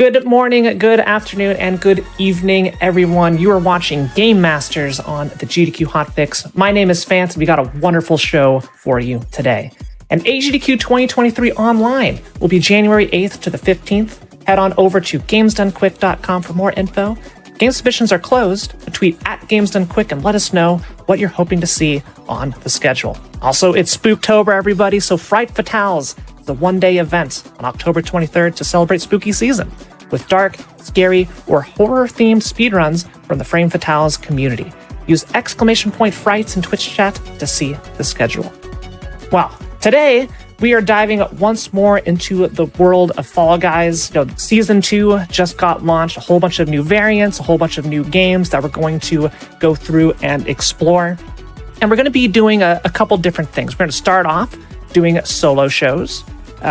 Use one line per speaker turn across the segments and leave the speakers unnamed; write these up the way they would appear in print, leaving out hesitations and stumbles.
Good morning, good afternoon, and good evening, everyone. You are watching Game Masters on the GDQ Hotfix. My name is Phant, and we got a wonderful show for you today. And AGDQ 2023 online will be January 8th to the 15th. Head on over to gamesdonequick.com for more info. Game submissions are closed. Tweet at gamesdonequick and let us know what you're hoping to see on the schedule. Also, it's Spooktober, everybody, so Fright Fatales is a one-day event on October 23rd to celebrate spooky season with dark, scary, or horror-themed speedruns from the Frame Fatales community. Use !frights in Twitch chat to see the schedule. Well, today we are diving once more into the world of Fall Guys. Season 2 just got launched, a whole bunch of new variants, a whole bunch of new games that we're going to go through and explore. And we're going to be doing a couple different things. We're going to start off doing solo shows.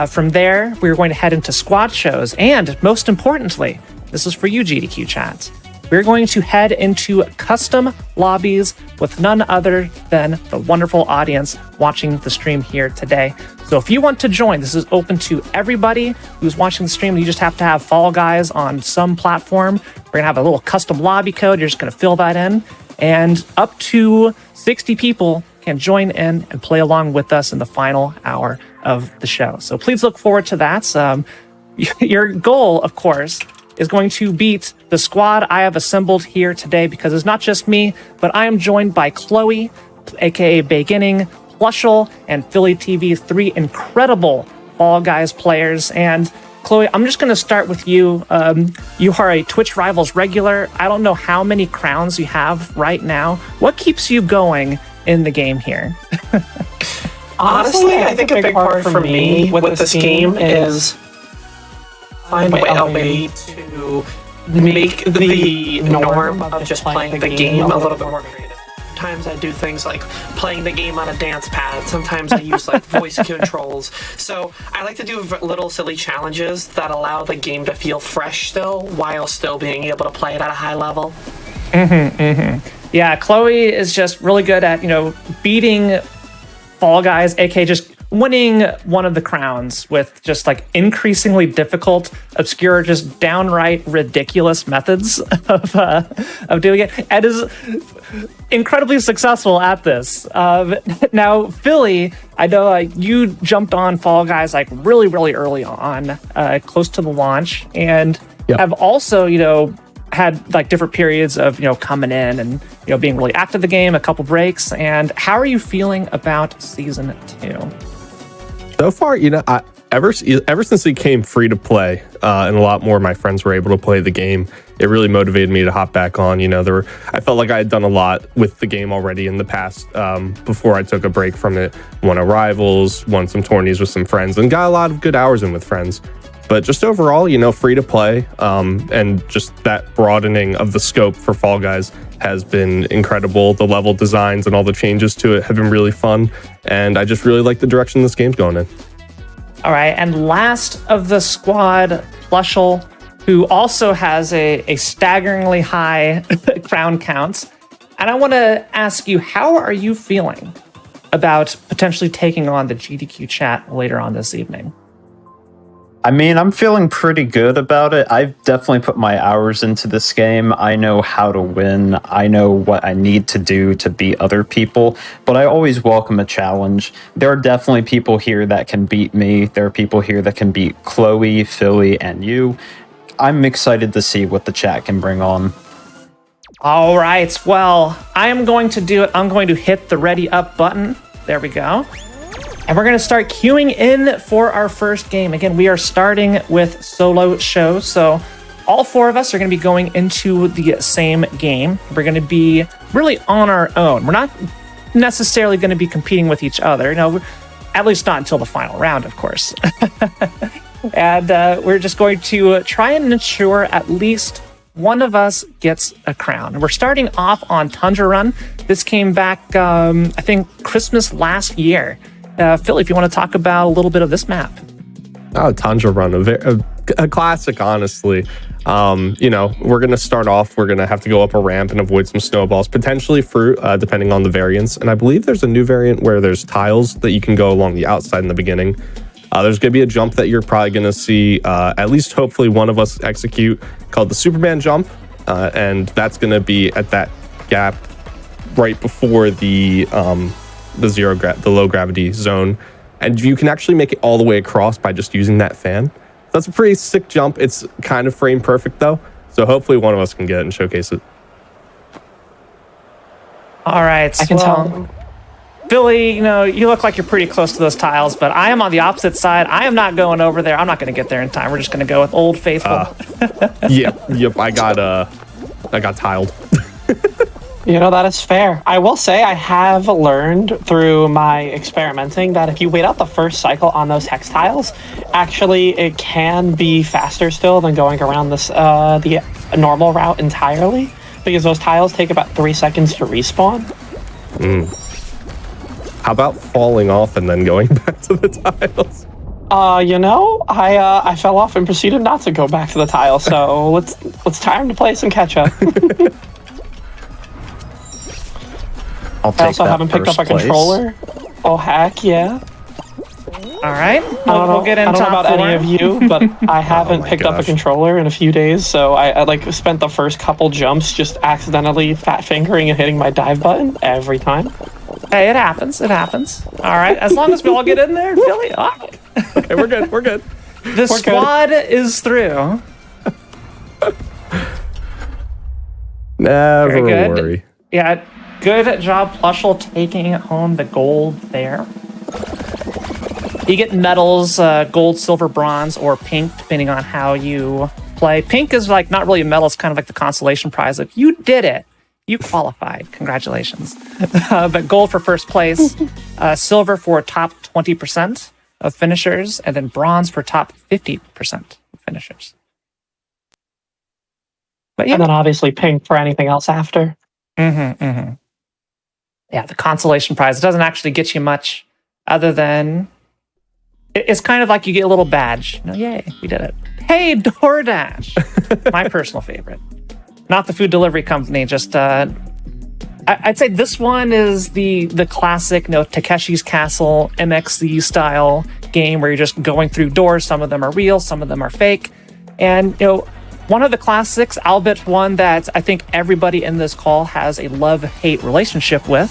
From there, we're going to head into squad shows. And most importantly, this is for you, GDQ chats, we're going to head into custom lobbies with none other than the wonderful audience watching the stream here today. So if you want to join, this is open to everybody who's watching the stream. You just have to have Fall Guys on some platform. We're going to have a little custom lobby code. You're just going to fill that in. And up to 60 people can join in and play along with us in the final hour of the show. So please look forward to that. Your goal, of course, is going to beat the squad I have assembled here today, because it's not just me, but I am joined by Chloe, aka Baeginning, plushel, and Phillie TV, three incredible Fall Guys players. And Chloe, I'm just going to start with you. You are a Twitch Rivals regular. I don't know how many crowns you have right now. What keeps you going in the game here?
Honestly, I think a big part for me with this game is find a way to make the norm of just playing the game a little bit more creative. Sometimes I do things like playing the game on a dance pad. Sometimes I use like voice controls. So I like to do little silly challenges that allow the game to feel fresh still, while still being able to play it at a high level. Yeah, Chloe is just really good at, beating Fall Guys, aka just winning one of the crowns with just like increasingly difficult, obscure, just downright ridiculous methods of doing it, and is incredibly successful at this. Now, Phillie, I know you jumped on Fall Guys like really, really early on, close to the launch, and have also, had like different periods of coming in and being really active in the game, a couple breaks. And how are you feeling about season 2?
So far, ever since it came free to play, and a lot more of my friends were able to play the game, it really motivated me to hop back on. I felt like I had done a lot with the game already in the past, before I took a break from it. Won a Rivals, won some tourneys with some friends, and got a lot of good hours in with friends. But just overall, free to play, and just that broadening of the scope for Fall Guys has been incredible. The level designs and all the changes to it have been really fun, and I just really like the direction this game's going in.
All right, and last of the squad, plushel, who also has a staggeringly high crown count. And I want to ask you, how are you feeling about potentially taking on the GDQ chat later on this evening?
I mean, I'm feeling pretty good about it. I've definitely put my hours into this game. I know how to win. I know what I need to do to beat other people, but I always welcome a challenge. There are definitely people here that can beat me. There are people here that can beat Chloe, Phillie, and you. I'm excited to see what the chat can bring on.
All right, well, I am going to do it. I'm going to hit the ready up button. There we go. And we're going to start queuing in for our first game. Again, we are starting with solo shows. So all four of us are going to be going into the same game. We're going to be really on our own. We're not necessarily going to be competing with each other. At least not until the final round, of course. And we're just going to try and ensure at least one of us gets a crown. We're starting off on Tundra Run. This came back, I think, Christmas last year. Phillie, if you want to talk about a little bit of this map.
Tundra Run, a classic, honestly. We're going to start off, we're going to have to go up a ramp and avoid some snowballs, potentially fruit, depending on the variants. And I believe there's a new variant where there's tiles that you can go along the outside in the beginning. There's going to be a jump that you're probably going to see, at least hopefully one of us execute, called the Superman jump. And that's going to be at that gap right before the low gravity zone. And you can actually make it all the way across by just using that fan. That's a pretty sick jump. It's kind of frame perfect though. So hopefully one of us can get it and showcase it.
All right.
I can tell.
Phillie, you look like you're pretty close to those tiles, but I am on the opposite side. I am not going over there. I'm not going to get there in time. We're just going to go with Old Faithful.
Yep. I got tiled.
That is fair. I will say I have learned through my experimenting that if you wait out the first cycle on those hex tiles, actually it can be faster still than going around this the normal route entirely, because those tiles take about 3 seconds to respawn.
How about falling off and then going back to the tiles?
I fell off and proceeded not to go back to the tile, so let's time to play some catch up. I also haven't picked up a controller. Oh heck yeah!
All right, we'll get into
I don't know about any of you, but I haven't picked up a controller in a few days, so I spent the first couple jumps just accidentally fat fingering and hitting my dive button every time.
Hey, it happens. All right, as long as we all get in there, Phillie. All right.
Okay, we're good.
The squad is through.
Never worry.
Yeah, good job, plushel, taking home the gold there. You get medals, gold, silver, bronze, or pink, depending on how you play. Pink is like not really a medal; it's kind of like the consolation prize. If you did it, you qualified. Congratulations. But gold for first place, silver for top 20% of finishers, and then bronze for top 50% of finishers. But yeah.
And then obviously pink for anything else after.
Yeah, the consolation prize. It doesn't actually get you much other than it's kind of like you get a little badge. Yay, we did it. Hey, DoorDash. My personal favorite. Not the food delivery company, just I'd say this one is the classic, Takeshi's Castle MXZ style game where you're just going through doors. Some of them are real, some of them are fake. And one of the classics, albeit one that I think everybody in this call has a love-hate relationship with,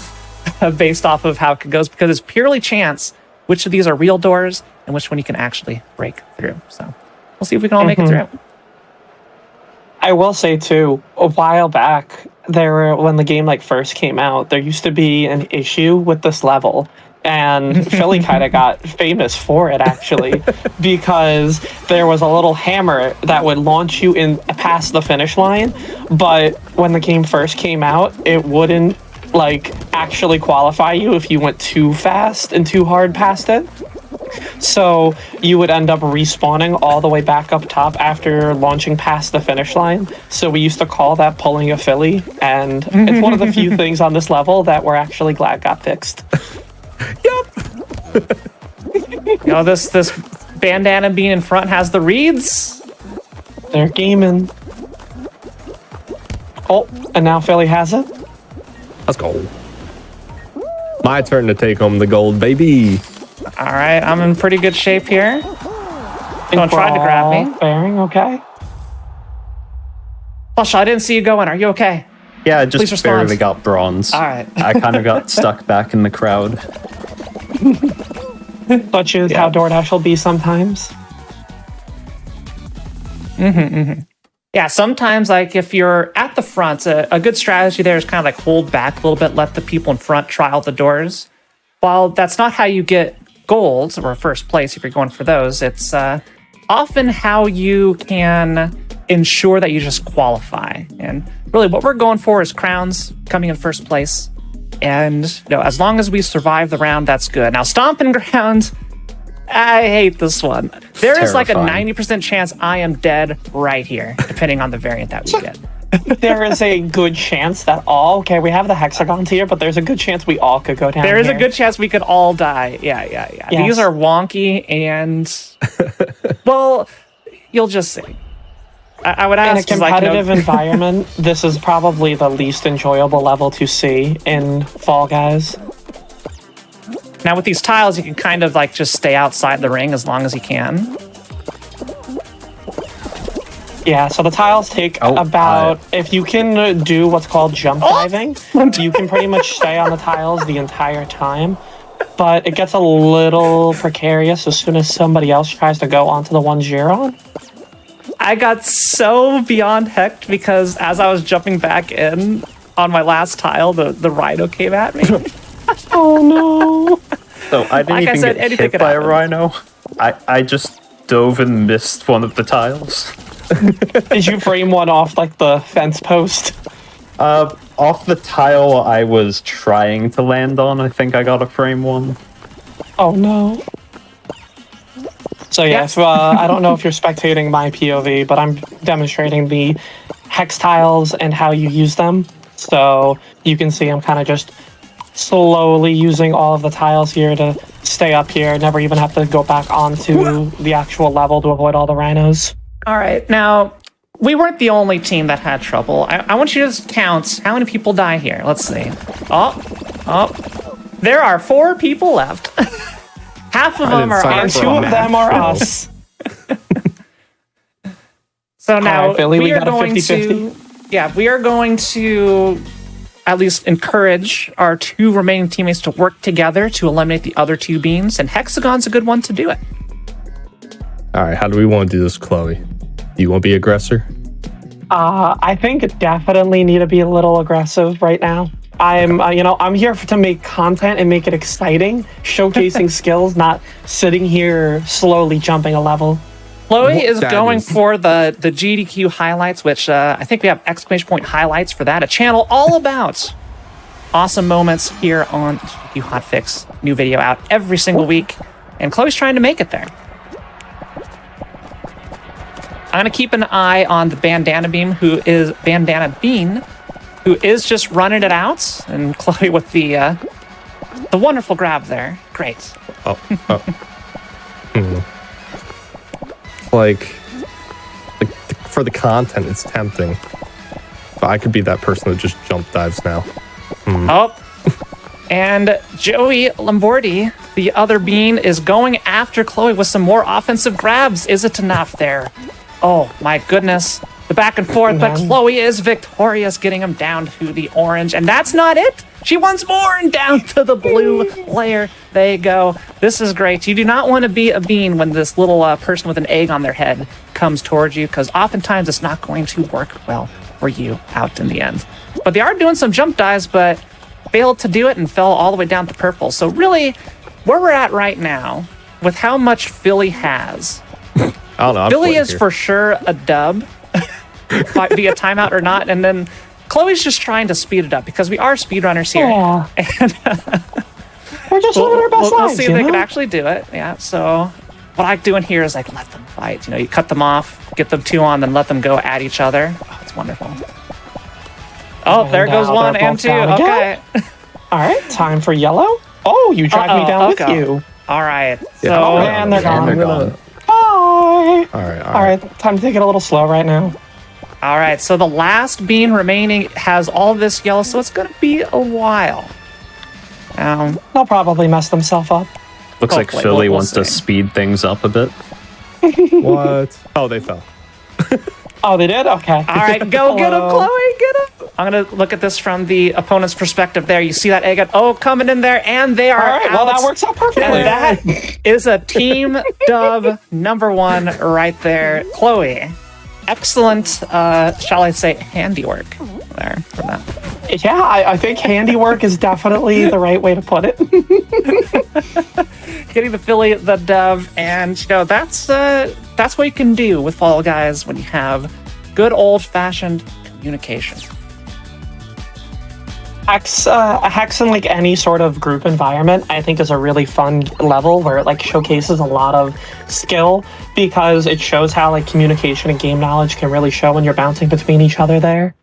based off of how it goes, because it's purely chance which of these are real doors and which one you can actually break through. So we'll see if we can all make it through.
I will say too, a while back, when the game first came out, there used to be an issue with this level, and Phillie kind of got famous for it actually, because there was a little hammer that would launch you in past the finish line, but when the game first came out, it wouldn't actually qualify you if you went too fast and too hard past it. So you would end up respawning all the way back up top after launching past the finish line. So we used to call that pulling a Phillie, and it's one of the few things on this level that we're actually glad got fixed.
Yep. This bandana being in front has the reeds.
They're gaming. Oh, and now Phillie has it.
Let's go. My turn to take home the gold, baby.
All right, I'm in pretty good shape here. Someone tried to grab me.
Bearing, okay.
Plushel, I didn't see you going. Are you okay?
Yeah, I just barely got bronze.
All right.
I kind of got stuck back in the crowd.
Such is how DoorDash will be sometimes.
Yeah, sometimes if you're at the front, a good strategy there is kind of hold back a little bit, let the people in front try out the doors. While that's not how you get gold or first place if you're going for those, it's often how you can ensure that you just qualify. And really what we're going for is crowns, coming in first place. And as long as we survive the round, that's good. Now, stomping ground, I hate this one. There is a 90% chance I am dead right here, depending on the variant that we get.
There is a good chance that we have the hexagons here, but there's a good chance we all could go down.
There is a good chance we could all die. Yeah. Yes. These are wonky and, well, you'll just see. I would ask.
In a competitive environment, this is probably the least enjoyable level to see in Fall Guys.
Now with these tiles, you can kind of like just stay outside the ring as long as you can.
Yeah, so the tiles take if you can do what's called jump diving, you can pretty much stay on the tiles the entire time. But it gets a little precarious as soon as somebody else tries to go onto the ones you're on.
I got so beyond hecked because as I was jumping back in on my last tile, the rhino came at me.
Oh no!
So I didn't even get hit by a rhino. I just dove and missed one of the tiles.
Did you frame one off like the fence post?
Off the tile I was trying to land on, I think I got a frame one.
Oh no. So yeah, if, I don't know if you're spectating my POV, but I'm demonstrating the hex tiles and how you use them. So you can see I'm kind of just slowly using all of the tiles here to stay up here, never even have to go back onto the actual level to avoid all the rhinos.
All right, now, we weren't the only team that had trouble. I want you to just count how many people die here. Let's see. Oh, there are 4 people left. Half of them are
and 2 of them are us.
So now,
right, Philly, we
are
got a
going
50-50.
Yeah, we are going to at least encourage our 2 remaining teammates to work together to eliminate the other 2 beans, and Hexagon's a good one to do it.
All right, how do we want to do this, Chloe? Do you want to be aggressor?
I think definitely need to be a little aggressive right now. I'm here to make content and make it exciting, showcasing skills, not sitting here slowly jumping a level.
Chloe is going for the GDQ highlights, which I think we have exclamation point highlights for that. A channel all about awesome moments here on GDQ Hotfix. New video out every single week, and Chloe's trying to make it there. I'm gonna keep an eye on the Bandana Bean, who is just running it out, and Chloe with the wonderful grab there. Great.
Like for the content, it's tempting. But I could be that person that just jump dives now.
Oh, and Joey Lombardi, the other bean, is going after Chloe with some more offensive grabs. Is it enough there? Oh my goodness. The back and forth, but Chloe is victorious, getting him down to the orange. And that's not it. She wants more and down to the blue layer. There you go. This is great. You do not want to be a bean when this little person with an egg on their head comes towards you, because oftentimes it's not going to work well for you out in the end. But they are doing some jump dives, but failed to do it and fell all the way down to purple. So really, where we're at right now, with how much Phillie has,
I don't know.
Phillie is for sure a dub, via timeout or not, and then Chloe's just trying to speed it up because we are speedrunners here.
Yeah.
And
we're just living our best lives.
We'll see if they can actually do it. Yeah. So what I'm doing here is like let them fight. You know, you cut them off, get them 2 on, then let them go at each other. Oh, it's wonderful. Oh, there goes 1 and 2. Okay.
All right, time for yellow. Oh, you dragged me down with you.
All right.
Yeah,
so
and they're gone. Bye.
All right.
Time to take it a little slow right now.
All right, so the last bean remaining has all this yellow, so it's going to be a while.
They'll probably mess themselves up.
Looks like Philly wants to speed things up a bit.
What? Oh, they fell.
Oh, they did? Okay.
All right, go get him, Chloe, get him. I'm going to look at this from the opponent's perspective there. You see that egg? Coming in there, and they are
out. Well, that works out perfectly.
And that is a team dub #1 right there. Chloe, excellent, shall I say, handiwork there for that.
Yeah, I think handiwork is definitely the right way to put it.
Getting the Phillie the dub, and you know that's what you can do with Fall Guys when you have good old-fashioned communication.
Hex in like any sort of group environment, I think, is a really fun level where it like showcases a lot of skill because it shows how like communication and game knowledge can really show when you're bouncing between each other there.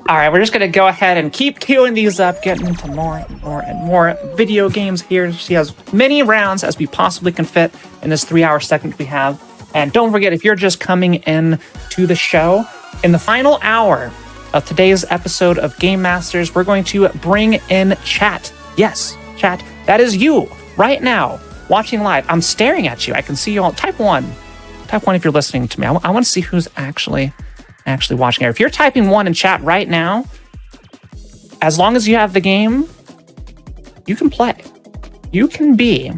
All right, we're just going to go ahead and keep queuing these up, getting into more and more and more video games here. She has many rounds as we possibly can fit in this 3-hour segment we have. And don't forget, if you're just coming in to the show, in the final hour of today's episode of Game Masters, we're going to bring in chat Yes, chat, that is you right now watching live. I'm staring at you. I can see you all. Type 1. Type 1 if you're listening to me. I want to see who's actually watching here. If you're typing 1 in chat right now, as long as you have the game, you can play. You can be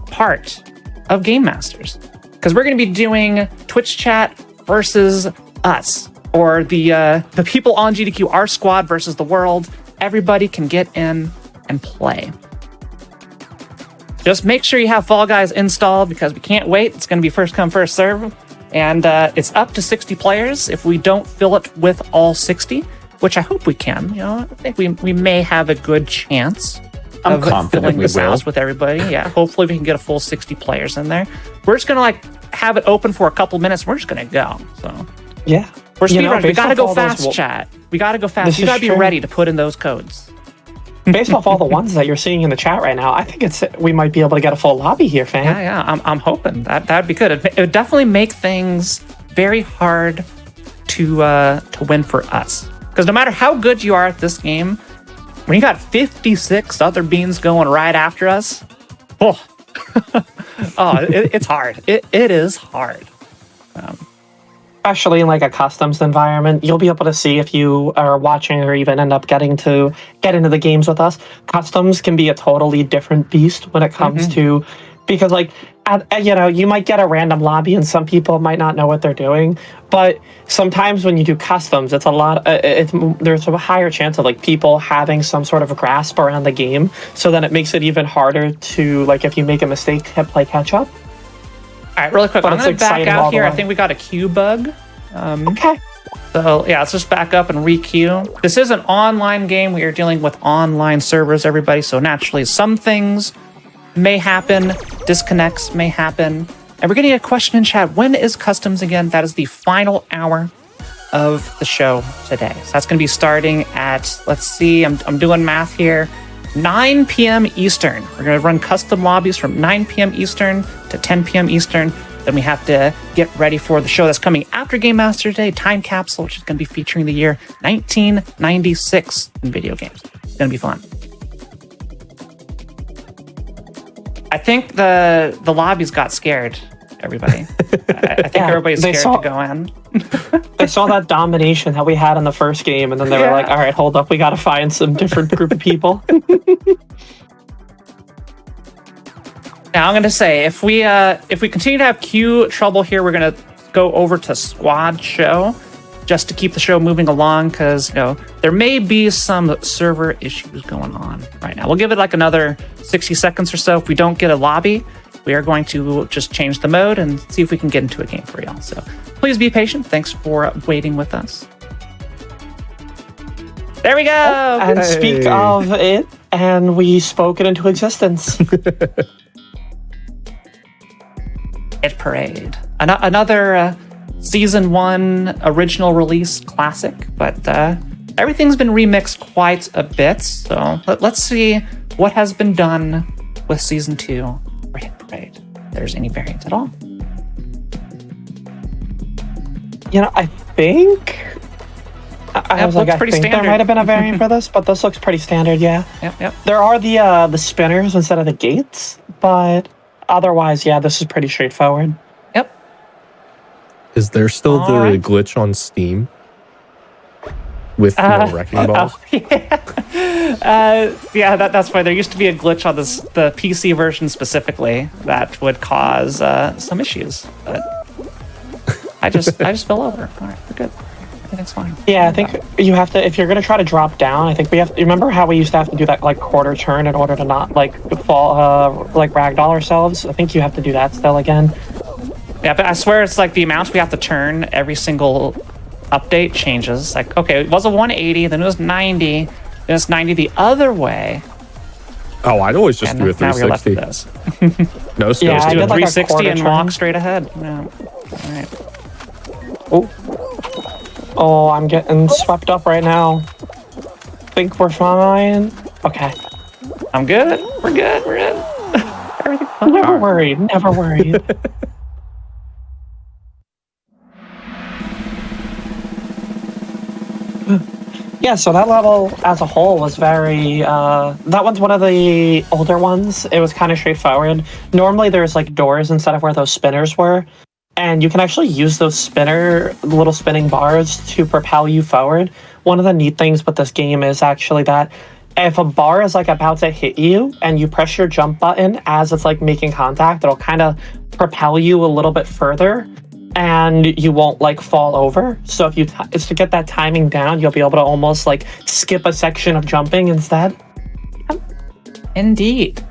part of Game Masters. Because we're going to be doing Twitch chat versus us. Or the people on GDQ, our squad versus the world. Everybody can get in and play. Just make sure you have Fall Guys installed because we can't wait. It's going to be first come, first serve. And it's up to 60 players if we don't fill it with all 60, which I hope we can. You know, I think we may have a good chance
I'm
of
confident
filling
we
this
will.
house with everybody. Yeah, hopefully we can get a full 60 players in there. We're just going to have it open for a couple minutes. We're just going to go. So
Yeah.
we're speedrunners. We
based
got to
off
go
all those
fast, chat. We got to go fast.
This
You got to
is
be
true.
ready to put in those codes.
Based off all the ones that you're seeing in the chat right now, I think we might be able to get a full lobby here, Phant.
Yeah. I'm hoping that'd be good. It would definitely make things very hard to win for us. Because no matter how good you are at this game, when you got 56 other beans going right after us, it's hard. It is hard.
Especially in a customs environment, you'll be able to see if you are watching or even end up getting to get into the games with us. Customs can be a totally different beast when it comes to, because you might get a random lobby and some people might not know what they're doing, but sometimes when you do customs, it's a lot. There's a higher chance of people having some sort of a grasp around the game, so then it makes it even harder to if you make a mistake, play catch up.
All right, really quick.
But
I'm
it's
going to back
exciting all
out
the
here. I
way.
think we got a queue bug.
Okay.
So yeah, let's just back up and re-queue. This is an online game. We are dealing with online servers, everybody. So naturally, some things may happen. Disconnects may happen. And we're getting a question in chat. When is customs again? That is the final hour of the show today. So that's going to be starting at, let's see, I'm doing math here, 9 p.m. Eastern. We're going to run custom lobbies from 9 p.m. Eastern to 10 p.m. Eastern. Then we have to get ready for the show that's coming after Game Master Day, Time Capsule, which is going to be featuring the year 1996 in video games. It's going to be fun. I think the lobbies got scared, everybody. I think everybody's scared to go in.
They saw that domination that we had in the first game, and then they were like, all right, hold up, we got to find some different group of people.
Now I'm going to say, if we continue to have queue trouble here, we're going to go over to squad show just to keep the show moving along, because there may be some server issues going on right now. We'll give it another 60 seconds or so. If we don't get a lobby, we are going to just change the mode and see if we can get into a game for y'all. So please be patient. Thanks for waiting with us. There we go.
And speak of it, and we spoke it into existence.
Hit Parade. Another Season 1 original release classic, but everything's been remixed quite a bit. So let's see what has been done with Season 2 for Hit Parade. If there's any variant at all.
I think... I was like, I think there might have been a variant for this, but this looks pretty standard, yeah.
Yep.
There are the spinners instead of the gates, but otherwise, yeah, this is pretty straightforward.
Yep.
Is there still the
right.
glitch on Steam with no wrecking balls?
That's why there used to be a glitch on the PC version specifically that would cause some issues. But I just fell over. All right, we're good. Everything's fine.
Yeah, I think you have to, if you're going to try to drop down, I think we have to, remember how we used to have to do that quarter turn in order to not fall, ragdoll ourselves? I think you have to do that still again.
Yeah, but I swear it's the amount we have to turn every single update changes. Okay, it was a 180, then it was 90, then it's 90 the other way.
Oh, I'd always just
And
do a
now we're left
360.
with this.
No
Yeah,
skills.
I
Do a
did
360
quarter
and
turn.
walk straight ahead. Yeah. All right.
Oh, I'm getting swept up right now. Think we're fine. Okay.
I'm good. We're good. We're in. Everything's fine.
Never worried. Never worried. Yeah, so that level as a whole was very, that one's one of the older ones. It was kind of straightforward. Normally there's like doors instead of where those spinners were. And you can actually use those little spinning bars to propel you forward. One of the neat things with this game is actually that if a bar is like about to hit you and you press your jump button as it's like making contact, it'll kind of propel you a little bit further and you won't like fall over. So if it's to get that timing down, you'll be able to almost like skip a section of jumping instead.
Indeed.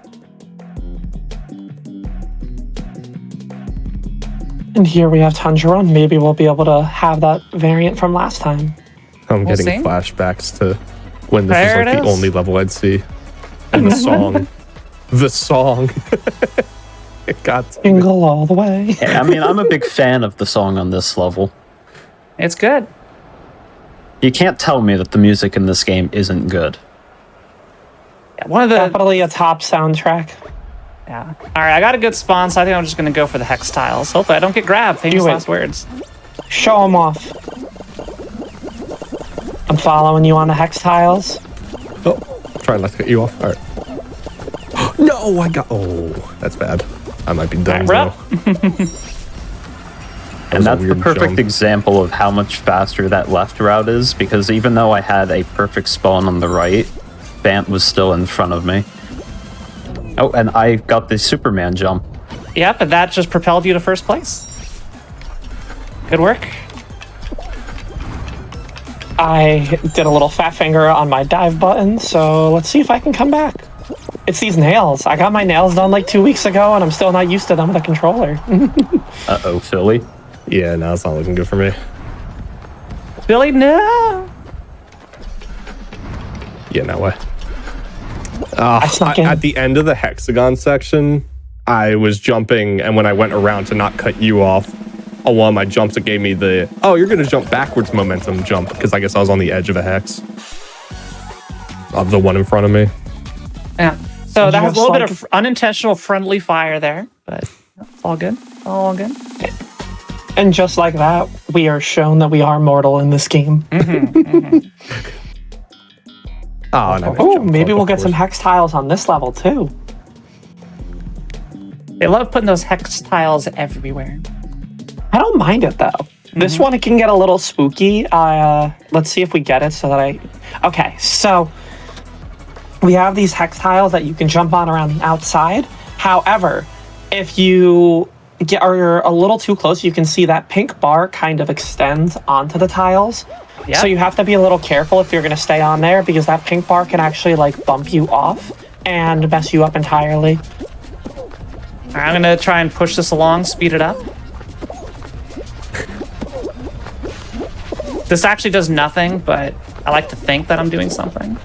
And here we have Tundra Run. Maybe we'll be able to have that variant from last time.
I'm
We'll
getting
see.
flashbacks to when this
There
was like
it
the
is.
only level I'd see. And the song. The song. It got to me.
Jingle all the way.
I mean, I'm a big fan of the song on this level.
It's good.
You can't tell me that the music in this game isn't good.
Yeah, one of the
Definitely a top soundtrack.
Yeah. All right, I got a good spawn, so I think I'm just going to go for the hex tiles. Hopefully I don't get grabbed. Famous
Do it.
last words.
Show them off. I'm following you on the hex tiles.
Oh, trying not to get you off. All right. No, I got. Oh, that's bad. I might be done.
All right,
though.
And that's the
weird
perfect
jump.
example of how much faster that left route is, because even though I had a perfect spawn on the right, Phant was still in front of me. Oh, and I got the Superman jump.
Yep, and that just propelled you to first place. Good work.
I did a little fat finger on my dive button, so let's see if I can come back. It's these nails. I got my nails done like 2 weeks ago, and I'm still not used to them with a controller.
Uh-oh, Philly.
Yeah, no, it's not looking good for me.
Phillie, no.
Yeah, no way.
snuck in.
At the end of the hexagon section, I was jumping, and when I went around to not cut you off, on one of my jumps, it gave me the, oh, you're going to jump backwards momentum jump, because I guess I was on the edge of a hex. Of the one in front of me.
Yeah. So that has a little bit
Just
of unintentional friendly fire there, but it's all good. All good.
And just like that, we are shown that we are mortal in this game.
Oh, and I made a
Oh,
jump
maybe
club,
we'll
of
get some
course.
hex tiles on this level too.
They love putting those hex tiles everywhere.
I don't mind it though. This one, it can get a little spooky. Let's see if we get it so that okay, so we have these hex tiles that you can jump on around the outside. However, if you are a little too close, you can see that pink bar kind of extends onto the tiles.
Yep.
So you have to be a little careful if you're going to stay on there, because that pink bar can actually like bump you off and mess you up entirely.
All right, I'm going to try and push this along, speed it up. This actually does nothing, but I like to think that I'm doing something.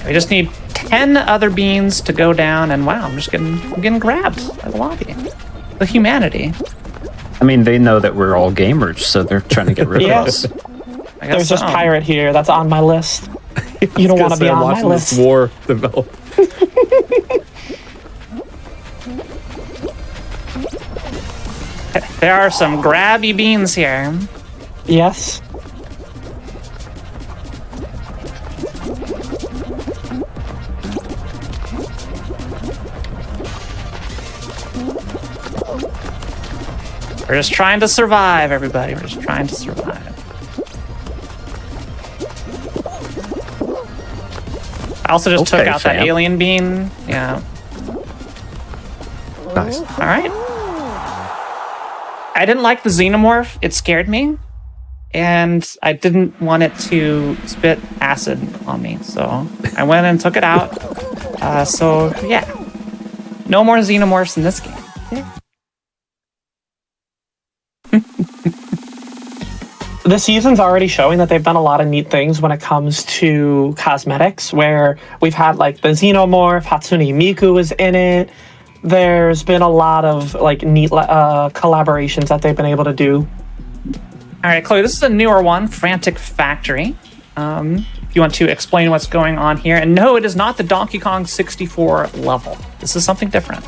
We just need 10 other beans to go down, and wow, I'm getting grabbed by the lobby. The humanity.
I mean, they know that we're all gamers, so they're trying to get rid of
Yes.
us.
I guess
There's this
so.
pirate here that's on my list. You don't want to be
I'm
on my
watching this
list.
war develop.
There are some grabby beans here.
Yes.
We're just trying to survive, everybody. We're just trying to survive. I also just took
Okay,
out that
fam.
alien bean. Yeah.
Nice.
All right. I didn't like the xenomorph. It scared me. And I didn't want it to spit acid on me. So I went and took it out. So, yeah. No more xenomorphs in this game.
This season's already showing that they've done a lot of neat things when it comes to cosmetics, where we've had like the xenomorph, Hatsune Miku is in it. There's been a lot of like neat collaborations that they've been able to do.
All right, Chloe, this is a newer one, Frantic Factory. If you want to explain what's going on here. And no, it is not the Donkey Kong 64 level. This is something different.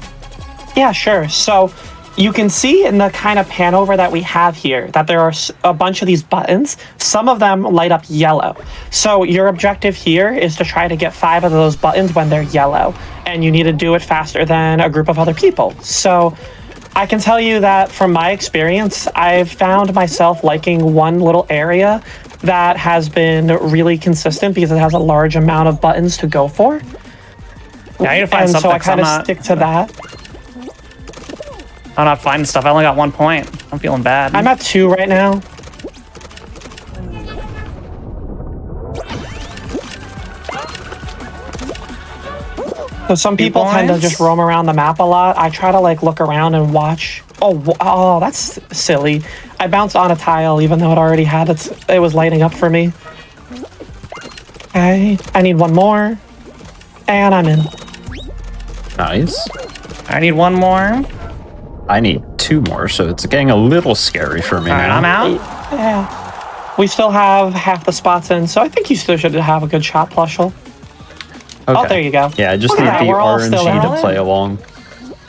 Yeah, sure. So you can see in the kind of pan over that we have here that there are a bunch of these buttons. Some of them light up yellow. So your objective here is to try to get 5 of those buttons when they're yellow. And you need to do it faster than a group of other people. So I can tell you that from my experience, I've found myself liking one little area that has been really consistent because it has a large amount of buttons to go for.
Yeah, I need to find something.
So I kind of stick to that.
I'm not finding stuff. I only got 1 point. I'm feeling bad.
I'm at 2 right now. So some people tend to just roam around the map a lot. I try to like look around and watch. Oh, that's silly. I bounced on a tile even though it already had it was lighting up for me. Okay, I need 1 more. And I'm in.
Nice.
I need 1 more.
I need 2 more, so it's getting a little scary for me.
All right,
now.
I'm out.
Yeah. We still have half the spots in, so I think you still should have a good shot, Plushel.
Okay.
Oh, there you go.
Yeah, I just need the RNG to play along.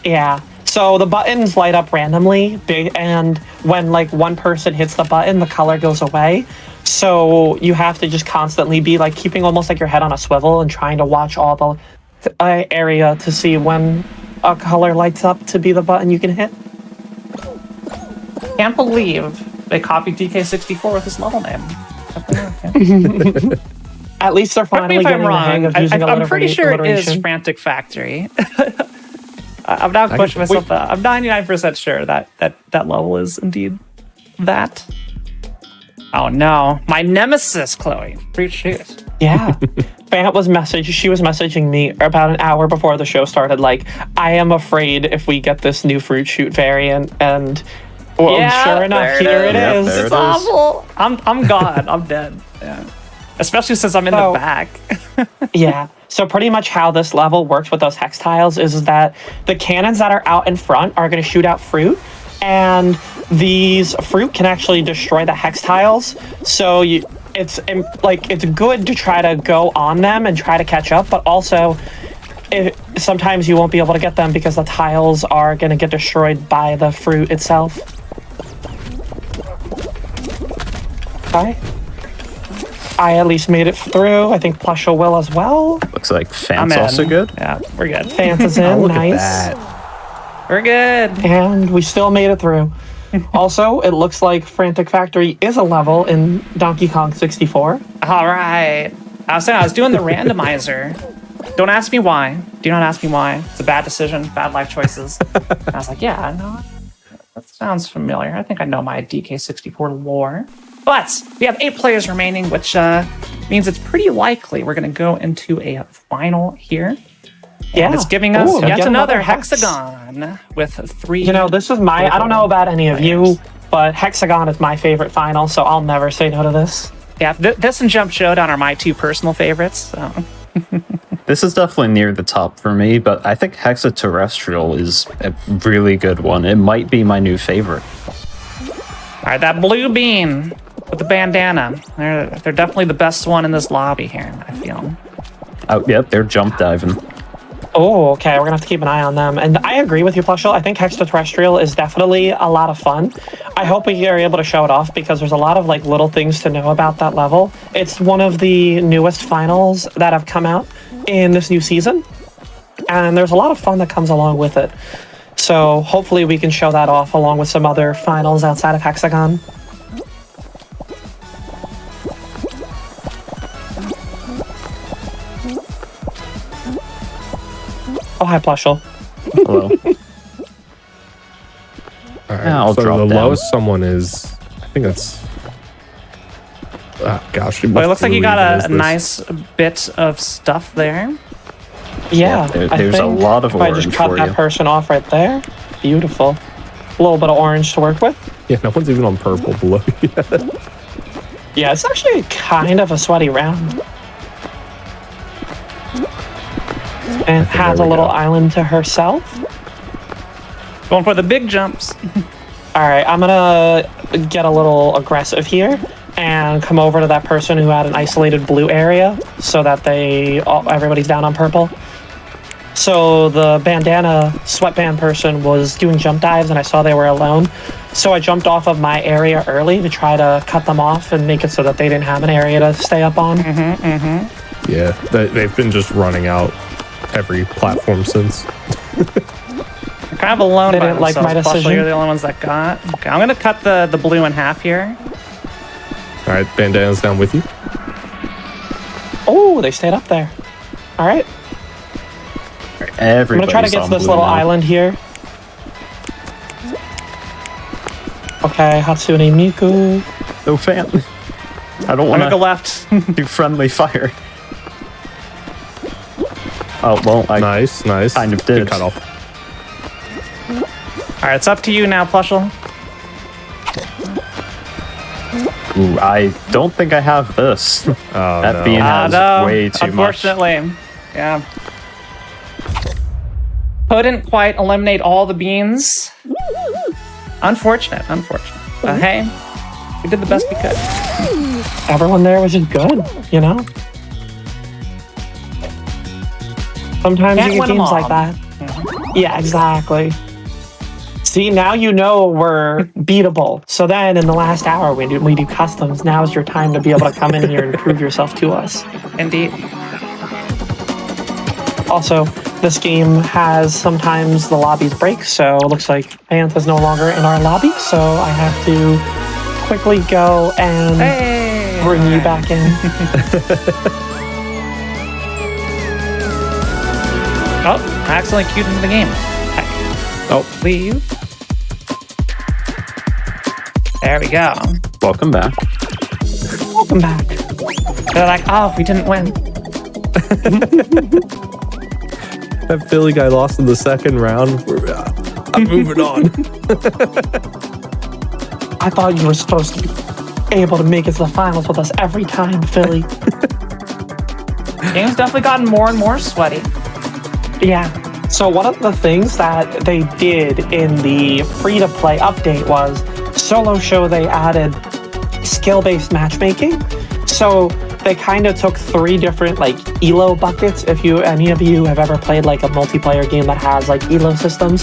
Yeah. So the buttons light up randomly, and when like one person hits the button, the color goes away. So you have to just constantly be like keeping almost like your head on a swivel and trying to watch all the area to see when a color lights up to be the button you can hit.
Can't believe they copied DK64 with this level name.
At least they're finally getting the hang of using
I'm pretty sure it is Frantic Factory. I'm not pushing myself. I'm 99% sure that level is indeed that. Oh no, my nemesis, Chloe. Fruit shoot.
Yeah. Phant she was messaging me about an hour before the show started, like, I am afraid if we get this new fruit shoot variant, and well, yeah, sure enough, here it is.
It's awful. I'm gone. I'm dead. Yeah. Especially since I'm in the back.
Yeah. So pretty much how this level works with those hex tiles is that the cannons that are out in front are going to shoot out fruit, and these fruit can actually destroy the hex tiles. So it's good to try to go on them and try to catch up, but also sometimes you won't be able to get them because the tiles are going to get destroyed by the fruit itself. Okay. I at least made it through. I think Plushel will as well.
Looks like Phant's also good.
Yeah, we're good.
Phant is in.
Look
nice.
at that.
We're good.
And we still made it through. Also, it looks like Frantic Factory is a level in Donkey Kong 64.
All right. I was doing the randomizer. Don't ask me why. Do not ask me why. It's a bad decision, bad life choices. I was like, yeah, I know. That sounds familiar. I think I know my DK64 lore. But we have 8 players remaining, which means it's pretty likely we're going to go into a final here. Yeah, and it's giving us yet another hexagon with 3.
You know, this is I don't know about any of you, but hexagon is my favorite final, so I'll never say no to this.
Yeah, this and Jump Showdown are my 2 personal favorites. So.
This is definitely near the top for me, but I think Hexaterrestrial is a really good one. It might be my new favorite.
All right, that blue bean with the bandana. They're definitely the best one in this lobby here, I feel.
Oh, yep, they're jump diving.
Oh, okay, we're gonna have to keep an eye on them. And I agree with you, Plushel. I think Hexaterrestrial is definitely a lot of fun. I hope we are able to show it off because there's a lot of like little things to know about that level. It's one of the newest finals that have come out in this new season, and there's a lot of fun that comes along with it. So hopefully we can show that off along with some other finals outside of Hexagon. Oh, hi, Plushel.
Hello.
All right,
I'll
so
drop
the
down.
lowest someone is, I think that's. Gosh,
Well, it looks like you got a nice bit of stuff there.
Yeah,
there's a lot of orange
I just cut
for
that
you.
person off right there. Beautiful. A little bit of orange to work with.
Yeah, no one's even on purple below yet.
Yeah, it's actually kind of a sweaty round. And has a little island to herself.
Going for the big jumps.
All right, I'm gonna get a little aggressive here and come over to that person who had an isolated blue area so that everybody's down on purple. So the bandana sweatband person was doing jump dives and I saw they were alone. So I jumped off of my area early to try to cut them off and make it so that they didn't have an area to stay up on.
Yeah, they've been just running out every platform since.
Kind of alone
They
by
didn't like my
themselves. Plushel,
decision.
you're the only ones that got. Okay, I'm gonna cut the blue in half here.
All right, bandana's down with you.
Oh, they stayed up there. All right. I'm gonna try to get to this little island here. Okay, Hatsune Miku.
No fan. I don't
I'm
want
gonna go
to
left.
do friendly fire. Oh, well, I
Nice.
kind of
Good
did.
cut off.
All right, it's up to you now, Plushel.
Ooh, I don't think I have this.
Oh,
That
no.
bean has
No,
way too much.
unfortunately. Yeah. Couldn't quite eliminate all the beans. Unfortunate. But hey, we did the best we could.
Everyone there was just good, you know? Sometimes
Can't
you
win
get
'em
games
all.
like that. Yeah, exactly. See, now you know we're beatable. So then in the last hour, when we do customs, now is your time to be able to come in here and prove yourself to us.
Indeed.
Also, this game has sometimes the lobbies break, so it looks like Phant is no longer in our lobby, so I have to quickly go and
Hey.
bring you back in.
Oh, I accidentally queued into the game. Heck.
Oh,
Leave. There we go.
Welcome back.
Welcome back.
They're like, oh, we didn't win.
that Philly guy lost in the second round. I'm moving on.
I thought you were supposed to be able to make it to the finals with us every time, Philly.
Game's definitely gotten more and more sweaty.
Yeah. So one of the things that they did in the free-to-play update was solo show they added skill-based matchmaking. So they kind of took 3 different like elo buckets. If any of you have ever played like a multiplayer game that has like elo systems,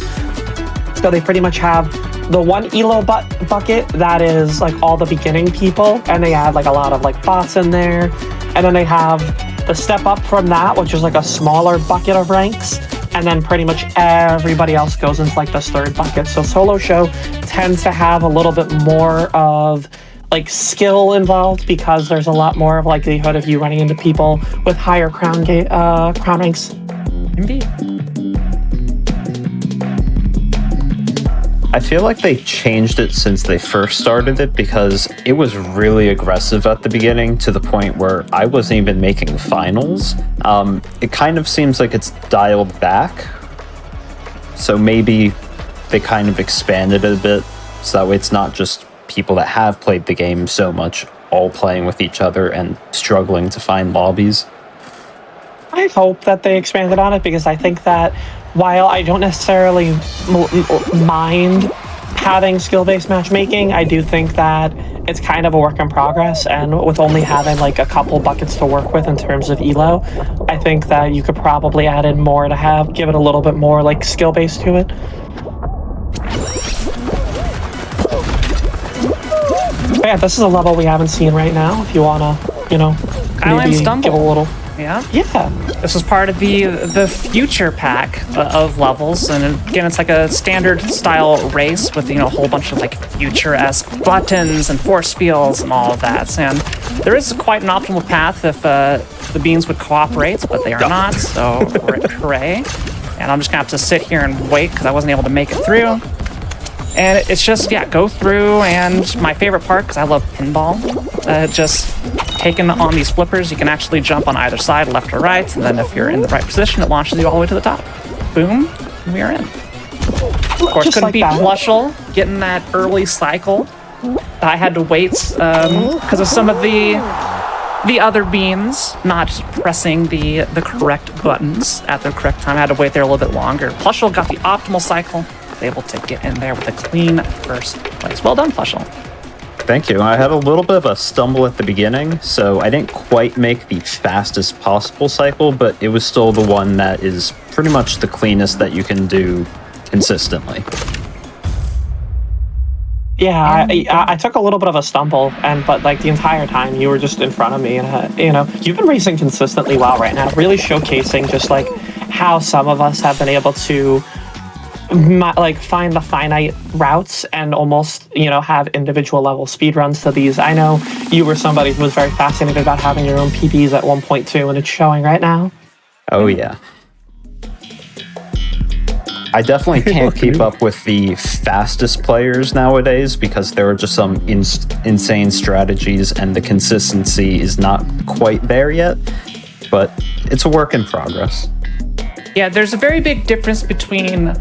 so they pretty much have the one elo bucket that is like all the beginning people, and they add like a lot of like bots in there, and then they have the step up from that, which is like a smaller bucket of ranks, and then pretty much everybody else goes into like this 3rd bucket. So solo show tends to have a little bit more of like skill involved because there's a lot more of likelihood of you running into people with higher crown ranks.
Indeed.
I feel like they changed it since they first started it because it was really aggressive at the beginning to the point where I wasn't even making finals. It kind of seems like it's dialed back. So maybe they kind of expanded it a bit so that way it's not just people that have played the game so much all playing with each other and struggling to find lobbies.
I hope that they expanded on it because I think that while I don't necessarily mind having skill-based matchmaking, I do think that it's kind of a work in progress, and with only having like a couple buckets to work with in terms of elo, I think that you could probably add in more to give it a little bit more like skill-based to it. But yeah, this is a level we haven't seen right now. If you wanna,
Island
maybe
Stumble.
give a little.
Yeah.
Yeah.
This was part of the future pack of levels, and again, it's like a standard style race with a whole bunch of like future-esque buttons and force fields and all of that. And there is quite an optimal path if the beans would cooperate, but they are not. So hooray! And I'm just gonna have to sit here and wait because I wasn't able to make it through. And it's just, go through, and my favorite part, because I love pinball, just taking on these flippers, you can actually jump on either side, left or right, and then if you're in the right position, it launches you all the way to the top. Boom, and we are in. Of course,
Just
couldn't
like
beat
that.
Plushel getting that early cycle. I had to wait because of some of the other beans not pressing the correct buttons at the correct time. I had to wait there a little bit longer. Plushel got the optimal cycle, able to get in there with a clean first place. Well done, Plushel.
Thank you. I had a little bit of a stumble at the beginning, so I didn't quite make the fastest possible cycle, but it was still the one that is pretty much the cleanest that you can do consistently.
Yeah, I took a little bit of a stumble, but like the entire time you were just in front of me, and you've been racing consistently well right now, really showcasing just like how some of us have been able to like find the finite routes and almost have individual level speed runs to these. I know you were somebody who was very fascinated about having your own PBs at 1.2, and it's showing right now.
Oh yeah. I definitely can't keep up with the fastest players nowadays because there are just some insane strategies and the consistency is not quite there yet, but it's a work in progress.
Yeah, there's a very big difference between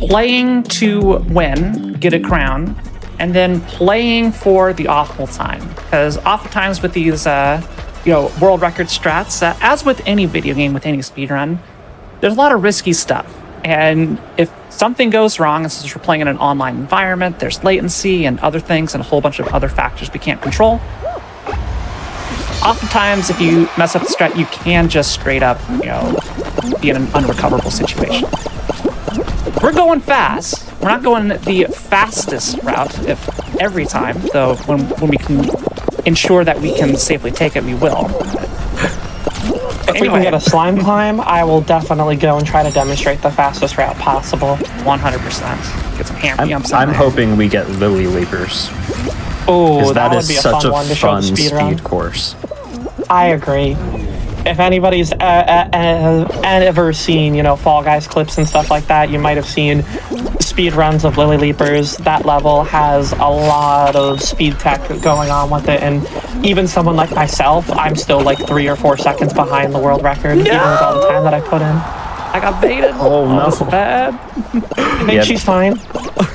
playing to win, get a crown, and then playing for the optimal time. Because oftentimes with these, world record strats, as with any video game, with any speedrun, there's a lot of risky stuff. And if something goes wrong, since we're playing in an online environment, there's latency and other things and a whole bunch of other factors we can't control. Oftentimes, if you mess up the strat, you can just straight up, be in an unrecoverable situation. We're going fast. We're not going the fastest route every time, though when we can ensure that we can safely take it, we will.
If we can get a slime climb, I will definitely go and try to demonstrate the fastest route possible.
100%. Get some hammer jumps.
I'm hoping we get Lily Leapers.
Oh,
that
would be a
such
fun
a
one to show
fun
the speed
course.
I agree. If anybody's ever seen, Fall Guys clips and stuff like that, you might have seen speed runs of Lily Leapers. That level has a lot of speed tech going on with it, and even someone like myself, I'm still like 3 or 4 seconds behind the world record, even with all the time that I put in.
I got baited.
Oh no.
That's bad.
I think she's fine.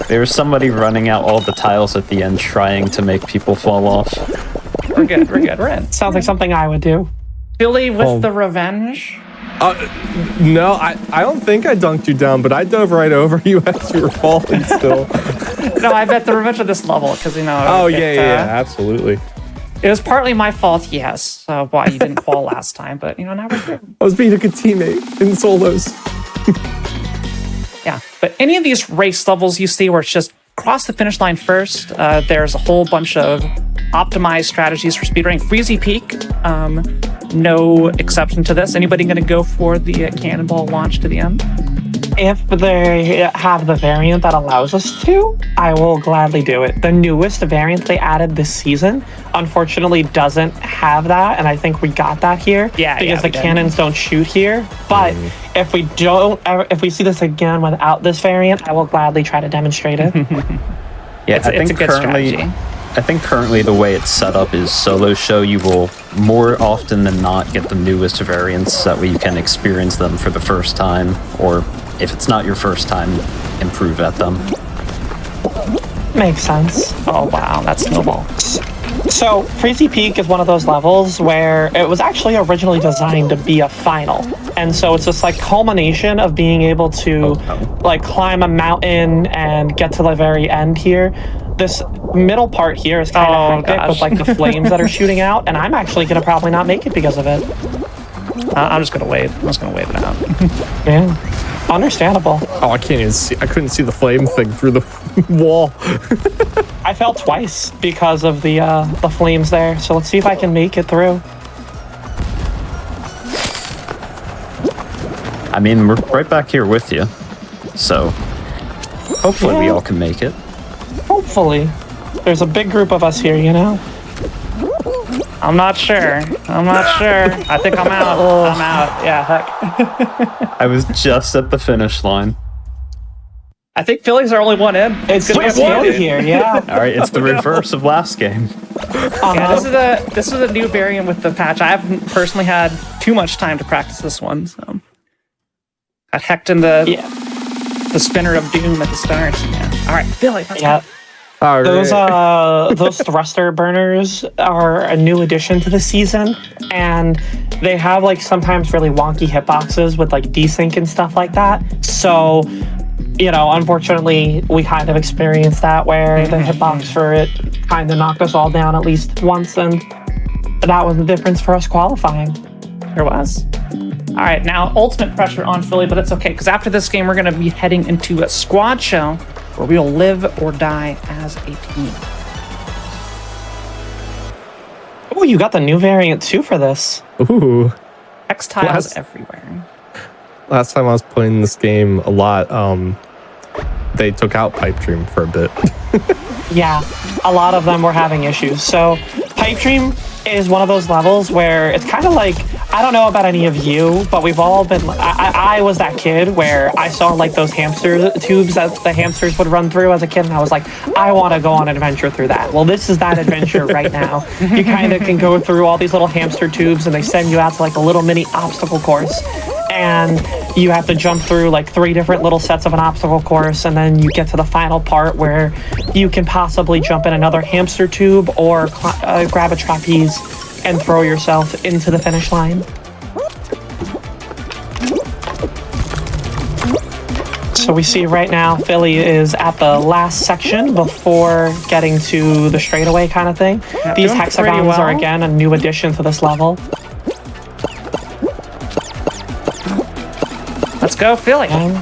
There was somebody running out all the tiles at the end trying to make people fall off.
We're good. We're in.
Sounds like something I would do.
Phillie with the revenge.
No, I don't think I dunked you down, but I dove right over you as you were falling still.
No, I bet the revenge of this level, because
Oh, yeah, absolutely.
It was partly my fault, yes, why you didn't fall last time, but now we're good.
I was being a good teammate in solos.
Yeah, but any of these race levels you see where it's just cross the finish line first, there's a whole bunch of optimized strategies for speedrunning. Freezy Peak, no exception to this. Anybody going to go for the cannonball launch to the end?
If they have the variant that allows us to, I will gladly do it. The newest variant they added this season, unfortunately, doesn't have that, and I think we got that here because the cannons don't shoot here. But if we see this again without this variant, I will gladly try to demonstrate it.
Yeah, it's a good strategy.
I think currently the way it's set up is solo show. You will more often than not get the newest variants. That way you can experience them for the first time, or if it's not your first time, improve at them.
Makes sense.
Oh wow, that's snowball.
So Freezy Peak is one of those levels where it was actually originally designed to be a final, and so it's this like culmination of being able to like climb a mountain and get to the very end here. This middle part here is kind of hectic with like the flames that are shooting out, and I'm actually gonna probably not make it because of it.
I'm just gonna wait. I'm just gonna wait it out.
Yeah, understandable.
Oh, I can't even see. I couldn't see the flame thing through the wall.
I fell twice because of the flames there. So let's see if I can make it through.
I mean, we're right back here with you, so hopefully we all can make it.
Hopefully. There's a big group of us here,
I'm not sure. I think I'm out. I'm out. Yeah, heck.
I was just at the finish line.
I think Phillie's our only one in.
It's just one here, yeah.
All right, it's the reverse of last game.
Yeah, this is a new variant with the patch. I haven't personally had too much time to practice this one, so got hecked in the spinner of doom at the start. Yeah. All right, Phillie, let's go.
All right.
Those thruster burners are a new addition to the season, and they have like sometimes really wonky hitboxes with like desync and stuff like that. So unfortunately, we kind of experienced that where the hitbox for it kind of knocked us all down at least once, and that was the difference for us qualifying.
There was. All right, now ultimate pressure on Philly, but it's okay, because after this game, we're going to be heading into a squad show where we will live or die as a team.
Oh, you got the new variant too for this.
Ooh.
Textiles everywhere.
Last time I was playing this game a lot, they took out Pipe Dream for a bit.
Yeah, a lot of them were having issues. So Pipe Dream is one of those levels where it's kind of like, I don't know about any of you, but we've all been, I was that kid where I saw like those hamster tubes that the hamsters would run through as a kid, and I was like, I want to go on an adventure through that. Well, this is that adventure right now. You kind of can go through all these little hamster tubes, and they send you out to like a little mini obstacle course. And you have to jump through like 3 different little sets of an obstacle course, and then you get to the final part where you can possibly jump in another hamster tube or grab a trapeze and throw yourself into the finish line. So we see right now Philly is at the last section before getting to the straightaway kind of thing.
Yeah,
these hexagons are again a new addition to this level.
Let's go, Philly.
And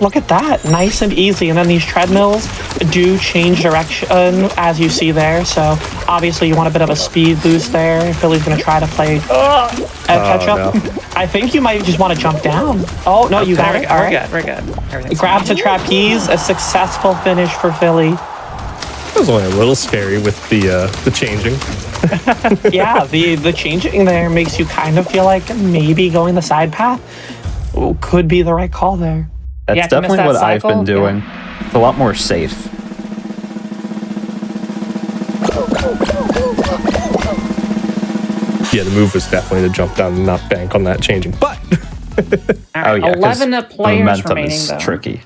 look at that, nice and easy. And then these treadmills do change direction, as you see there. So obviously you want a bit of a speed boost there. Philly's going to try to play catch up.
No.
I think you might just want to jump down. Oh, no, you got it. All right.
We're good. Everything's
Grab
fine.
to trapeze, a successful finish for Philly.
It was only a little scary with the changing.
Yeah, the changing there makes you kind of feel like maybe going the side path could be the right call there.
That's
Yeah, if you miss
definitely
that
what
cycle,
I've been doing. It's a lot more safe.
Yeah, the move was definitely to jump down and not bank on that changing. But
All right,
'cause
11 players
momentum
remaining,
is
though.
tricky.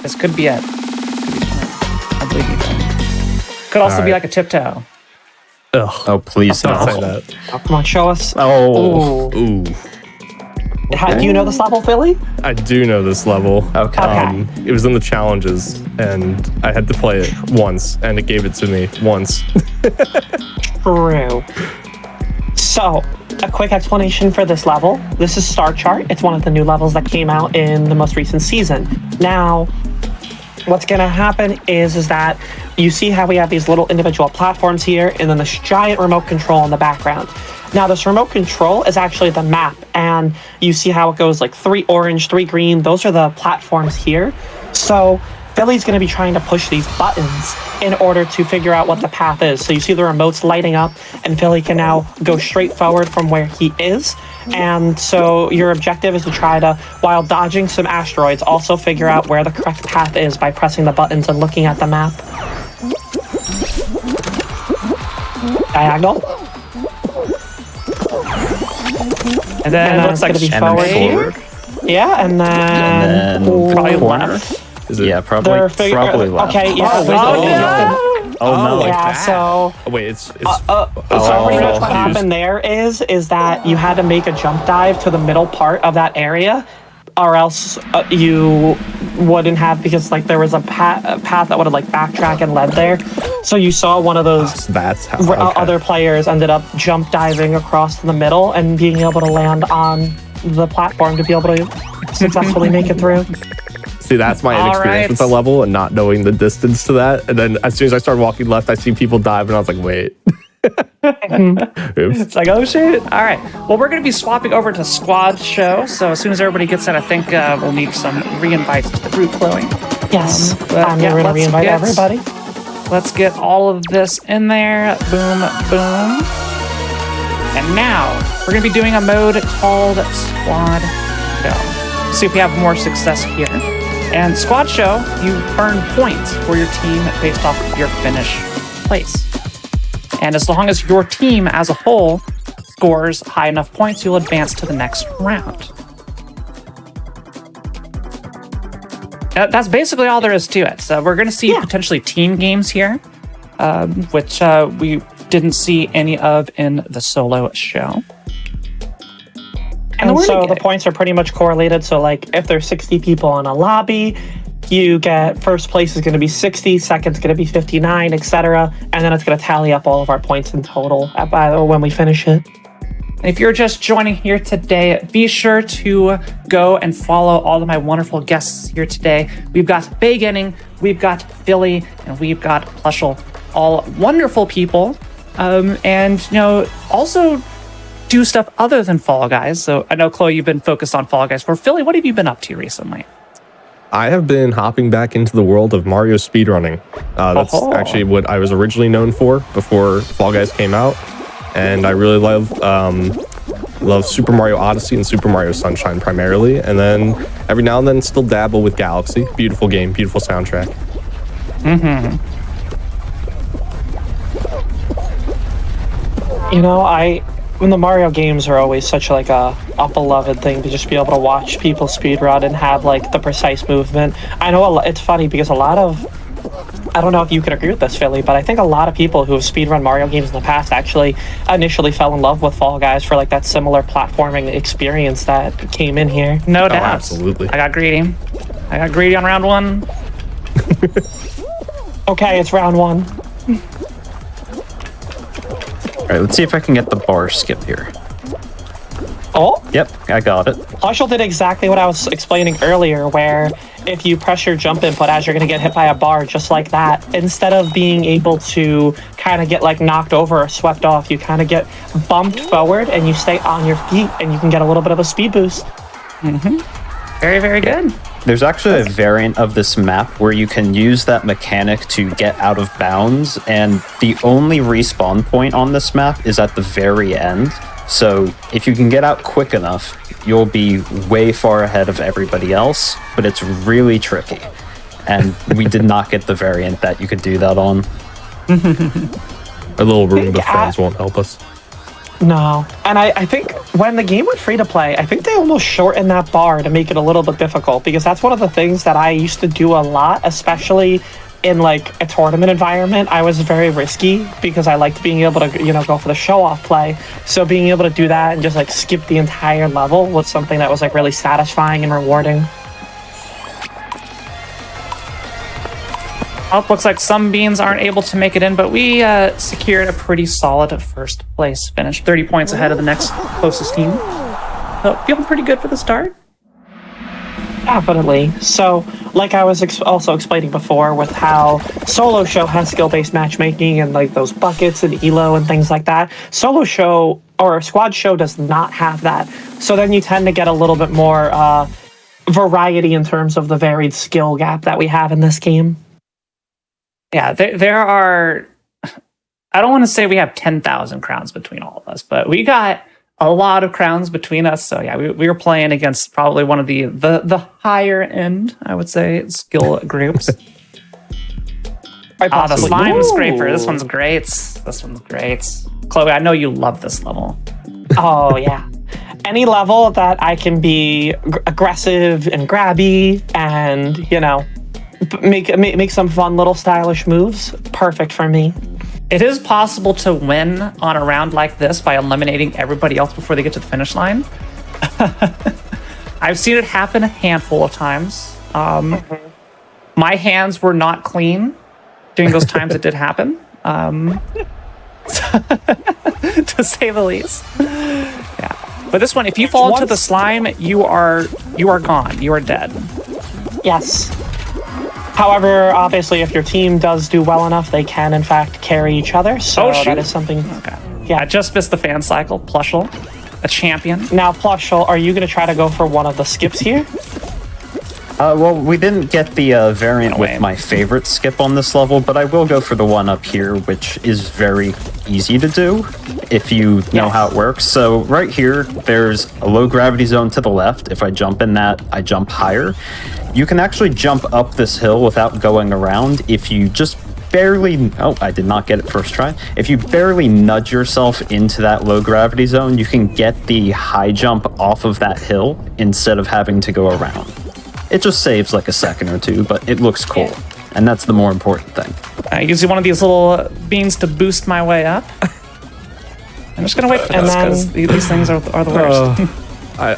This could be it. I believe you can. Could also
All
be
right.
like a tiptoe.
ugh,
Oh, please
don't
no.
say that.
Oh, come on, show us.
Oh,
Ooh,
Do you know this level, Philly?
I do know this level.
okay.
It was in the challenges, and I had to play it once, and it gave it to me once.
True. So, a quick explanation for this level. This is Star Chart. It's one of the new levels that came out in the most recent season. Now, what's going to happen is that you see how we have these little individual platforms here, and then this giant remote control in the background. Now, this remote control is actually the map, and you see how it goes like 3 orange, 3 green. Those are the platforms here. So Philly's going to be trying to push these buttons in order to figure out what the path is. So you see the remotes lighting up, and Philly can now go straight forward from where he is. And so your objective is to try to, while dodging some asteroids, also figure out where the correct path is by pressing the buttons and looking at the map. Diagonal.
And then
And
it looks
then
like
it's
And then
forward.
forward.
Yeah, and then,
And then
probably
corner.
left.
Is it?
Yeah, probably left.
Okay, yeah.
Oh,
so
no.
Oh, no.
like
yeah,
that.
so
Oh, wait, it's
so pretty much what
confused.
happened there is that you had to make a jump dive to the middle part of that area, or else you wouldn't have, because like there was a path that would have like backtrack and led there. So you saw one of those
That's how
other players ended up jump diving across the middle and being able to land on the platform to be able to successfully make it through.
See, that's my
All
inexperience
right.
with that level and not knowing the distance to that. And then as soon as I started walking left, I see people dive, and I was like, wait. Oops.
It's like, oh shit. All right. Well, we're going to be swapping over to squad show. So as soon as everybody gets in, I think we'll need some re-invites to the group, Chloe.
Yes,
But,
I'm
yeah,
going to
let's
reinvite
get-
everybody.
Let's get all of this in there. Boom, boom. And now we're going to be doing a mode called Squad Show. See if we have more success here. And Squad Show, you earn points for your team based off of your finish place. And as long as your team as a whole scores high enough points, you'll advance to the next round. That's basically all there is to it. So we're going to see potentially team games here, which we didn't see any of in the solo show.
And so the points are pretty much correlated. So like if there's 60 people in a lobby, you get first place is going to be 60, second's going to be 59, etc. And then it's going to tally up all of our points in total when we finish it.
And if you're just joining here today, be sure to go and follow all of my wonderful guests here today. We've got Baeginning, we've got Phillie, and we've got plushel, all wonderful people. And, also do stuff other than Fall Guys. So I know, Chloe, you've been focused on Fall Guys. For Phillie, what have you been up to recently?
I have been hopping back into the world of Mario speedrunning. That's actually what I was originally known for before Fall Guys came out. And I really love Super Mario Odyssey and Super Mario Sunshine primarily. And then every now and then still dabble with Galaxy. Beautiful game, beautiful soundtrack.
When the Mario games are always such like a beloved thing to just be able to watch people speedrun and have like the precise movement. I know it's funny because I don't know if you can agree with this, Phillie, but I think a lot of people who have speedrun Mario games in the past actually initially fell in love with Fall Guys for like that similar platforming experience that came in here.
No doubt.
Absolutely.
I got greedy on round one.
Okay, it's round one.
All right, let's see if I can get the bar skip here.
Oh?
Yep, I got it.
Plushel did exactly what I was explaining earlier, where if you press your jump input as you're going to get hit by a bar just like that, instead of being able to kind of get like knocked over or swept off, you kind of get bumped forward and you stay on your feet and you can get a little bit of a speed boost.
Very, very good.
There's actually a variant of this map where you can use that mechanic to get out of bounds, and the only respawn point on this map is at the very end. So if you can get out quick enough, you'll be way far ahead of everybody else, but it's really tricky. And we did not get the variant that you could do that on.
A little Roomba friends won't help us.
No. And I think when the game went free to play, I think they almost shortened that bar to make it a little bit difficult, because that's one of the things that I used to do a lot, especially in like a tournament environment. I was very risky because I liked being able to, go for the show-off play. So being able to do that and just like skip the entire level was something that was like really satisfying and rewarding.
Oh, looks like some beans aren't able to make it in, but we secured a pretty solid first place finish, 30 points ahead of the next closest team. So feeling pretty good for the start.
Definitely. So, like I was also explaining before, with how solo show has skill-based matchmaking and like those buckets and elo and things like that, solo show or squad show does not have that. So then you tend to get a little bit more variety in terms of the varied skill gap that we have in this game.
Yeah, there are, I don't want to say we have 10,000 crowns between all of us, but we got a lot of crowns between us. So yeah, we were playing against probably one of the higher end, I would say, skill groups. The slime scraper. This one's great. Chloe, I know you love this level.
Oh, yeah. Any level that I can be aggressive and grabby and, make some fun little stylish moves, perfect for me.
It is possible to win on a round like this by eliminating everybody else before they get to the finish line. I've seen it happen a handful of times. My hands were not clean during those times it did happen, to say the least. Yeah, but this one, if you fall into the slime, you are gone. You are dead.
Yes. However, obviously, if your team does do well enough, they can, in fact, carry each other. So that is something...
Okay. Yeah, I just missed the fan cycle. Plushel, a champion.
Now, Plushel, are you going to try to go for one of the skips here?
Well, we didn't get the variant with my favorite skip on this level, but I will go for the one up here, which is very easy to do if you know how it works. So right here, there's a low gravity zone to the left. If I jump in that, I jump higher. You can actually jump up this hill without going around if you just barely... Oh, I did not get it first try. If you barely nudge yourself into that low gravity zone, you can get the high jump off of that hill instead of having to go around. It just saves like a second or two, but it looks cool. And that's the more important thing.
I use one of these little beans to boost my way up. I'm just going to wait for this because these things are the worst.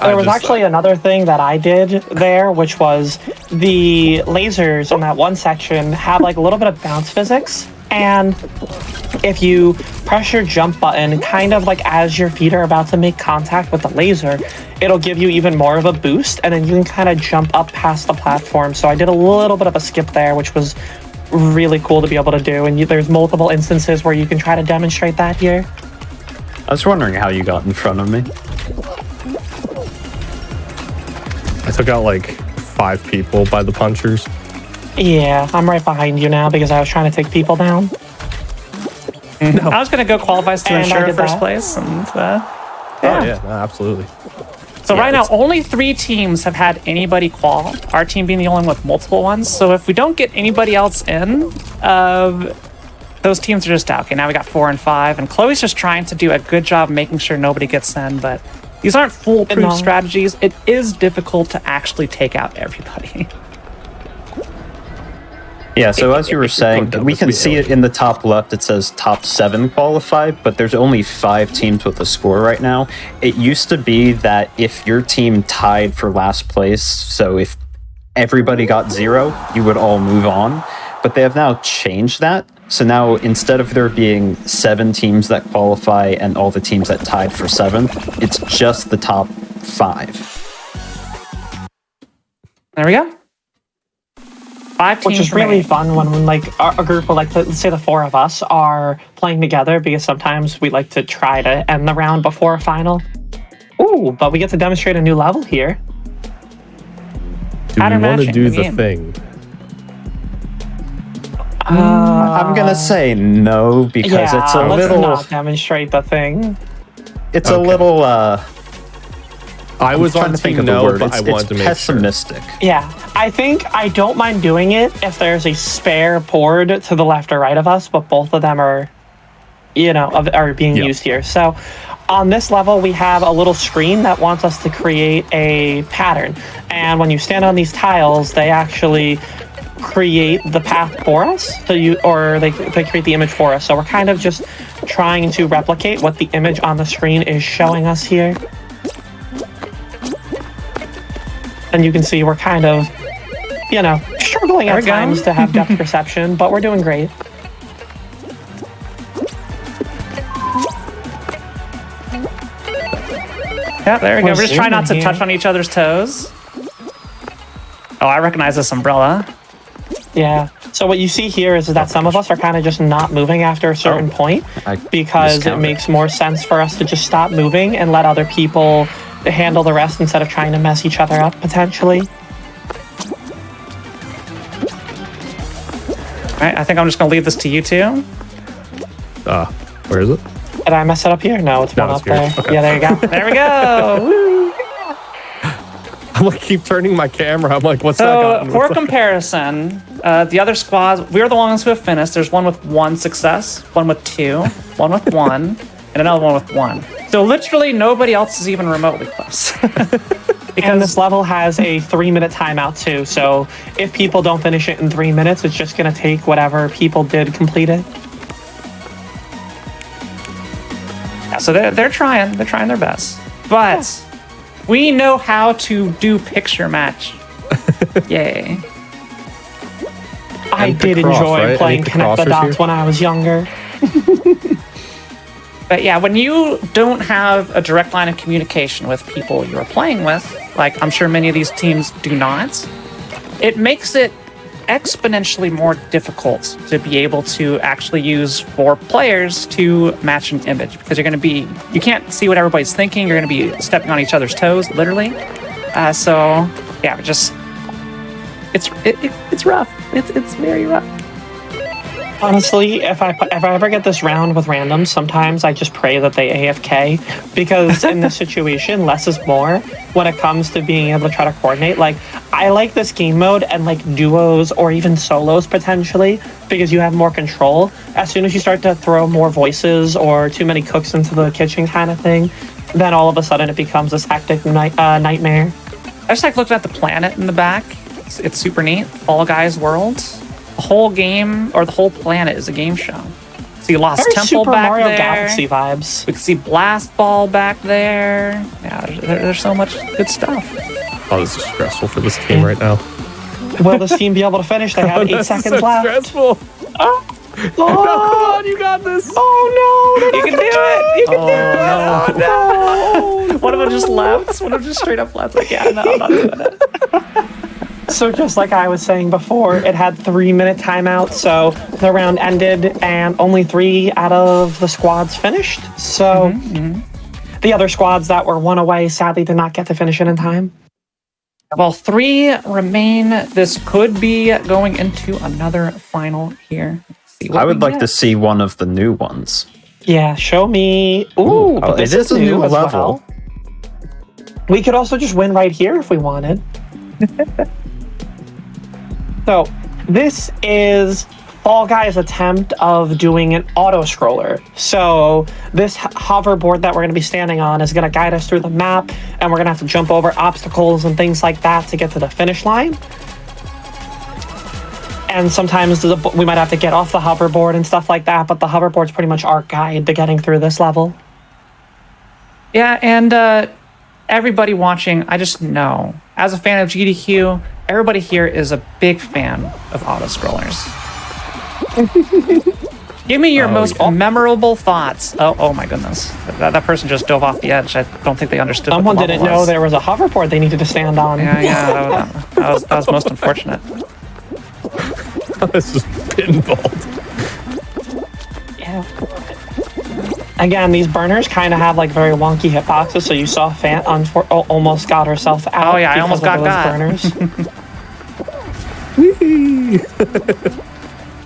There was actually another thing that I did there, which was the lasers in that one section have like a little bit of bounce physics, and if you press your jump button kind of like as your feet are about to make contact with the laser, it'll give you even more of a boost, and then you can kind of jump up past the platform. So I did a little bit of a skip there, which was really cool to be able to do, and there's multiple instances where you can try to demonstrate that here.
I was wondering how you got in front of me.
I took out like 5 people by the punchers.
Yeah, I'm right behind you now because I was trying to take people down.
No. I was going to go qualifies to
And I
ensure
did
first
that.
place. And,
Oh yeah, no, absolutely.
So
Yeah,
right now,
it's-
only 3 teams have had anybody qual. Our team being the only one with multiple ones. So if we don't get anybody else in, those teams are just out. Okay, now we got 4 and 5, and Chloe's just trying to do a good job making sure nobody gets in. But these aren't foolproof
No.
strategies. It is difficult to actually take out everybody.
Yeah, so as you were saying,
Don't
we
this
can
be
see
alien?
it in the top left. It says top 7 qualified, but there's only 5 teams with a score right now. It used to be that if your team tied for last place, so if everybody got 0, you would all move on. But they have now changed that. So now instead of there being 7 teams that qualify and all the teams that tied for 7th, it's just the top 5.
There we go. 5 teams
Which is really
remain.
fun when like a group of like, let's say the 4 of us are playing together, because sometimes we like to try to end the round before a final. Ooh, but we get to demonstrate a new level here.
Do
Pattern
we want to
matching
do
the
the
game.
thing?
I'm gonna say no because
Yeah,
it's a
let's
little.
not demonstrate the thing.
It's a
Okay.
little.
I was
trying
on
to think
team
of the
no,
word.
but I
It's
wanted to make sure.
pessimistic.
Yeah, I think I don't mind doing it if there's a spare board to the left or right of us, but both of them are, are being
Yeah.
used here. So on this level, we have a little screen that wants us to create a pattern. And when you stand on these tiles, they actually create the path for us. So they create the image for us. So we're kind of just trying to replicate what the image on the screen is showing us here. And you can see we're kind of, struggling
There
at
we go.
times to have depth perception, but we're doing great.
Yeah, there we go.
We're
We're just trying not to
zooming
touch
here.
on each other's toes. Oh, I recognize this umbrella.
Yeah. So what you see here is that some of us are kind of just not moving after a certain point,
I
because it
miscounted.
makes more sense for us to just stop moving and let other people handle the rest instead of trying to mess each other up, potentially.
All right, I think I'm just going to leave this to you two.
Where is it?
Did I mess it up here? No, it's
No,
one
it's
up there.
here. Okay.
Yeah, there you go.
There we go. Woo.
I'm like, keep turning my camera. I'm like, what's that
So,
got?
for comparison, the other squads, we're the ones who have finished. There's one with 1 success, one with 2, one with 1, and another one with 1. So, literally, nobody else is even remotely close.
And this level has a 3-minute timeout too. So if people don't finish it in 3 minutes, it's just going to take whatever people did complete it.
Yeah, so they're trying their best. But we know how to do picture match. Yay.
I
And the
did
cross,
enjoy
right?
playing
Any
Connect the
crossers
Dots
here?
when I was younger.
But yeah, when you don't have a direct line of communication with people you're playing with, like I'm sure many of these teams do not, it makes it exponentially more difficult to be able to actually use 4 players to match an image, because you can't see what everybody's thinking. You're going to be stepping on each other's toes, literally. So yeah, it's rough. It's very rough.
Honestly, if I ever get this round with randoms, sometimes I just pray that they AFK, because in this situation, less is more when it comes to being able to try to coordinate. Like, I like this game mode and like duos or even solos potentially, because you have more control. As soon as you start to throw more voices or too many cooks into the kitchen kind of thing, then all of a sudden it becomes this hectic nightmare.
I just like looking at the planet in the back. It's super neat. Fall Guys world. The whole game, or the whole planet, is a game show. See Lost
Very
Temple
Super
back
Mario
there.
Galaxy vibes.
We can see Blast Ball back there. Yeah, there's so much good stuff.
Oh, this is stressful for this team right now.
Will this team be able to finish? They have 8
This is
seconds
so
left.
stressful.
Oh,
No, come on, you got this.
oh no!
You can do it. You can do it.
Oh no!
One of them just left. One of them just straight up left. Like, yeah, no, I'm not doing it.
So just like I was saying before, it had 3-minute timeout, so the round ended and only 3 out of the squads finished. So the other squads that were 1 away sadly did not get to finish it in time.
Well, 3 remain. This could be going into another final here. Let's see what
I
we
would like
get.
to see one of the new ones.
Yeah, show me. Ooh, but this
it is a new
as
level.
well. We could also just win right here if we wanted. So this is Fall Guys' attempt of doing an auto scroller. So this hoverboard that we're going to be standing on is going to guide us through the map, and we're going to have to jump over obstacles and things like that to get to the finish line. And sometimes we might have to get off the hoverboard and stuff like that, but the hoverboard's pretty much our guide to getting through this level.
Yeah, and everybody watching, I just know, as a fan of GDQ, everybody here is a big fan of auto scrollers. Give me your most memorable thoughts. Oh my goodness. That person just dove off the edge. I don't think they understood
Someone
what the
didn't
level
know
was.
there was a hoverboard they needed to stand on.
Yeah, that was most unfortunate.
This is pinball.
Yeah. Again, these burners kind of have like very wonky hitboxes, so you saw Phant almost got herself out.
Oh, yeah, I
because
almost
of
got
those burners.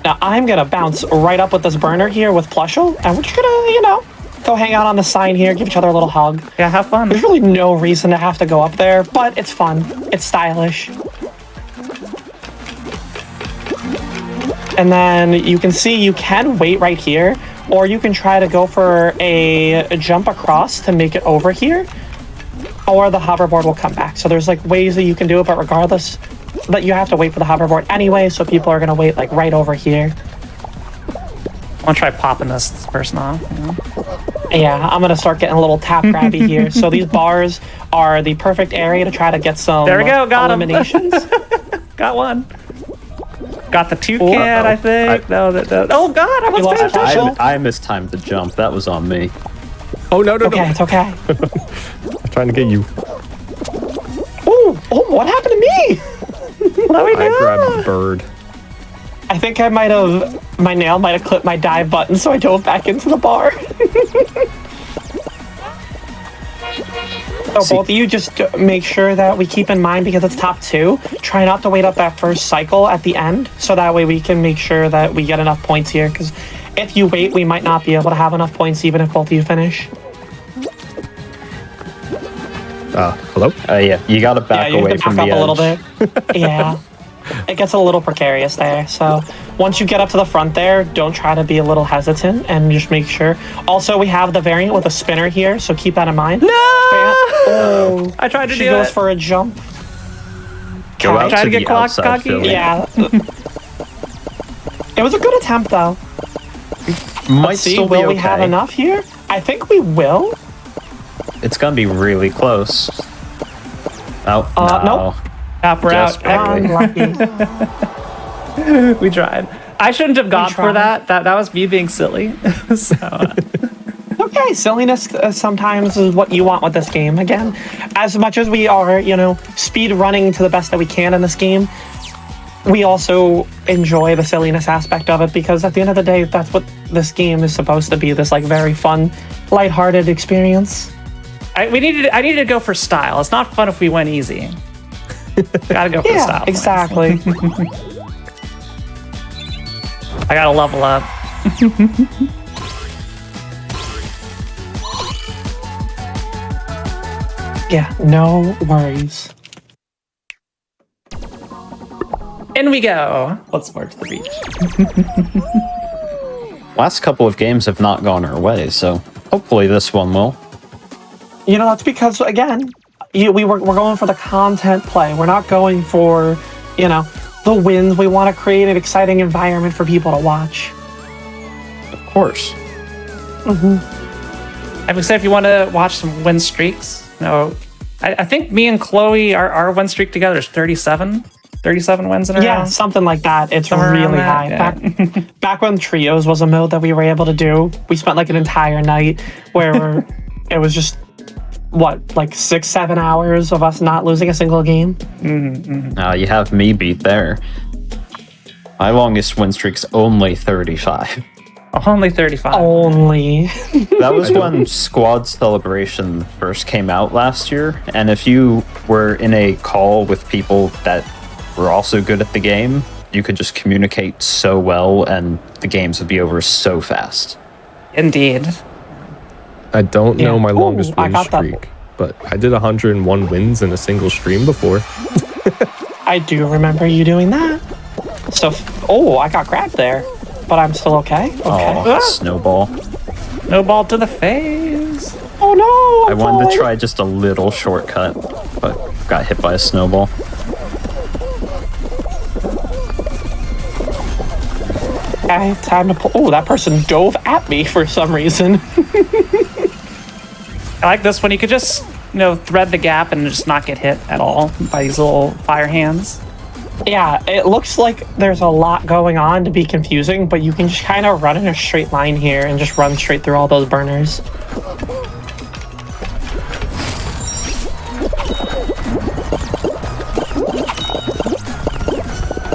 Now I'm gonna bounce right up with this burner here with plushel, and we're just gonna, go hang out on the side here, give each other a little hug.
Yeah, have fun.
There's really no reason to have to go up there, but it's fun. It's stylish. And then you can see you can wait right here, or you can try to go for a jump across to make it over here, or the hoverboard will come back. So there's like ways that you can do it, but regardless, that you have to wait for the hoverboard anyway, so people are gonna wait like right over here.
I want to try popping this person off.
Yeah, I'm gonna start getting a little tap grabby here. So these bars are the perfect area to try to get some
There we go, got 'em.
eliminations.
Got one. Got the toucan, I think. Oh God, I was
lost
paying attention.
I mistimed the jump. That was on me.
Oh, no.
Okay, it's okay.
I'm trying to get you.
Oh, what happened to me?
Let me
I
know.
grabbed the bird.
I think my nail might have clipped my dive button, so I dove back into the bar. So both of you just make sure that we keep in mind, because it's top 2, try not to wait up that first cycle at the end, so that way we can make sure that we get enough points here, because if you wait, we might not be able to have enough points even if both of you finish.
Hello?
Yeah, you gotta back
you
away
have to
from
back
the
up
edge.
a little bit. Yeah. It gets a little precarious there. So once you get up to the front there, don't try to be a little hesitant and just make sure. Also, we have the variant with a spinner here, so keep that in mind.
No!
Oh,
I tried to
she
do
goes
it.
for a jump.
Go out
Try to
to
get
the
clock
outside,
cocky.
Phillie.
Yeah. It was a good attempt, though.
Might
See,
still be
will we have
okay.
enough here? I think we will.
It's gonna be really close. Oh, no.
Nope.
We're
Just
out.
barely.
Unlucky.
We tried. I shouldn't have gone for
tried.
that. That was me being silly. So,
Okay, silliness sometimes is what you want with this game. Again, as much as we are, speed running to the best that we can in this game, we also enjoy the silliness aspect of it, because at the end of the day, that's what this game is supposed to be, this like very fun, lighthearted experience.
I needed to go for style. It's not fun if we went easy. Gotta go for
Yeah,
style. points.
exactly.
I gotta level up.
Yeah, no worries.
In we go. Let's march to the beach.
Last couple of games have not gone our way, so hopefully this one will.
That's because, again, we're going for the content play. We're not going for, the wins. We want to create an exciting environment for people to watch.
Of course.
I would say if you want to watch some win streaks, I think me and Chloe, our win streak together is 37 37 wins in a row.
Yeah, something like that. It's
Somewhere around
really
that,
high.
yeah.
Back when trios was a mode that we were able to do, we spent like an entire night where it was just like 6-7 hours of us not losing a single game.
You have me beat there. My longest win streak's only 35.
Only 35.
Only.
That was when Squad Celebration first came out last year, and if you were in a call with people that were also good at the game, you could just communicate so well, and the games would be over so fast.
Indeed.
I don't know my longest
I
win
got that.
streak, but I did 101 wins in a single stream before.
I do remember you doing that. So, I got grabbed there, but I'm still okay. Okay.
Oh, snowball.
No ball to the face.
Oh no!
I
I'm
wanted to
falling.
try just a little shortcut, but got hit by a snowball.
Okay, time to pull. Oh, that person dove at me for some reason.
I like this one. You could just, thread the gap and just not get hit at all by these little fire hands.
Yeah, it looks like there's a lot going on to be confusing, but you can just kind of run in a straight line here and just run straight through all those burners.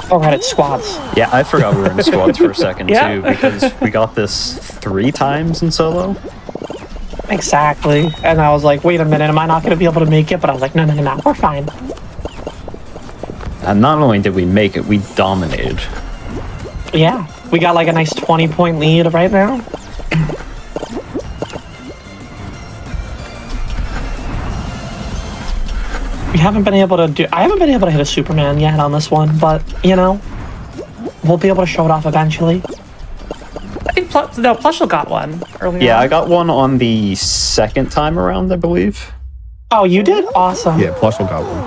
Oh, right, it's squads.
Yeah, I forgot we were in squads for a second
Yeah.
too, because we got this 3 times in solo.
Exactly. And I was like, wait a minute, am I not going to be able to make it? But I was like, no, we're fine.
And not only did we make it, we dominated.
Yeah, we got like a nice 20-point lead right now. I haven't been able to hit a Superman yet on this one, but, we'll be able to show it off eventually.
I think plushel got one earlier.
Yeah,
on.
I got one on the second time around, I believe.
Oh, you did? Awesome.
Yeah, plushel got one.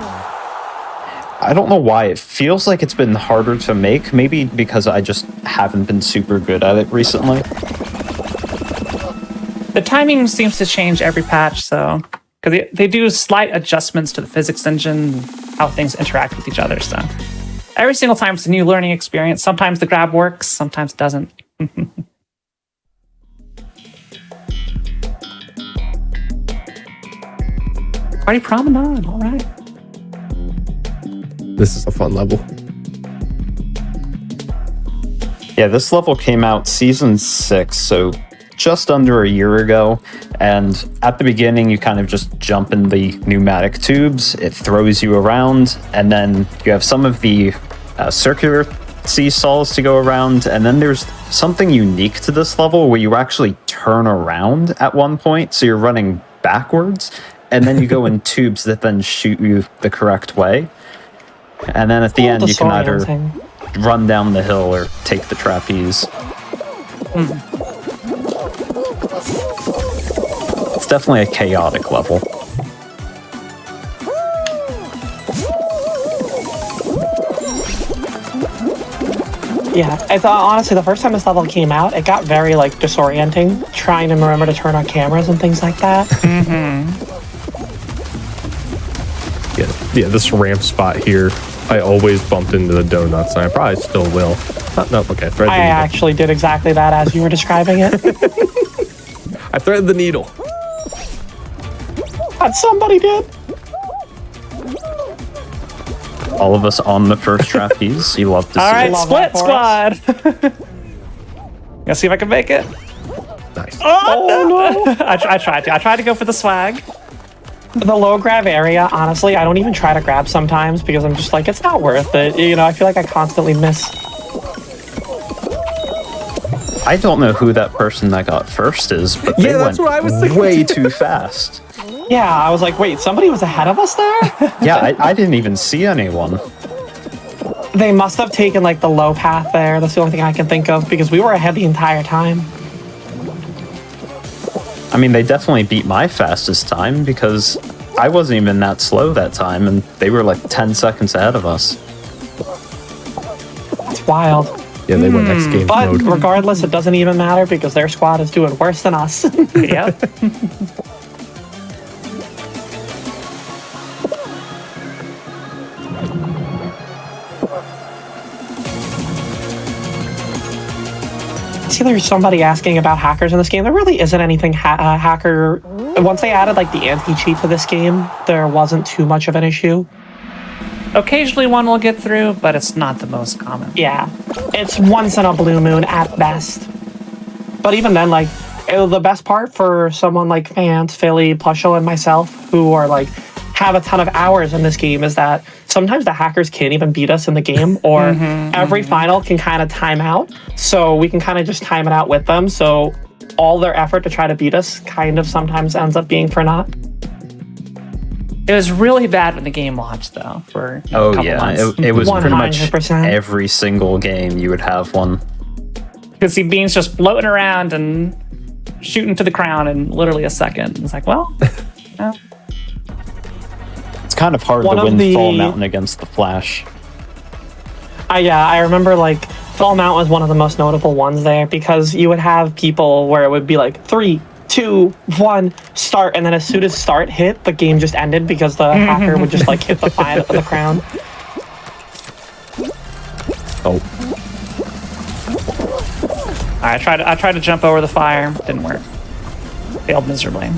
I don't know why. It feels like it's been harder to make. Maybe because I just haven't been super good at it recently.
The timing seems to change every patch, so because they do slight adjustments to the physics engine, how things interact with each other. So every single time it's a new learning experience. Sometimes the grab works, sometimes it doesn't. Party promenade, all right.
This is a fun level.
Yeah, this level came out season 6, so just under a year ago. And at the beginning, you kind of just jump in the pneumatic tubes. It throws you around, and then you have some of the circular seesaws to go around. And then there's something unique to this level where you actually turn around at one point, so you're running backwards, and then you go in tubes that then shoot you the correct way. And then at the end, you can either run down the hill or take the trapeze. It's definitely a chaotic level.
Yeah, I thought honestly the first time this level came out, it got very disorienting, trying to remember to turn on cameras and things like that.
Yeah, this ramp spot here, I always bumped into the donuts, and I probably still will. No, okay.
I actually did exactly that as you were describing it.
I threaded the needle.
But somebody did.
All of us on the first trapeze. You love to see
All right,
it.
Love
split
that for
squad. Gonna see if I can make it.
Nice.
Oh no!
I tried to go for the swag.
The low grab area, honestly, I don't even try to grab sometimes because I'm just like, it's not worth it. I feel like I constantly miss.
I don't know who that person that got first is, but
Yeah,
they
that's
went
what I was thinking
way too fast.
Yeah, I was like, wait, somebody was ahead of us there?
Yeah, I didn't even see anyone.
They must have taken the low path there. That's the only thing I can think of because we were ahead the entire time.
I mean, they definitely beat my fastest time because I wasn't even that slow that time, and they were 10 seconds ahead of us.
It's wild.
Yeah, they went next game
But
mode.
regardless, it doesn't even matter because their squad is doing worse than us.
Yep.
See, there's somebody asking about hackers in this game. There really isn't anything hacker. Once they added like the anti-cheat to this game, there wasn't too much of an issue.
Occasionally one will get through, but it's not the most common.
Yeah, it's once in a blue moon at best. But even then, like, the best part for someone like Phant, Phillie, plushel, and myself, who are like have a ton of hours in this game, is that sometimes the hackers can't even beat us in the game, or every final can kind of time out. So we can kind of just time it out with them. So all their effort to try to beat us kind of sometimes ends up being for naught.
It was really bad when the game launched, though, for a couple months.
It was pretty much
100%.
every single game you would have one.
You could see beans just floating around and shooting to the crown in literally a second. It's like, well, no.
It's kind of hard to win Fall Mountain against the Flash.
I remember like Fall Mountain was one of the most notable ones there, because you would have people where it would be like 3, 2, 1, start, and then as soon as start hit, the game just ended because the hacker would just like hit the crown.
Oh.
I tried to jump over the fire, didn't work. Failed miserably.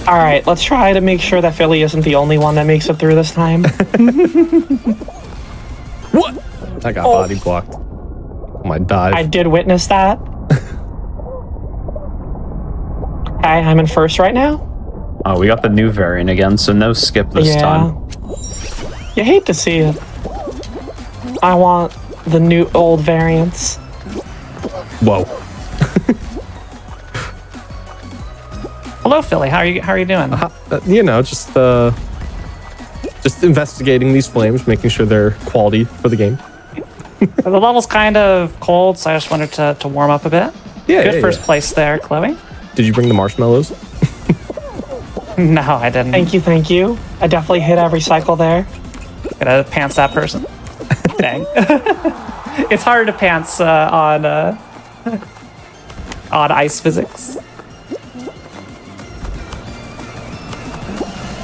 All right, let's try to make sure that Phillie isn't the only one that makes it through this time.
What? I got body blocked. My dive.
I did witness that. Okay, I'm in first right now.
Oh, we got the new variant again, so no skip this time.
You hate to see it. I want the new old variants.
Whoa.
Hello, Phillie. How are you doing?
Just investigating these flames, making sure they're quality for the game.
The level's kind of cold, so I just wanted to warm up a bit.
Yeah,
Good first place there, Chloe.
Did you bring the marshmallows?
No, I didn't.
Thank you. I definitely hit every cycle there.
Gotta pants that person. Dang. It's hard to pants on ice physics.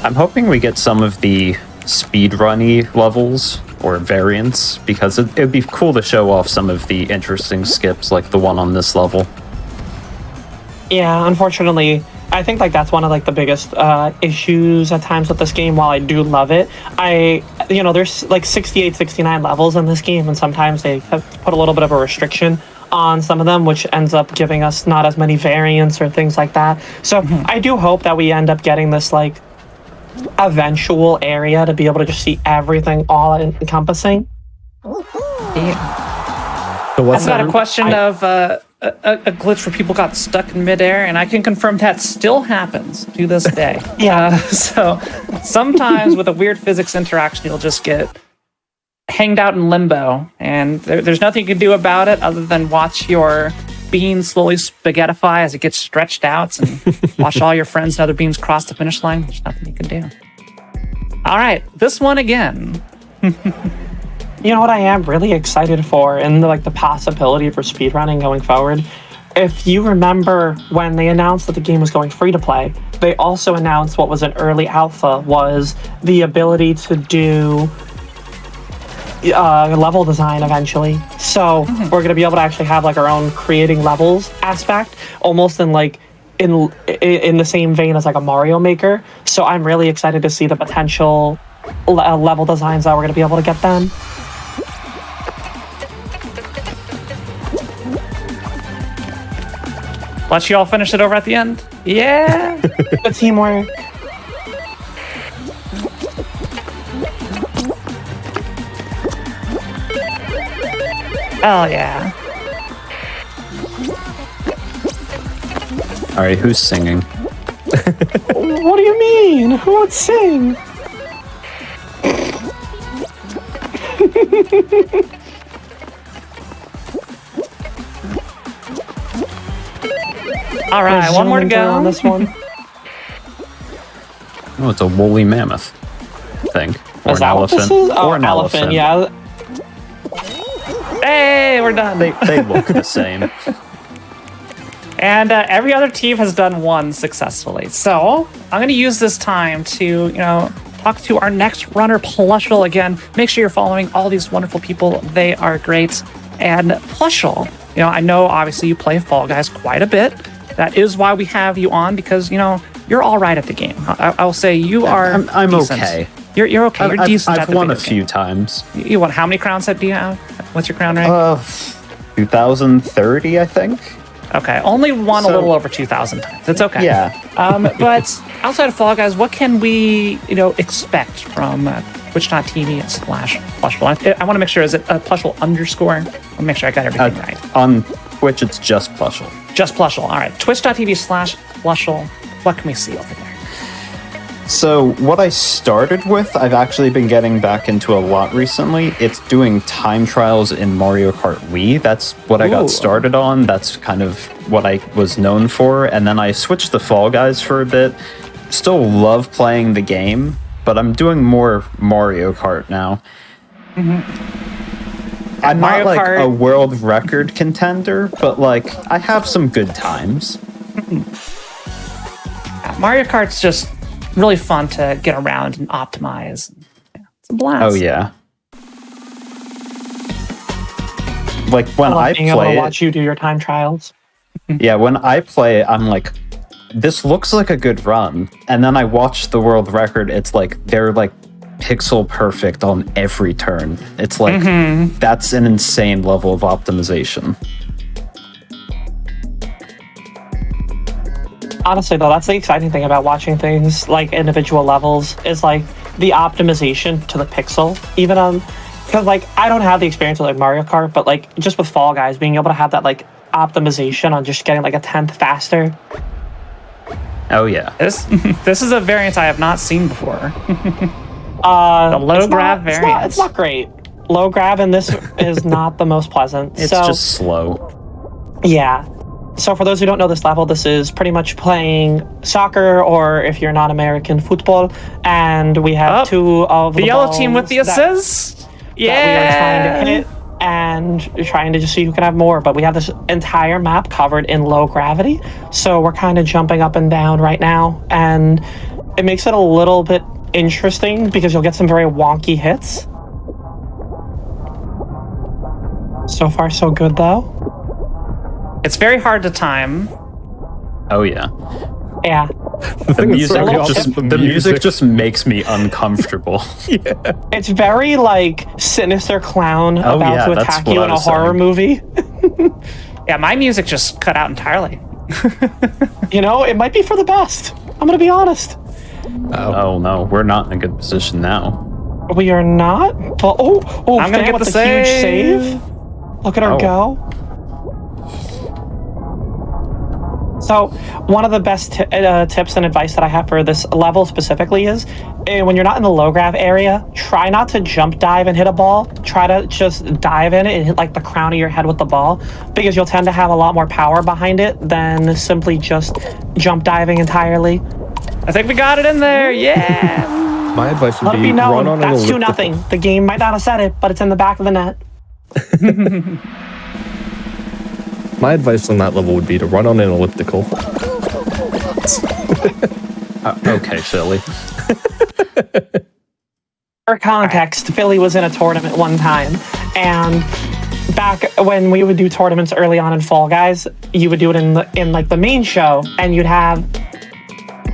I'm hoping we get some of the speedrunny levels or variants, because it'd be cool to show off some of the interesting skips like the one on this level.
Yeah, unfortunately, I think like that's one of like the biggest issues at times with this game. While I do love it, there's like 68, 69 levels in this game, and sometimes they have put a little bit of a restriction on some of them, which ends up giving us not as many variants or things like that. So I do hope that we end up getting this like eventual area to be able to just see everything all encompassing.
Yeah. So I've got a question of a glitch where people got stuck in midair, and I can confirm that still happens to this day. So sometimes with a weird physics interaction, you'll just get hanged out in limbo, and there's nothing you can do about it other than watch your bean slowly spaghettify as it gets stretched out, and watch all your friends and other beans cross the finish line. There's nothing you can do. All right, this one again.
You know what I am really excited for, and the possibility for speedrunning going forward? If you remember when they announced that the game was going free to play, they also announced what was an early alpha, was the ability to do level design eventually. So we're going to be able to actually have like our own creating levels aspect, almost in the same vein as like a Mario Maker. So I'm really excited to see the potential level designs that we're going to be able to get then.
Let you all finish it over at the end. Yeah.
Good teamwork.
Hell yeah.
All right, who's singing?
What do you mean? Who would sing?
All right, one more to go
on this one.
Oh, it's a woolly mammoth thing. Or
Is
an
that what
elephant.
this is? Oh,
Or an elephant.
Yeah.
Hey, we're done.
They look the same.
And every other team has done one successfully. So I'm going to use this time to, talk to our next runner, Plushel, again. Make sure you're following all these wonderful people. They are great. And plushel, I know obviously you play Fall Guys quite a bit. That is why we have you on, because you're all right at the game. I'll say you are.
I'm
decent.
Okay.
You're okay. You're decent.
I've won a few times.
You won how many crowns do you have? What's your crown rank?
2030, I think.
Okay, only won a little over 2,000 times. It's okay.
Yeah.
But outside of Fall Guys, what can we, expect from Twitch.tv/plushel? I want to make sure, is it plushel _? I want to make sure I got everything right.
On Twitch, it's just plushel.
Just plushel. All right. Twitch.tv/plushel. What can we see over there?
So what I started with, I've actually been getting back into a lot recently. It's doing time trials in Mario Kart Wii. That's what I got started on. That's kind of what I was known for. And then I switched to Fall Guys for a bit. Still love playing the game, but I'm doing more Mario Kart now. Mm-hmm. I'm not like a world record contender, but like I have some good times.
Mario Kart's just really fun to get around and optimize. It's a blast.
Oh yeah. Like when I
being
play
able to watch you do your time trials.
Yeah, when I play it, I'm like, this looks like a good run. And then I watch the world record, it's like they're like pixel perfect on every turn. It's like that's an insane level of optimization.
Honestly, though, that's the exciting thing about watching things like individual levels is like the optimization to the pixel. Even on, because like I don't have the experience with like Mario Kart, but like just with Fall Guys, being able to have that like optimization on just getting like a 1/10 faster.
Oh yeah,
this is a variant I have not seen before. The low grab variant.
It's not great. Low grab in this is not the most pleasant.
It's just slow.
Yeah. So for those who don't know this level, this is pretty much playing soccer, or if you're not American, football. And we have two of the
yellow team with the assists.
Yeah. That we are trying to hit and trying to just see who can have more. But we have this entire map covered in low gravity. So we're kind of jumping up and down right now. And it makes it a little bit interesting because you'll get some very wonky hits. So far, so good, though.
It's very hard to time.
Oh yeah.
Yeah.
The music just makes me uncomfortable.
Yeah.
It's very like sinister clown about to attack you in a horror movie.
Yeah, my music just cut out entirely.
It might be for the best. I'm gonna be honest.
Oh no, we're not in a good position now.
We are not. But
I'm gonna get the
huge save. Look at her go. So one of the best tips and advice that I have for this level specifically is when you're not in the low grav area, try not to jump dive and hit a ball. Try to just dive in it and hit like the crown of your head with the ball, because you'll tend to have a lot more power behind it than simply just jump diving entirely.
I think we got it in there. Yeah.
My advice would
Let it
be
be known,
run on
that's
an elliptical.
2-0. The game might not have said it, but it's in the back of the net.
My advice on that level would be to run on an elliptical.
Okay, Phillie.
For context, Phillie was in a tournament one time, and back when we would do tournaments early on in Fall Guys, you would do it in like the main show, and you'd have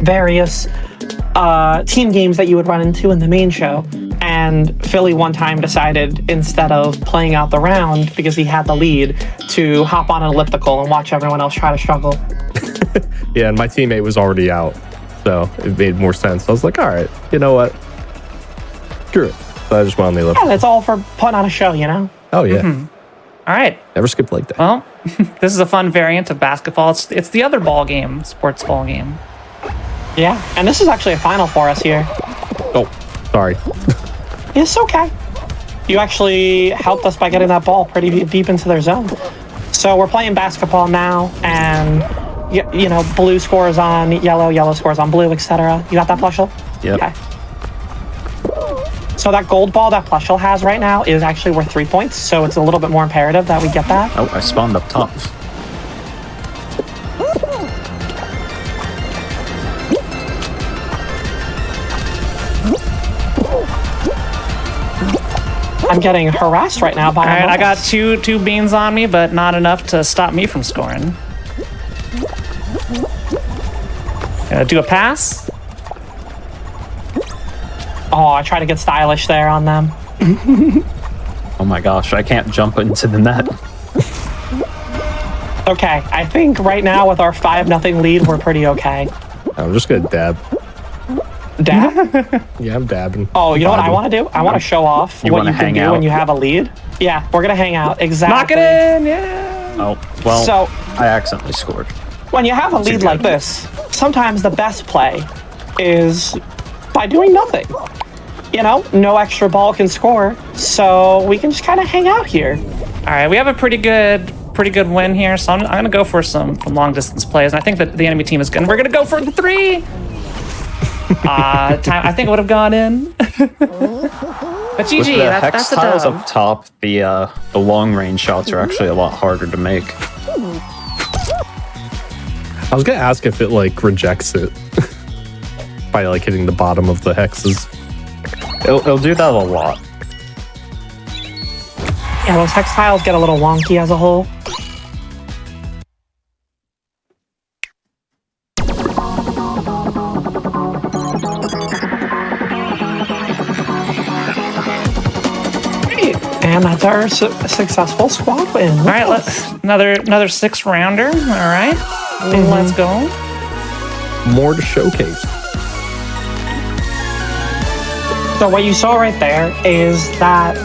various team games that you would run into in the main show. And Phillie one time decided, instead of playing out the round because he had the lead, to hop on an elliptical and watch everyone else try to struggle.
Yeah, and my teammate was already out, so it made more sense. I was like, all right, you know what? Screw it. So I just went on the elliptical.
Yeah, that's all for putting on a show,
Oh, yeah.
All right.
Never skip leg day.
Well, this is a fun variant of basketball. It's the other ball game, sports ball game.
Yeah, and this is actually a final for us here.
Oh, sorry.
It's okay. You actually helped us by getting that ball pretty deep into their zone. So we're playing basketball now, and blue scores on yellow, yellow scores on blue, etc. You got that, plushel?
Yep.
Okay. So that gold ball that plushel has right now is actually worth 3 points, so it's a little bit more imperative that we get that.
Oh, I spawned up top.
I'm getting harassed right now by.
All right, I got two beans on me, but not enough to stop me from scoring. Gonna do a pass.
Oh, I try to get stylish there on them.
Oh my gosh, I can't jump into the net.
Okay, I think right now with our 5-0 lead, we're pretty okay.
I'm just gonna dab.
Dab?
Yeah, I'm dabbing.
Oh, you know what I want to do? I want to show off what you can do when you have a lead. Yeah, we're gonna hang out. Exactly.
Knock it in, yeah.
Oh, well,
So
I accidentally scored.
when you have a lead like this, sometimes the best play is by doing nothing. You know, no extra ball can score, so we can just kind of hang out here.
All right, we have a pretty good win here, so I'm gonna go for some long distance plays, and I think that the enemy team is good. We're gonna go for the 3. I think it would have gone in. But GG,
With the
that's
hex
a
tiles
dub.
up top, the long range shots are actually a lot harder to make.
I was gonna ask if it like rejects it by like hitting the bottom of the hexes.
It'll do that a lot.
Yeah, those hex tiles get a little wonky as a whole. And that's our successful squad win.
All right, another 6 rounder. All right, let's go.
More to showcase.
So what you saw right there is that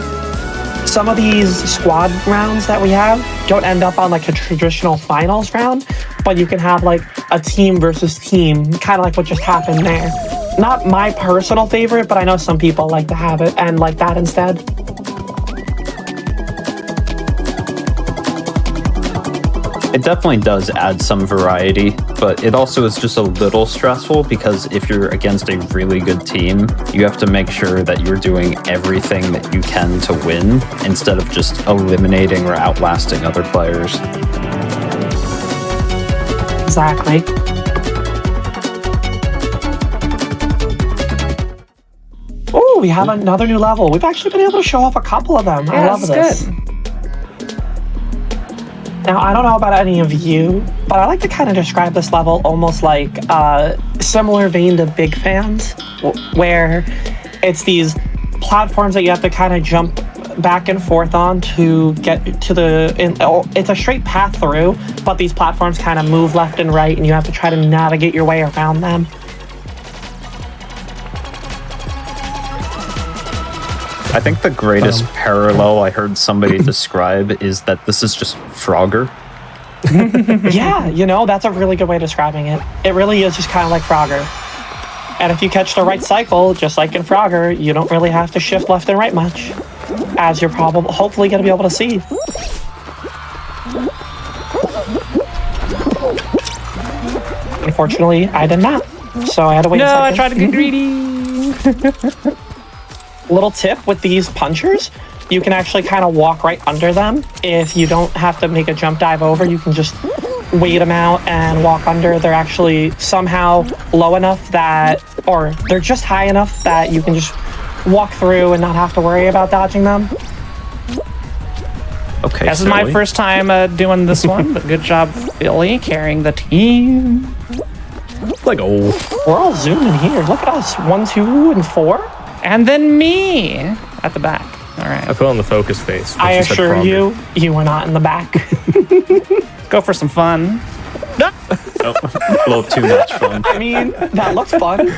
some of these squad rounds that we have don't end up on like a traditional finals round, but you can have like a team versus team, kind of like what just happened there. Not my personal favorite, but I know some people like to have it and like that instead.
It definitely does add some variety, but it also is just a little stressful because if you're against a really good team, you have to make sure that you're doing everything that you can to win instead of just eliminating or outlasting other players.
Exactly. Oh, we have another new level. We've actually been able to show off a couple of them. I love this.
Good.
Now, I don't know about any of you, but I like to kind of describe this level almost like similar vein to Big Fans, where it's these platforms that you have to kind of jump back and forth on to get to it's a straight path through, but these platforms kind of move left and right, and you have to try to navigate your way around them.
I think the greatest parallel I heard somebody describe is that this is just Frogger.
Yeah, you know, that's a really good way of describing it. It really is just kind of like Frogger. And if you catch the right cycle, just like in Frogger, you don't really have to shift left and right much, as you're hopefully going to be able to see. Unfortunately, I did not, so I had to wait a second.
No, I tried to get greedy.
Little tip with these punchers, you can actually kind of walk right under them. If you don't have to make a jump dive over, you can just wait them out and walk under. They're actually somehow low enough that, or they're just high enough that you can just walk through and not have to worry about dodging them.
Okay,
This is my first time doing this one, but good job, Phillie, carrying the team.
Like, oh,
We're all zooming here. Look at us. 1, 2, and 4.
And then me at the back. All right,
I put on the focus face.
I assure you, you were not in the back.
go for some fun.
Oh, a little too much fun.
I mean, that looks fun.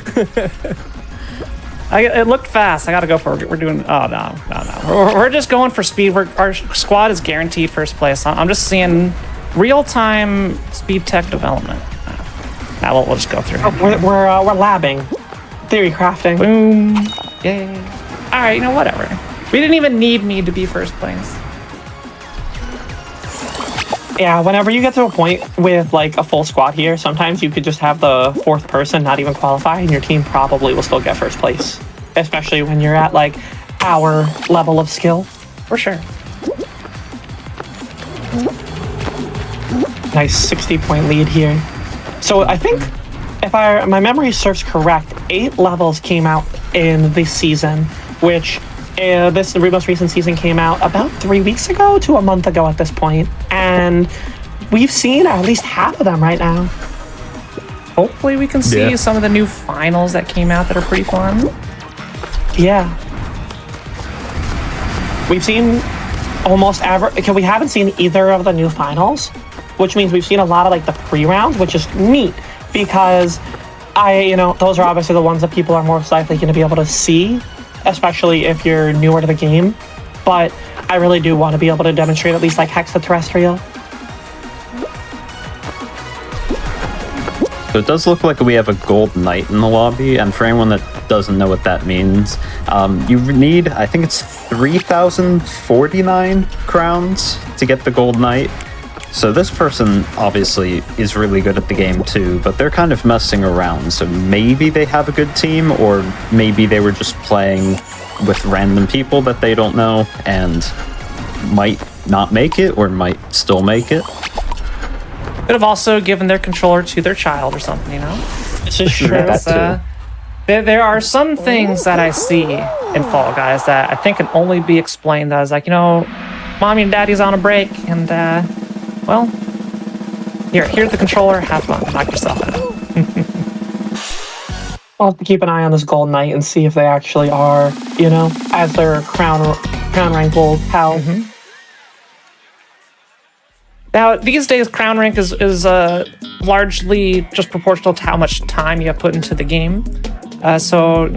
It looked fast. I gotta go for it. We're doing. Oh no. We're just going for speed. Our squad is guaranteed first place. I'm just seeing real-time speed tech development. Now we'll just go through.
We're labbing, theory crafting.
Boom. Yay. All right. Whatever. We didn't even need me to be first place.
Yeah, whenever you get to a point with like a full squad here, sometimes you could just have the fourth person not even qualify, and your team probably will still get first place. Especially when you're at like our level of skill.
For sure.
Nice 60-point lead here. So I think, if my memory serves correct, 8 levels came out in this season, which this most recent season came out about 3 weeks ago to a month ago at this point, and we've seen at least half of them right now.
Hopefully we can see some of the new finals that came out that are pretty fun.
Yeah. We've seen almost we haven't seen either of the new finals, which means we've seen a lot of like the pre-rounds, which is neat because those are obviously the ones that people are most likely going to be able to see, especially if you're newer to the game. But I really do want to be able to demonstrate at least like Hexaterrestrial.
So it does look like we have a gold knight in the lobby, and for anyone that doesn't know what that means, you need, I think it's 3,049 crowns to get the gold knight. So this person obviously is really good at the game too, but they're kind of messing around. So maybe they have a good team, or maybe they were just playing with random people that they don't know and might not make it or might still make it.
Could have also given their controller to their child or something,
This is true.
There are some things that I see in Fall Guys that I think can only be explained as like, mommy and daddy's on a break, and well, here's the controller, have fun, knock yourself out.
I'll have to keep an eye on this gold knight and see if they actually are, as their crown rank will tell.
Now, these days, crown rank is largely just proportional to how much time you have put into the game. So,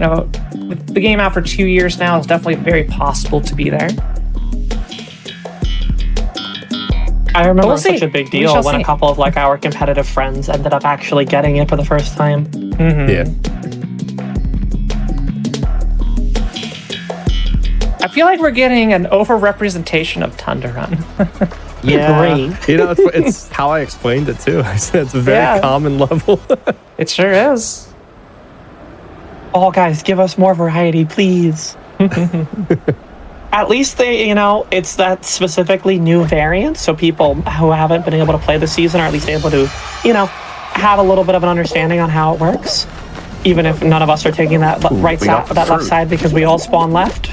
with the game out for 2 years now, it's definitely very possible to be there.
I remember it was such a big deal when a couple of like our competitive friends ended up actually getting it for the first time.
Yeah.
I feel like we're getting an over-representation of Tundra Run.
Yeah. Great.
It's how I explained it too. I said it's a very common level.
It sure is.
Oh, guys, give us more variety, please. At least it's that specifically new variant, so people who haven't been able to play the season are at least able to, have a little bit of an understanding on how it works. Even if none of us are taking that left side because we all spawn left.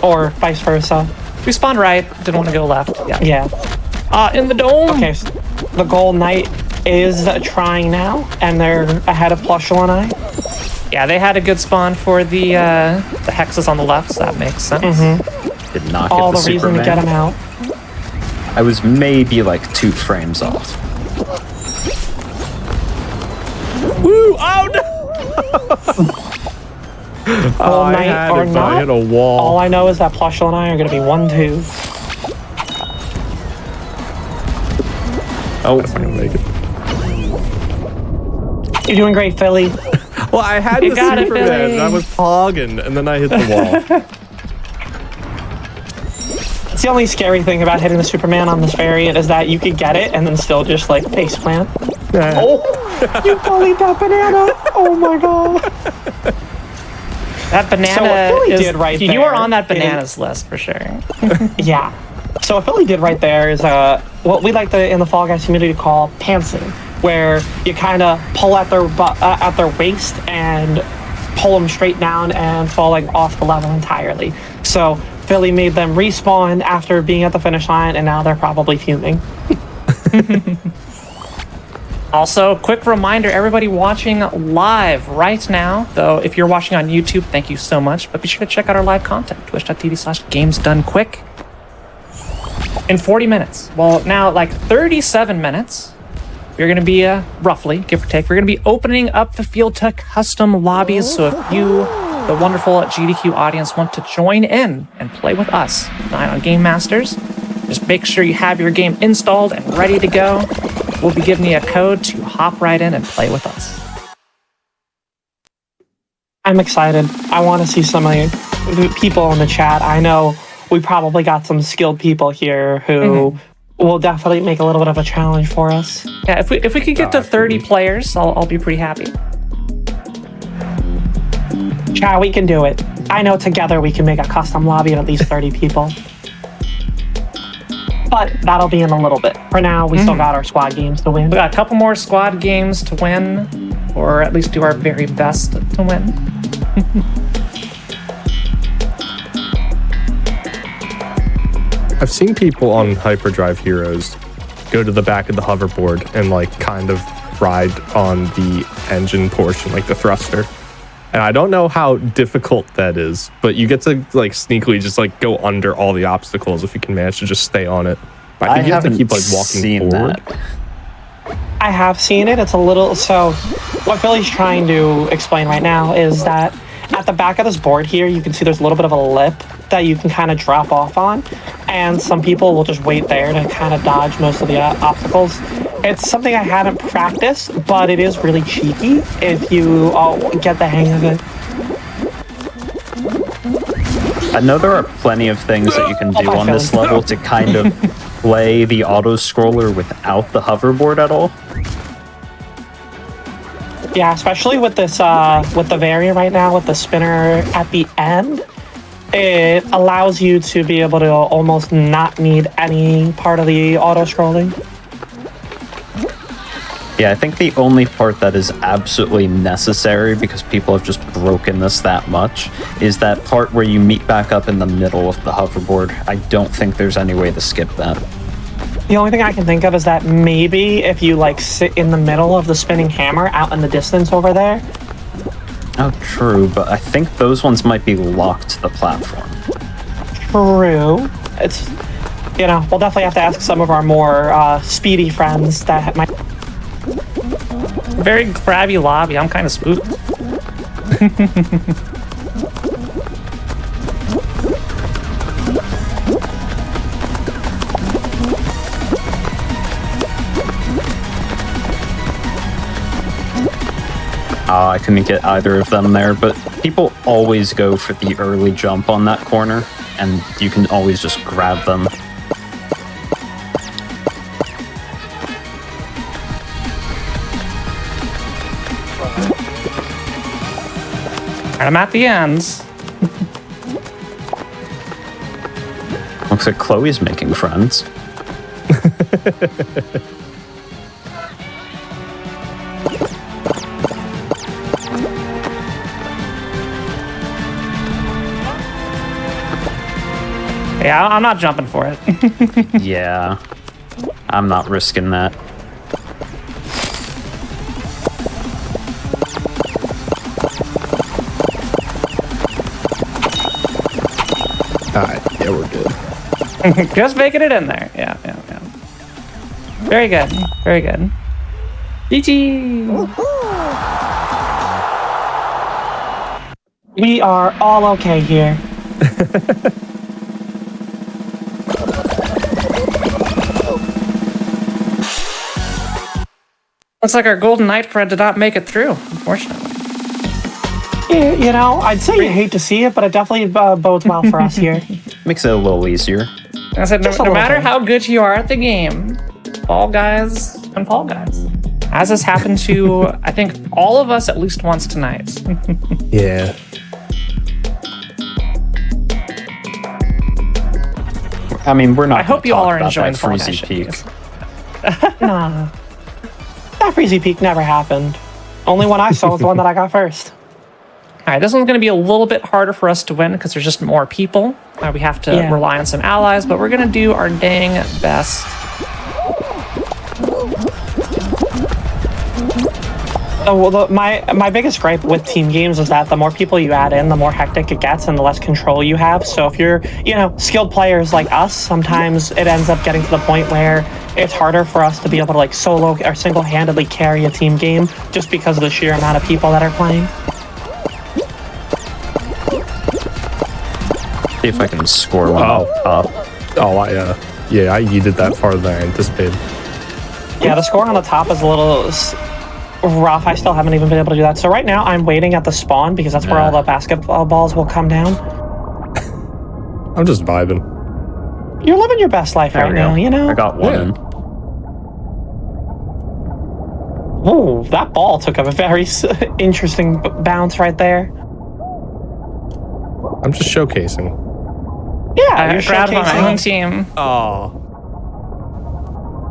Or vice versa.
We spawned right, didn't want to go left.
Yeah.
In the dome.
Okay, so the gold knight is trying now, and they're ahead of plushel and I.
Yeah, they had a good spawn for the hexes on the left, so that makes sense.
Did not get
all the
Superman.
reason to get him out.
I was maybe like 2 frames off.
Woo! Oh no!
I
hit a wall.
All I know is that plushel and I are going to be 1-2.
Oh, it's not gonna make it.
You're doing great, Phillie.
Well, I had the Superman, and I was pogging, and then I hit the wall.
It's the only scary thing about hitting the Superman on this variant is that you could get it and then still just like face plant. Oh, you bullied that banana! Oh my god!
That banana
so what Phillie did right there.
You were on that bananas list for sure.
Yeah. So what Phillie did right there is what we like in the Fall Guys community call pantsing, where you kind of pull at their waist and pull them straight down and falling off the level entirely. So Phillie made them respawn after being at the finish line, and now they're probably fuming.
Also, quick reminder, everybody watching live right now, though if you're watching on YouTube, thank you so much, but be sure to check out our live content, twitch.tv/gamesdonequick. In 40 minutes, well, now like 37 minutes, we're going to be, roughly, give or take, we're going to be opening up the field to custom lobbies. So if you, the wonderful GDQ audience, want to join in and play with us tonight on Game Masters, just make sure you have your game installed and ready to go. We'll be giving you a code to hop right in and play with us.
I'm excited. I want to see some of the people in the chat. I know we probably got some skilled people here who will definitely make a little bit of a challenge for us.
Yeah, if we could get to 30 players, I'll be pretty happy.
Chat, we can do it. I know together we can make a custom lobby of at least 30 people. But that'll be in a little bit. For now, we still got our squad games to win.
We got a couple more squad games to win, or at least do our very best to win.
I've seen people on Hyperdrive Heroes go to the back of the hoverboard and like kind of ride on the engine portion, like the thruster. And I don't know how difficult that is, but you get to like sneakily just like go under all the obstacles if you can manage to just stay on it. But I think you have to keep like walking forward.
That. I have seen it. It's a little... So what Phillie's trying to explain right now is that at the back of this board here, you can see there's a little bit of a lip that you can kind of drop off on. And some people will just wait there to kind of dodge most of the obstacles. It's something I haven't practiced, but it is really cheeky if you get the hang of it.
I know there are plenty of things that you can do on this level to kind of play the auto-scroller without the hoverboard at all.
Yeah, especially with this, with the variant right now, with the spinner at the end, it allows you to be able to almost not need any part of the auto-scrolling.
Yeah, I think the only part that is absolutely necessary, because people have just broken this that much, is that part where you meet back up in the middle of the hoverboard. I don't think there's any way to skip that.
The only thing I can think of is that maybe if you like sit in the middle of the spinning hammer out in the distance over there.
Oh, true, but I think those ones might be locked to the platform.
True. It's, you know, we'll definitely have to ask some of our more speedy friends that might...
Very grabby lobby. I'm kind of spooked.
I couldn't get either of them there, but people always go for the early jump on that corner, and you can always just grab them.
I'm at the ends.
Looks like Chloe's making friends.
Yeah, I'm not jumping for it.
Yeah, I'm not risking that.
Alright, yeah, we're good.
Just making it in there. Yeah. Very good. Very good. GG!
We are all okay here.
Looks like our golden knight friend did not make it through, unfortunately.
Yeah, you know, I'd say you hate to see it, but it definitely bodes well for us here.
Makes it a little easier.
I said, no matter how good you are at the game, Fall Guys and Fall Guys. As has happened to, I think, all of us at least once tonight.
Yeah.
I mean, we're not.
I hope you all are
about
enjoying
that
Fall
Freezy
Guys.
Peak.
Nah. That Freezy Peak never happened. Only one I saw was the one that I got first.
All right, this one's going to be a little bit harder for us to win because there's just more people. We have to rely on some allies, but we're going to do our dang best.
Oh, well, my biggest gripe with team games is that the more people you add in, the more hectic it gets and the less control you have. So if you're, you know, skilled players like us, sometimes it ends up getting to the point where it's harder for us to be able to like solo or single-handedly carry a team game just because of the sheer amount of people that are playing.
See if I can score one up.
Oh, I yeeted that farther than I anticipated.
Yeah, the score on the top is a little rough. I still haven't even been able to do that. So right now I'm waiting at the spawn because that's where all the basketball balls will come down.
I'm just vibing.
You're living your best life right now, you know?
I got one in.
Ooh, that ball took a very interesting bounce right there.
I'm just showcasing.
Yeah,
You're proud of my own team.
Oh.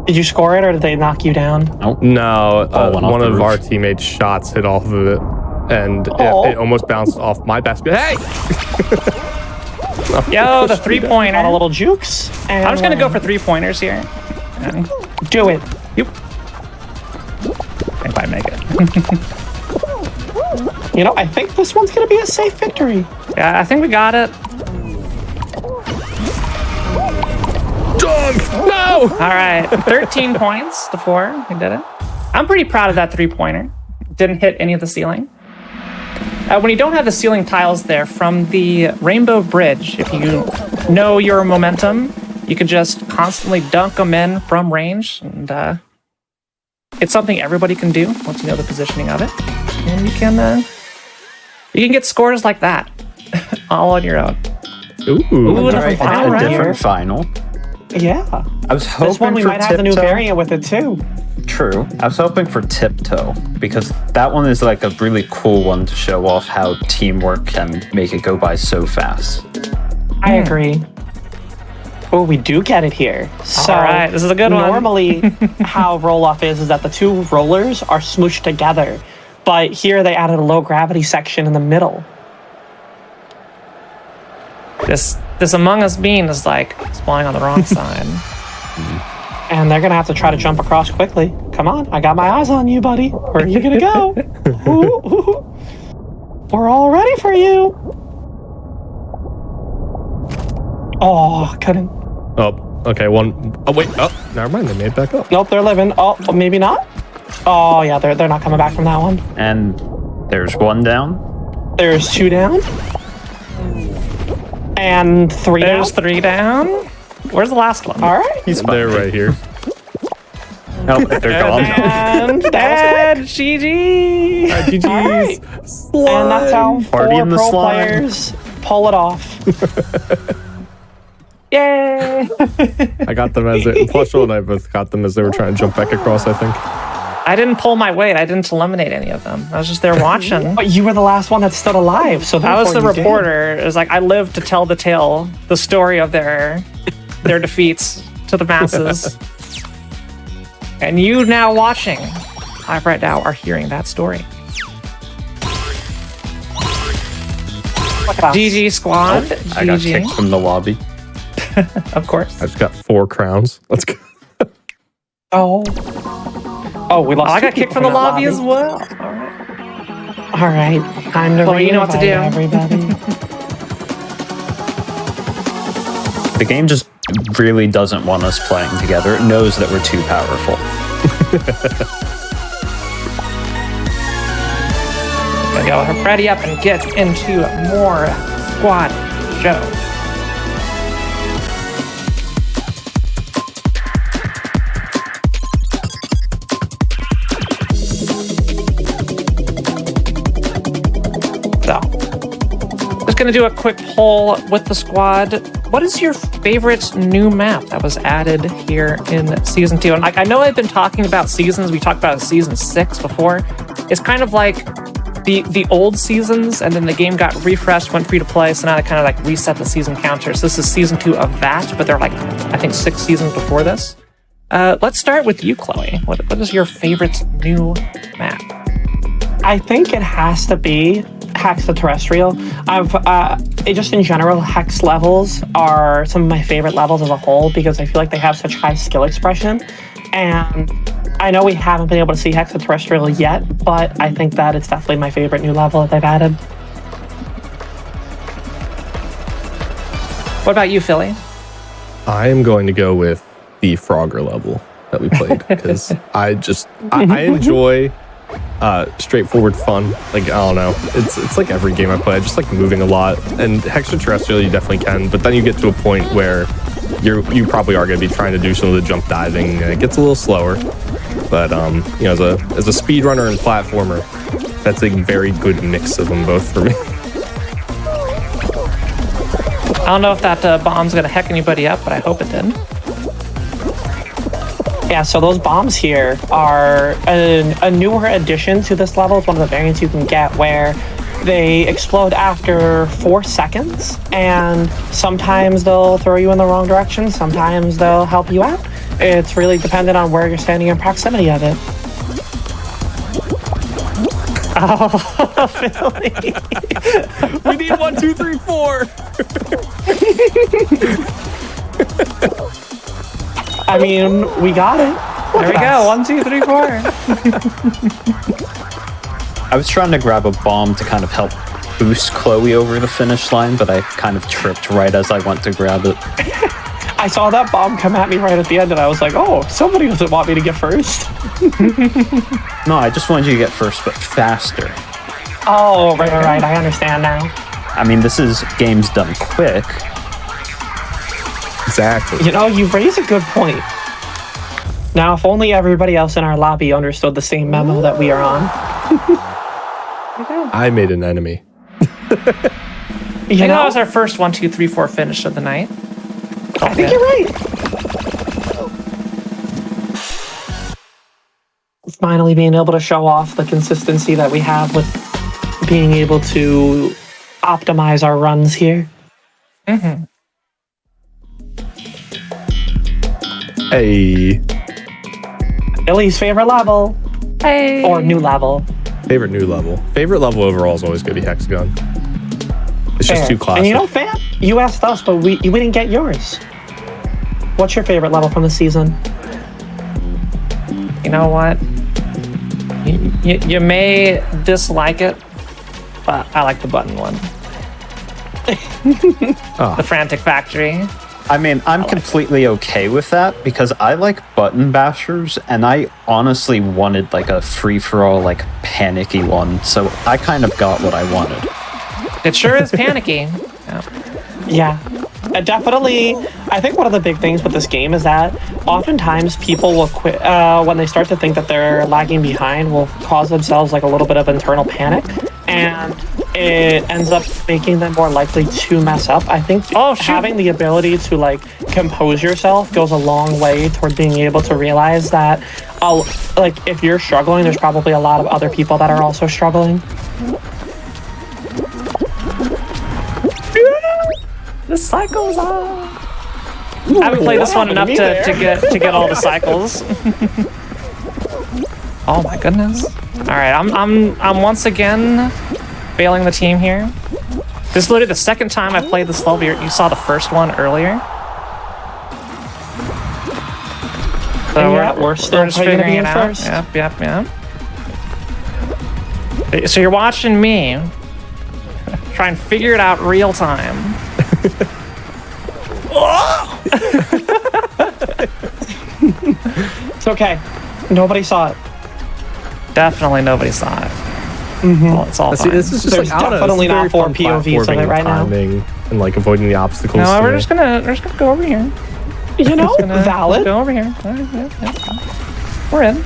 Did you score it or did they knock you down?
Nope.
No, one of
roof.
our teammates' shots hit off of it, and it almost bounced off my basket. Hey!
Yo, the 3-pointer.
Got a little jukes. And
I'm just gonna go for 3-pointers here. And
do it.
Yep. If I make it.
You know, I think this one's gonna be a safe victory.
Yeah, I think we got it.
Dunk! No!
All right, 13 points to 4. We did it. I'm pretty proud of that 3-pointer. Didn't hit any of the ceiling. When you don't have the ceiling tiles there, from the Rainbow Bridge, if you know your momentum, you can just constantly dunk them in from range. And it's something everybody can do once you know the positioning of it. And you can get scores like that all on your own.
Ooh.
Different final,
a
right?
different final.
Yeah.
I was hoping
This one we
for
might have a new
Tiptoe.
variant with it too.
True. I was hoping for Tiptoe because that one is like a really cool one to show off how teamwork can make it go by so fast.
I agree. Oh, we do get it here. So
All right, this is a good one.
Normally, how roll-off is that the two rollers are smooshed together, but here they added a low gravity section in the middle.
This Among Us bean is like spawning on the wrong side.
And they're gonna have to try to jump across quickly. Come on, I got my eyes on you, buddy. Where are you gonna go? Ooh, ooh. We're all ready for you. Oh, couldn't.
Oh, okay. One. Oh, wait. Oh, never mind. They made it back up.
Nope, they're living. Oh, maybe not. Oh yeah, they're not coming back from that one.
And there's one down.
There's 2 down. And 3 down.
There's 3 down. Where's the last one?
All right.
They're right here.
Oh, they're gone.
And
Dad, GG.
GG's.
All right. And that's how
Party
4
in the
pro
slime.
players pull it off.
Yay.
I got them as it. Plushel and I both got them as they were trying to jump back across, I think.
I didn't pull my weight. I didn't eliminate any of them. I was just there watching.
But you were the last one that stood alive, so
I was the
therefore you did.
reporter. It was like I lived to tell the tale, the story of their defeats to the masses. And you now watching, live right now, are hearing that story.
Look at us.
GG squad.
I got
GG.
kicked from the lobby.
Of course.
I just got 4 crowns. Let's go.
Oh, we lost.
Oh, I
2
got kicked
people
from the
that
lobby as well.
All right, time to
Well, you know what to do.
everybody.
The game just really doesn't want us playing together. It knows that we're too powerful.
There we go. Ready up and get into more squad show. So, just gonna do a quick poll with the squad. What is your favorite new map that was added here in season 2? And like, I know I've been talking about seasons. We talked about season 6 before. It's kind of like the old seasons, and then the game got refreshed, went free to play. So now they kind of like reset the season counter. So this is season 2 of that, but they're like, I think 6 seasons before this. Let's start with you, Chloe. What is your favorite new map?
I think it has to be Hexaterrestrial. Just in general, Hex levels are some of my favorite levels as a whole because I feel like they have such high skill expression. And I know we haven't been able to see Hexaterrestrial yet, but I think that it's definitely my favorite new level that they've added.
What about you, Philly?
I am going to go with the Frogger level that we played because I enjoy straightforward fun. Like, I don't know, it's like every game I play. I just like moving a lot, and Hexaterrestrial you definitely can, but then you get to a point where you probably are going to be trying to do some of the jump diving, and it gets a little slower. But you know, as a speedrunner and platformer, that's a very good mix of them both for me.
I don't know if that bomb's gonna heck anybody up, but I hope it did.
Yeah, so those bombs here are a newer addition to this level. It's one of the variants you can get where they explode after 4 seconds, and sometimes they'll throw you in the wrong direction, sometimes they'll help you out. It's really dependent on where you're standing in proximity of it.
Oh, Philly.
We need 1, 2, 3, 4.
I mean, we got it.
There we go. 1, 2, 3, 4.
I was trying to grab a bomb to kind of help boost Chloe over the finish line, but I kind of tripped right as I went to grab it.
I saw that bomb come at me right at the end, and I was like, oh, somebody doesn't want me to get first.
No, I just wanted you to get first, but faster.
Oh, right. I understand now.
I mean, this is games done quick.
Exactly.
You know, you've raised a good point. Now, if only everybody else in our lobby understood the same memo that we are on.
I made an enemy.
You know, that was our first 1, 2, 3, 4 finish of the night.
I think you're right. Finally being able to show off the consistency that we have with being able to optimize our runs here.
Mm-hmm.
Hey.
Phillie's favorite level.
Hey.
Or new level.
Favorite new level. Favorite level overall is always going to be Hexagon. It's just too classic.
And you know, Phant, you asked us, but we didn't get yours. What's your favorite level from the season?
You know what? You may dislike it, but I like the button one. The Frantic Factory.
I mean, I'm completely okay with that because I like button bashers, and I honestly wanted like a free-for-all, like panicky one, so I kind of got what I wanted.
It sure is panicky.
Yeah. Definitely, I think one of the big things with this game is that oftentimes people will quit when they start to think that they're lagging behind, will cause themselves like a little bit of internal panic, and it ends up making them more likely to mess up. I think having the ability to like compose yourself goes a long way toward being able to realize that like if you're struggling, there's probably a lot of other people that are also struggling.
The cycles are. I haven't played this one enough to get all the cycles. Oh my goodness! All right, I'm once again failing the team here. This is literally the second time I've played this level. You saw the first one earlier. So
we're still
just figuring it out.
First.
Yep. So you're watching me try and figure it out real time.
It's okay. Nobody saw it.
Definitely nobody saw it.
Mm-hmm.
Well, it's all fine.
This is just
There's definitely not 4 POVs of it right now.
And like avoiding the obstacles.
No, we're just gonna go over here.
You know, valid.
Go over here. All right, yeah. We're in.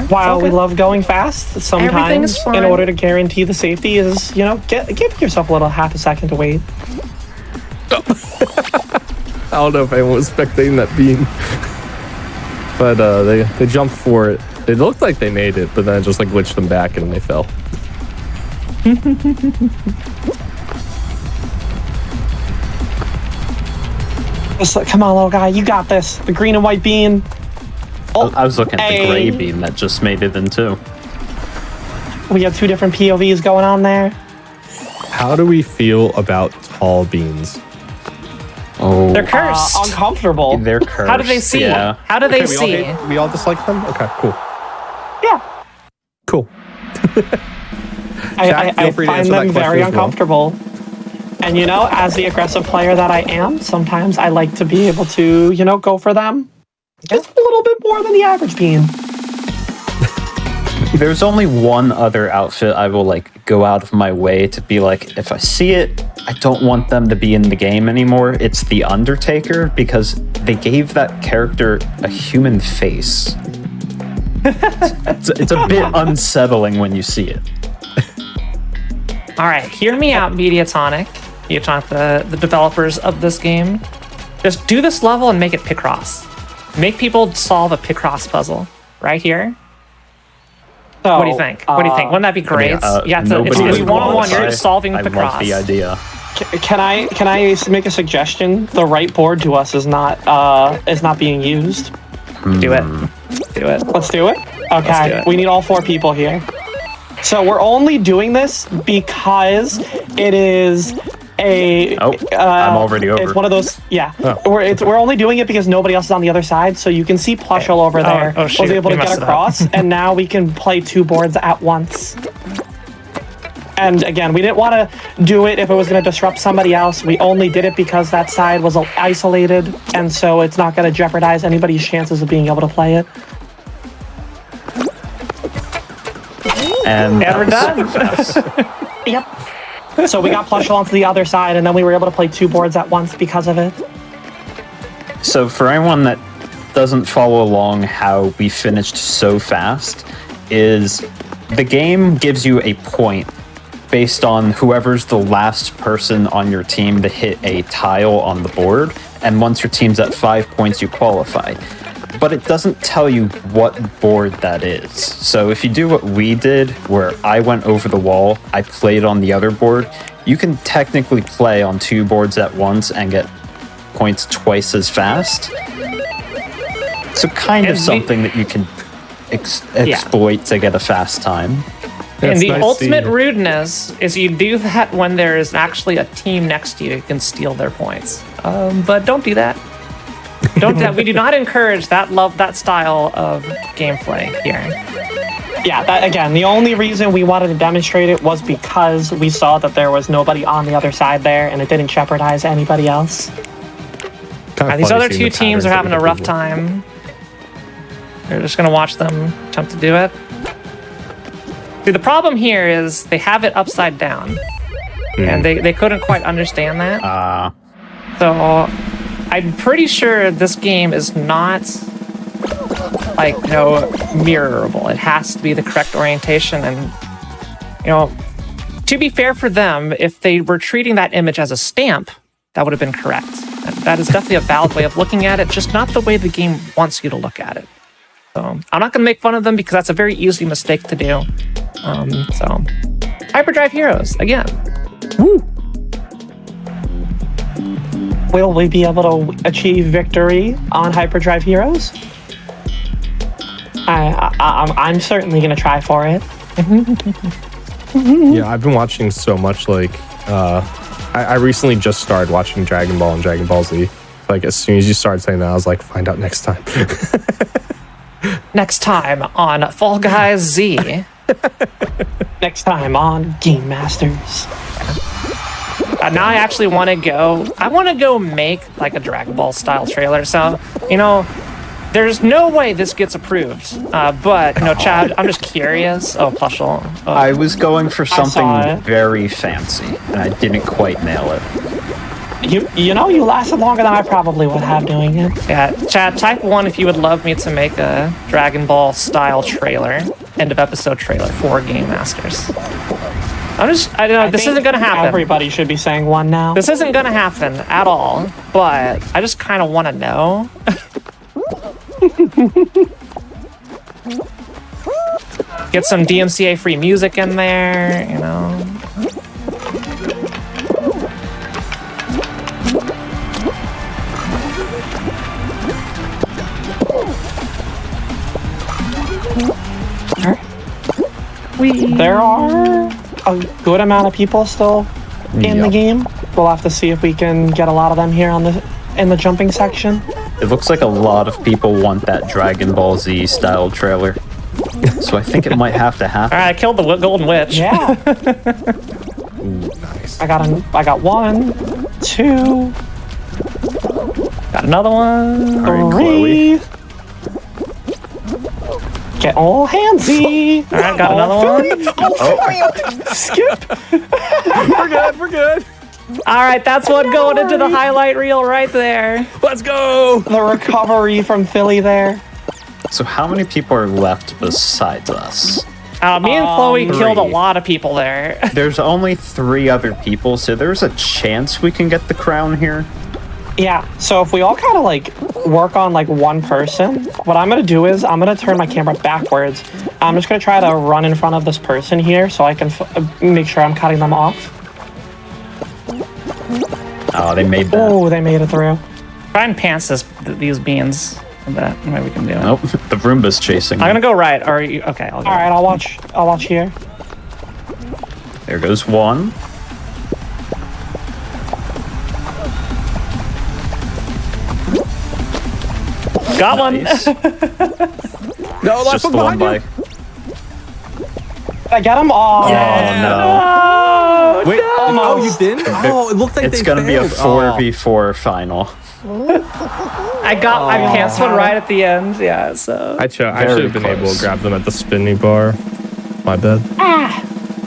While we love going fast, sometimes in order to guarantee the safety is, you know, give yourself a little half a second to wait.
I don't know if anyone was spectating that beam. But they jumped for it. It looked like they made it, but then it just like glitched them back and they fell.
Come on, little guy, you got this. The green and white bean.
Oh, I was looking at the gray beam that just made it in too.
We have 2 different POVs going on there.
How do we feel about tall beans?
Oh,
They're cursed.
Uncomfortable.
They're cursed.
How do they see?
Yeah.
How do they see?
We all dislike them? Okay, cool.
Yeah.
Cool.
I
feel free to
find
answer that
them
question
very
as well.
uncomfortable. And you know, as the aggressive player that I am, sometimes I like to be able to, you know, go for them just a little bit more than the average bean.
There's only one other outfit I will like go out of my way to be like, if I see it, I don't want them to be in the game anymore. It's the Undertaker, because they gave that character a human face. It's a bit unsettling when you see it.
All right, hear me out, Mediatonic, the developers of this game. Just do this level and make it Picross. Make people solve a Picross puzzle right here.
So,
What do you think? Wouldn't that be great? It's one-on-one. You're just solving Picross.
I love the idea.
Can I make a suggestion? The right board to us is not being used.
Do it.
Let's do it. Okay.
Let's do it.
We need all 4 people here. So we're only doing this because it is a.
I'm already over.
It's one of those. Yeah,
Oh.
we're only doing it because nobody else is on the other side. So you can see plushel over there.
Oh, shoot,
was able
we
to
messed
get
it up.
across, and now we can play 2 boards at once. And again, we didn't want to do it if it was going to disrupt somebody else. We only did it because that side was isolated, and so it's not going to jeopardize anybody's chances of being able to play it.
And
we're done.
Yep. So we got plushel onto the other side, and then we were able to play 2 boards at once because of it.
So for anyone that doesn't follow along how we finished so fast, is the game gives you a point based on whoever's the last person on your team to hit a tile on the board, and once your team's at 5 points, you qualify. But it doesn't tell you what board that is. So if you do what we did, where I went over the wall, I played on the other board, you can technically play on 2 boards at once and get points twice as fast. So kind of something that you can exploit to get a fast time.
And
It's
the
nice
ultimate
seeing-
rudeness is you do that when there is actually a team next to you who can steal their points. But don't do that. Don't do that. We do not encourage that style of gameplay here.
Yeah, that, again, the only reason we wanted to demonstrate it was because we saw that there was nobody on the other side there, and it didn't jeopardize anybody else.
Kinda
These
funny
other
seeing
2
the
teams
patterns
are
that
having
we
a
did
rough
before.
time. They're just going to watch them attempt to do it. See, the problem here is they have it upside down, and they couldn't quite understand that. So I'm pretty sure this game is not like, mirrorable. It has to be the correct orientation. And, to be fair for them, if they were treating that image as a stamp, that would have been correct. And that is definitely a valid way of looking at it, just not the way the game wants you to look at it. So I'm not going to make fun of them because that's a very easy mistake to do. So Hyperdrive Heroes, again.
Woo!
Will we be able to achieve victory on Hyperdrive Heroes? I'm certainly going to try for it.
Yeah, I've been watching so much. Like, I recently just started watching Dragon Ball and Dragon Ball Z. Like, as soon as you started saying that, I was like, find out next time.
Next time on Fall Guys Z.
Next time on Game Masters.
Now I actually want to go. I want to go make like a Dragon Ball style trailer. So, there's no way this gets approved. But, Chad, I'm just curious. Oh, plushel. Oh.
I was going for
saw
something
it.
very fancy, and I didn't quite nail it.
You lasted longer than I probably would have doing it.
Yeah, Chad, type 1 if you would love me to make a Dragon Ball style trailer, end of episode trailer for Game Masters. I don't know, this isn't gonna happen.
Everybody should be saying 1 now.
This isn't gonna happen at all, but I just kind of want to know. Get some DMCA free music in there,
There are a good amount of people still in the
Yep.
game. We'll have to see if we can get a lot of them here in the jumping section.
It looks like a lot of people want that Dragon Ball Z style trailer. So I think it might have to happen.
All right, I killed the Golden Witch.
Yeah,
Ooh, nice.
I got 1, 2,
Got another one.
All right, Chloe.
3. Get all handsy.
All right, got another one.
Skip.
We're good.
All right, that's one going into the highlight reel right there.
Let's go.
The recovery from Phillie there.
So how many people are left besides us?
Me and Chloe killed a
3.
lot of people there.
There's only 3 other people, so there's a chance we can get the crown here.
Yeah, so if we all kind of like work on like one person, what I'm going to do is I'm going to turn my camera backwards. I'm just going to try to run in front of this person here so I can make sure I'm cutting them off.
Oh, they made that.
Oh, they made it through.
Try and pants these beans. That maybe we can do it.
Nope, the Roomba's chasing.
I'm gonna go right. Are you okay? I'll go.
All right, I'll watch here.
There goes one.
Got one.
Nice.
No, that's
Just the one by.
I got them all.
Oh no!
Oh,
Wait,
no.
oh, you didn't? Oh, it looked like
It's
they
gonna be a
failed.
4v4 final.
I passed one right at the end. Yeah, so.
I should have been able
close.
to grab them at the spinning bar. My bad.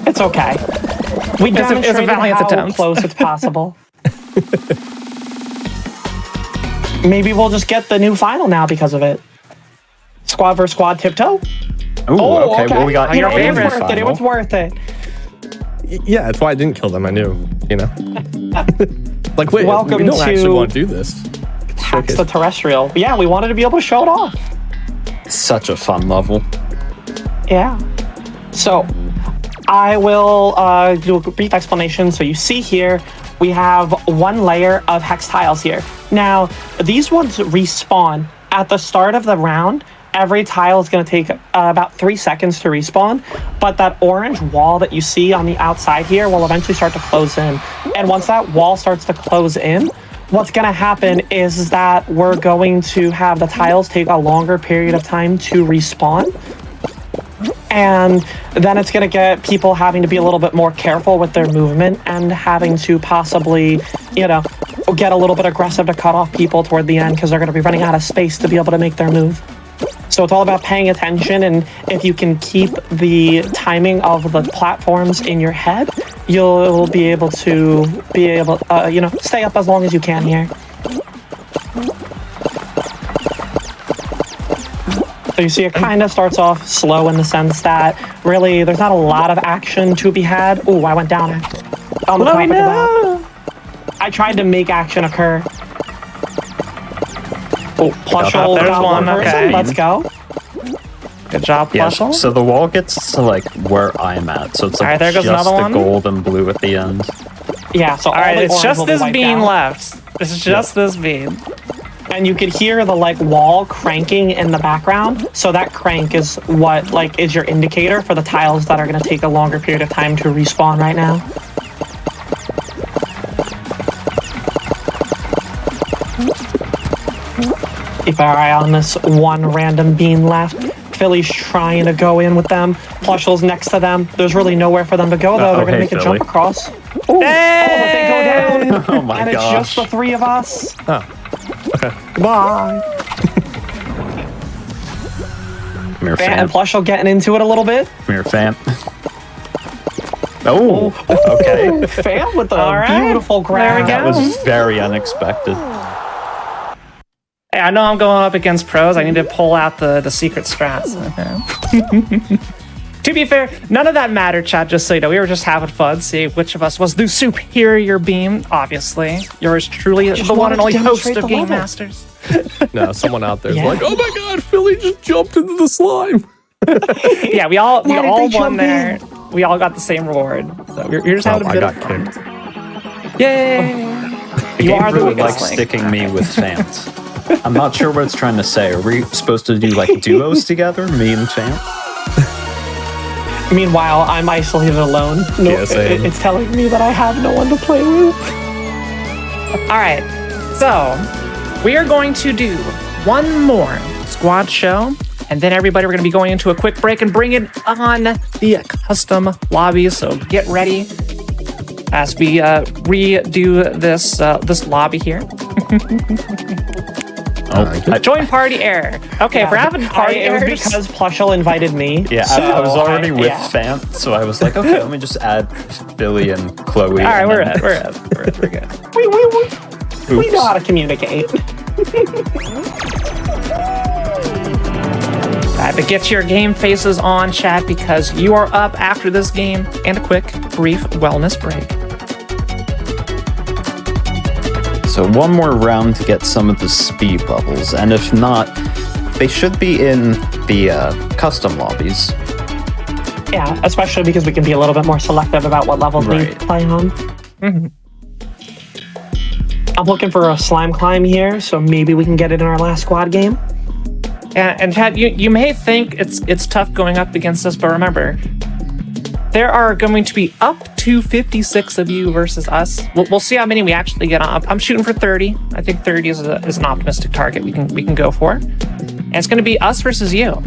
It's okay. We
It's a
demonstrated
valiant
how
attempt.
close it's possible. Maybe we'll just get the new final now because of it. Squad versus squad tiptoe.
Ooh, okay. Well, we got
Your
It was
favorite
worth it. It was worth it.
Yeah, that's why I didn't kill them. I knew, you know. Like, wait,
Welcome
we don't actually
to-
want to do this.
Hacks the terrestrial. Yeah, we wanted to be able to show it off.
Such a fun level.
Yeah. So, I will do a brief explanation. So you see here, we have one layer of hex tiles here. Now, these ones respawn at the start of the round. Every tile is going to take about 3 seconds to respawn, but that orange wall that you see on the outside here will eventually start to close in. And once that wall starts to close in, what's going to happen is that we're going to have the tiles take a longer period of time to respawn. And then it's going to get people having to be a little bit more careful with their movement and having to possibly, you know, get a little bit aggressive to cut off people toward the end because they're going to be running out of space to be able to make their move. So it's all about paying attention, and if you can keep the timing of the platforms in your head, you'll be able to you know, stay up as long as you can here. So you see it kind of starts off slow in the sense that really there's not a lot of action to be had. Oh, I went down on the topic of that. I tried to make action occur. Oh, plushel
There's
got
one,
one person.
okay.
Let's go.
Good job,
Yes.
Plushel.
So the wall gets to like where I'm at. So it's like
Alright, there goes
just
another
the
one.
gold and blue at the end.
Yeah, so
All right,
the
it's
orange
just
will be
this
wiped
bean
out.
left. It's just this bean.
And you could hear the like wall cranking in the background. So that crank is what like is your indicator for the tiles that are going to take a longer period of time to respawn right now. Keep our eye on this one random bean left. Phillie's trying to go in with them. Plushel's next to them. There's really nowhere for them to go, though. They're going to
hey,
make a
Phillie.
jump across. Ooh. Oh, but they go down.
Oh my
And it's just the
gosh.
three of us.
Bye.
Come here,
Phant and
Phant.
Plushel getting into it a little bit.
Come here, Phant. Oh, okay.
Phant with the
All right.
beautiful grab.
There we
That was very unexpected.
Hey, I know I'm going up against pros. I need to pull out the secret strats. Okay. To be fair, none of that mattered, chat, just so you know. We were just having fun, seeing which of us was the superior beam, obviously. Yours truly, the one
wanted
and only
to
host
demonstrate
of
the
Game
level.
Masters.
No, someone out there's
Yeah.
like, oh my god, Phillie just jumped into the slime.
Yeah, we all
did they
won
jump
there. We all got the same reward. So you're just having a
I
bit
got
of fun.
kicked.
Yay!
The
You
game
are the
really
weakest
likes
link.
sticking me with Phant. I'm not sure what it's trying to say. Are we supposed to do like duos together, me and Phant?
Meanwhile, I'm isolated alone. No,
Yeah, same.
it's telling me that I have no one to play with.
All right, so we are going to do one more squad show, and then everybody, we're going to be going into a quick break and bring it on the custom lobby. So get ready as we redo this lobby here. Join party error. Okay, if we're having party
It was
errors,
because Plushel invited me.
Yeah,
so
I was already with
yeah.
Phant, so I was like, okay, let me just add Phillie and Chloe.
all right,
and
we're
then-
good.
We know how to communicate.
But get your game faces on, chat, because you are up after this game and a quick, brief wellness break.
So one more round to get some of the speed bubbles, and if not, they should be in the custom lobbies.
Yeah, especially because we can be a little bit more selective about what levels we
Right.
play on.
Mm-hmm.
I'm looking for a slime climb here, so maybe we can get it in our last squad game.
And Chad, you may think it's tough going up against us, but remember, there are going to be up 256 of you versus us. We'll see how many we actually get on. I'm shooting for 30. I think 30 is an optimistic target we can go for. And it's going to be us versus you.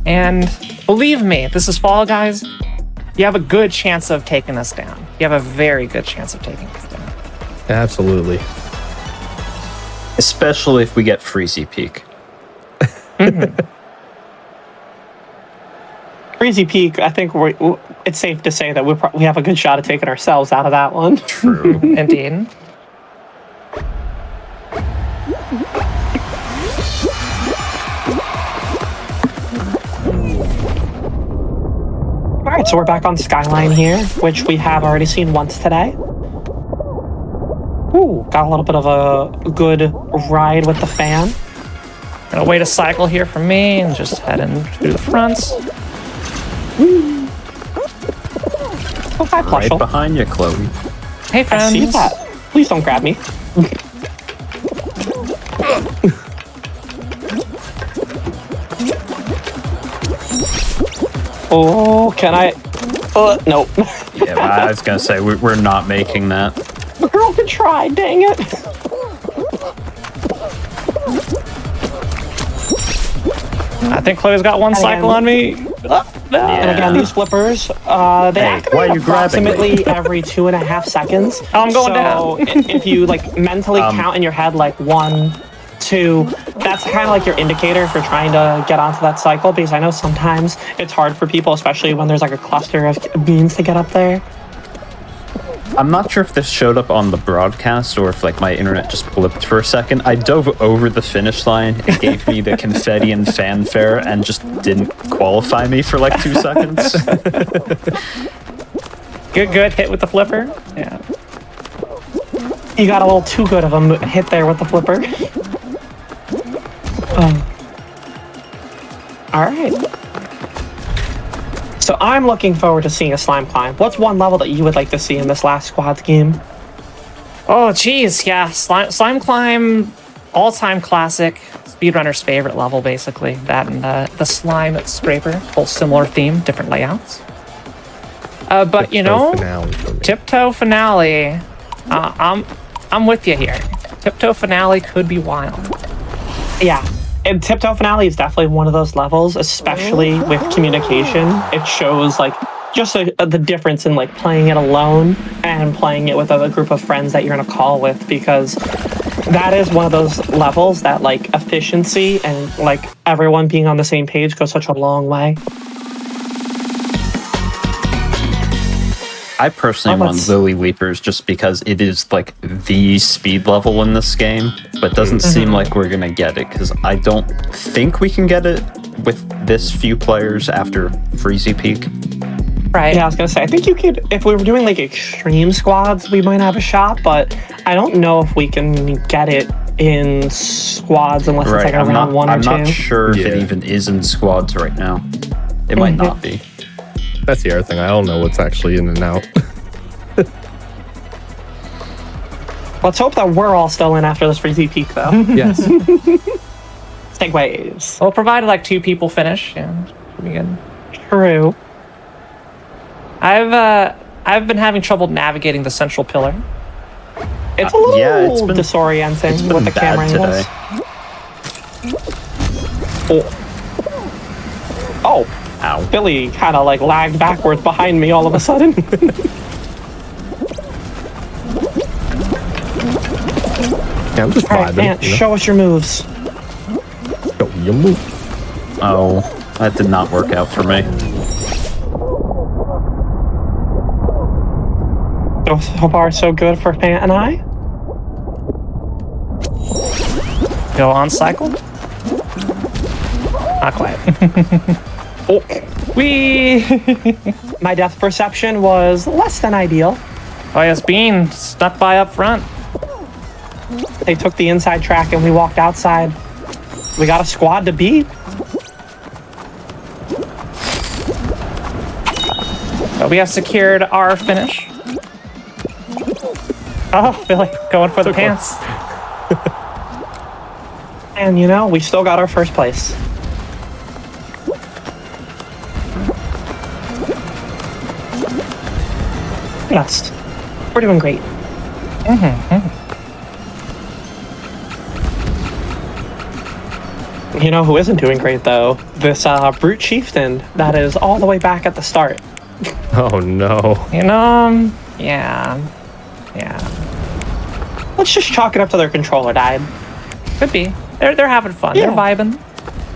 And believe me, this is Fall Guys. You have a good chance of taking us down. You have a very good chance of taking us down.
Absolutely.
Especially if we get Freezy Peak.
Freezy Peak, I think it's safe to say that we have a good shot at taking ourselves out of that one.
True.
Indeed.
All right, so we're back on Skyline here, which we have already seen once today. Ooh, got a little bit of a good ride with the fan.
Gonna wait a cycle here for me and just heading through the fronts.
Oh, hi,
Right
plushel.
behind you, Chloe.
Hey, friends.
I see that. Please don't grab me. Oh, can I? Nope.
Yeah, I was gonna say we're not making that.
The girl can try, dang it.
I think Chloe's got one cycle on me. Oh, no.
And again, these flippers, they
why
activate
are you grabbing me?
approximately every 2.5 seconds.
I'm going
so if you like mentally count in your head like 1, 2, that's kind of like your indicator for trying to get onto that cycle, because I know sometimes it's hard for people, especially when there's like a cluster of beans to get up there.
I'm not sure if this showed up on the broadcast or if like my internet just blipped for a second. I dove over the finish line. It gave me the confetti and fanfare and just didn't qualify me for like 2 seconds.
Good hit with the flipper. Yeah.
You got a little too good of a hit there with the flipper. All right. So I'm looking forward to seeing a slime climb. What's one level that you would like to see in this last squads game?
Oh, geez. Yeah. Slime Climb, all-time classic. Speedrunner's favorite level, basically. That and the slime scraper. Both similar theme, different layouts. But, you know, Tiptoe Finale. I'm with you here. Tiptoe Finale could be wild.
Yeah. And Tiptoe Finale is definitely one of those levels, especially with communication. It shows like just the difference in like playing it alone and playing it with a group of friends that you're in a call with, because that is one of those levels that like efficiency and like everyone being on the same page goes such a long way.
I personally want Lily Leapers just because it is like the speed level in this game, but doesn't seem like we're gonna get it because I don't think we can get it with this few players after Freezy Peak.
Right.
Yeah, I was gonna say, I think you could, if we were doing like extreme squads, we might have a shot, but I don't know if we can get it in squads unless it's like around 1 or 2.
I'm not sure if it even is in squads right now. It might not be.
That's the other thing. I don't know what's actually in and out.
Let's hope that we're all still in after this Freezy Peak, though.
Yes.
Segways.
Well, provided like 2 people finish, yeah, should be good.
True.
I've been having trouble navigating the central pillar.
It's a little
it's been
disorienting with the
bad
camera
today.
angles. Oh.
Ow.
Phillie kind of like lagged backwards behind me all of a sudden.
Yeah, I'm just
All right,
vibing.
Phant, show us your moves.
Show your move.
Oh, that did not work out for me.
So far, so good for Phant and I.
Go on cycle. Not quite.
Oh.
Whee!
My depth perception was less than ideal.
Oh yes, Bean snuck by up front.
They took the inside track and we walked outside. We got a squad to beat.
But we have secured our finish. Oh, Phillie, going for the pants.
And you know, we still got our first place. at us. We're doing great. You know who isn't doing great, though? This brute chieftain that is all the way back at the start.
Oh no.
You know, yeah.
Let's just chalk it up to their controller died.
Could be. They're having fun.
Yeah.
They're vibing.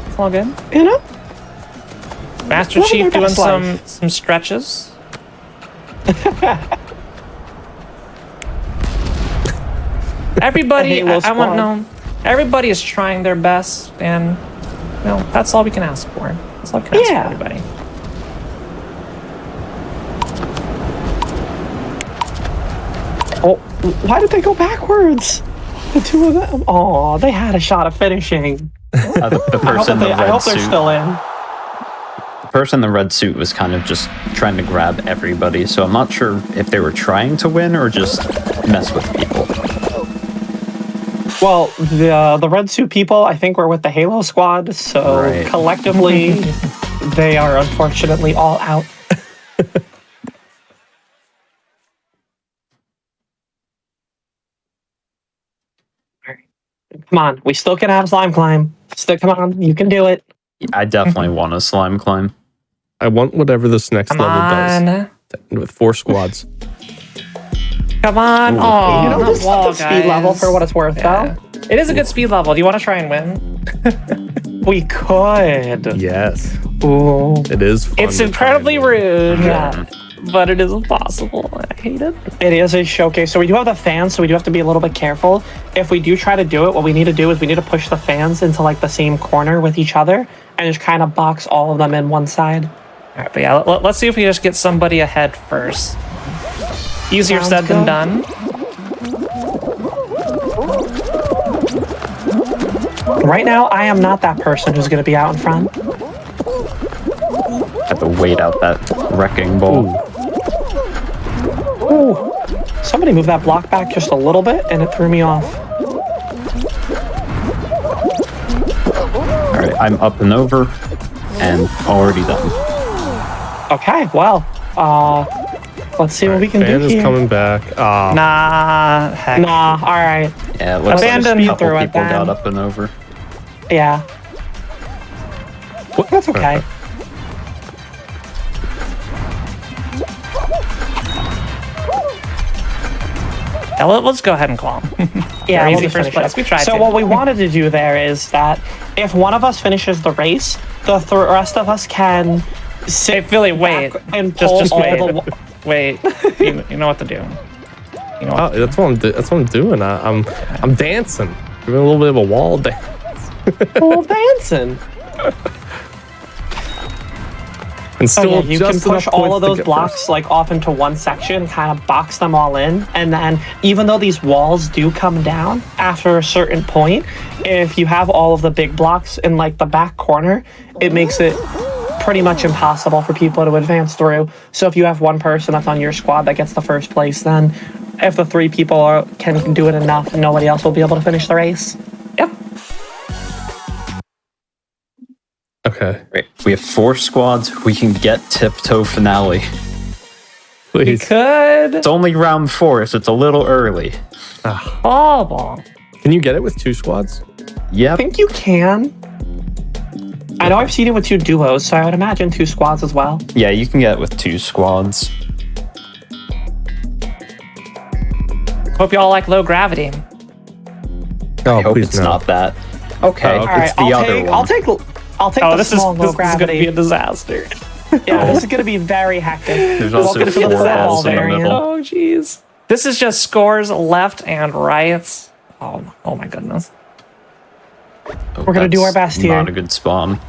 It's all good.
You know?
Master
Living
Chief
their
doing
best life.
some stretches. Everybody,
Halo
I want
squad.
no. Everybody is trying their best, and that's all we can ask for. That's all we can ask
Yeah.
for, everybody.
Oh, why did they go backwards? The two of them. Oh, they had a shot of finishing.
The person in the
I
red
hope they're
suit.
still in.
The person in the red suit was kind of just trying to grab everybody, so I'm not sure if they were trying to win or just mess with people.
Well, the red suit people, I think, were with the Halo squad, so
Right.
collectively, they are unfortunately all out. Come on, we still can have slime climb. Still, come on, you can do it.
I definitely want a slime climb.
I want whatever this next
Come
level
on.
does. With 4 squads.
Come on.
Ooh.
Oh,
You know,
not
this is a
wall,
good speed level for what it's worth,
Yeah. It is a good speed level. Do you want to try and win?
though. We could.
Yes.
Ooh.
It is fun.
It's
to
incredibly
try and win.
rude,
Yeah.
but it is impossible. I hate it.
It is a showcase. So we do have the fans, so we do have to be a little bit careful. If we do try to do it, what we need to do is we need to push the fans into like the same corner with each other and just kind of box all of them in one side.
All right, but yeah, let's see if we just get somebody ahead first. Easier
Sounds
said than
good.
done.
Right now, I am not that person who's going to be out in front.
Have to wait out that wrecking ball.
Ooh. Somebody moved that block back just a little bit, and it threw me off.
All right, I'm up and over, and already done.
Okay, well, let's see what we can
Fan
do
is
here.
coming back.
Nah, heck.
Nah, all right.
Yeah, it looks like
Abandon.
a couple
Through it
people
then.
got up and over.
Yeah. That's okay.
Yeah, let's go ahead and call him.
Yeah,
Our
we'll
easy
just
first
finish
place.
it.
We tried
So
to.
what we wanted to do there is that if one of us finishes the race, the rest of us can
Hey,
sit
Philly, wait.
back and pull
Just
all
wait.
the
Wait. You know what to do. You know what
Oh, that's what I'm doing. I'm dancing. Doing a little bit of a wall dance.
wall dancing.
And
So
still
yeah, you can
just
push
enough
all
points
of
to
those
get
blocks
first.
like off into one section, kind of box them all in, and then even though these walls do come down after a certain point, if you have all of the big blocks in like the back corner, it makes it pretty much impossible for people to advance through. So if you have one person that's on your squad that gets the first place, then if the 3 people can do it enough, nobody else will be able to finish the race.
Yep.
Okay,
Great. We have 4 squads. We can get tiptoe finale.
We
please.
could.
It's only round 4, so it's a little early.
Ball.
Can you get it with 2 squads?
I
Yep.
think you can. I know I've seen it with 2 duos, so I would imagine 2 squads as well.
Yeah, you can get it with 2 squads.
Hope you all like low gravity.
Oh,
I hope
please
it's
no.
not that. Okay,
Oh, okay.
All right,
it's the other one.
I'll take
Oh,
the
this
small
is
low
this is gonna
gravity.
be a disaster.
Yeah, this is gonna be very hectic.
There's also
Welcome to the
4
football
balls in the
variant.
middle.
Oh, jeez. This is just scores left and right. Oh my goodness.
Oh,
We're gonna do
that's
our best here.
Not a good spawn.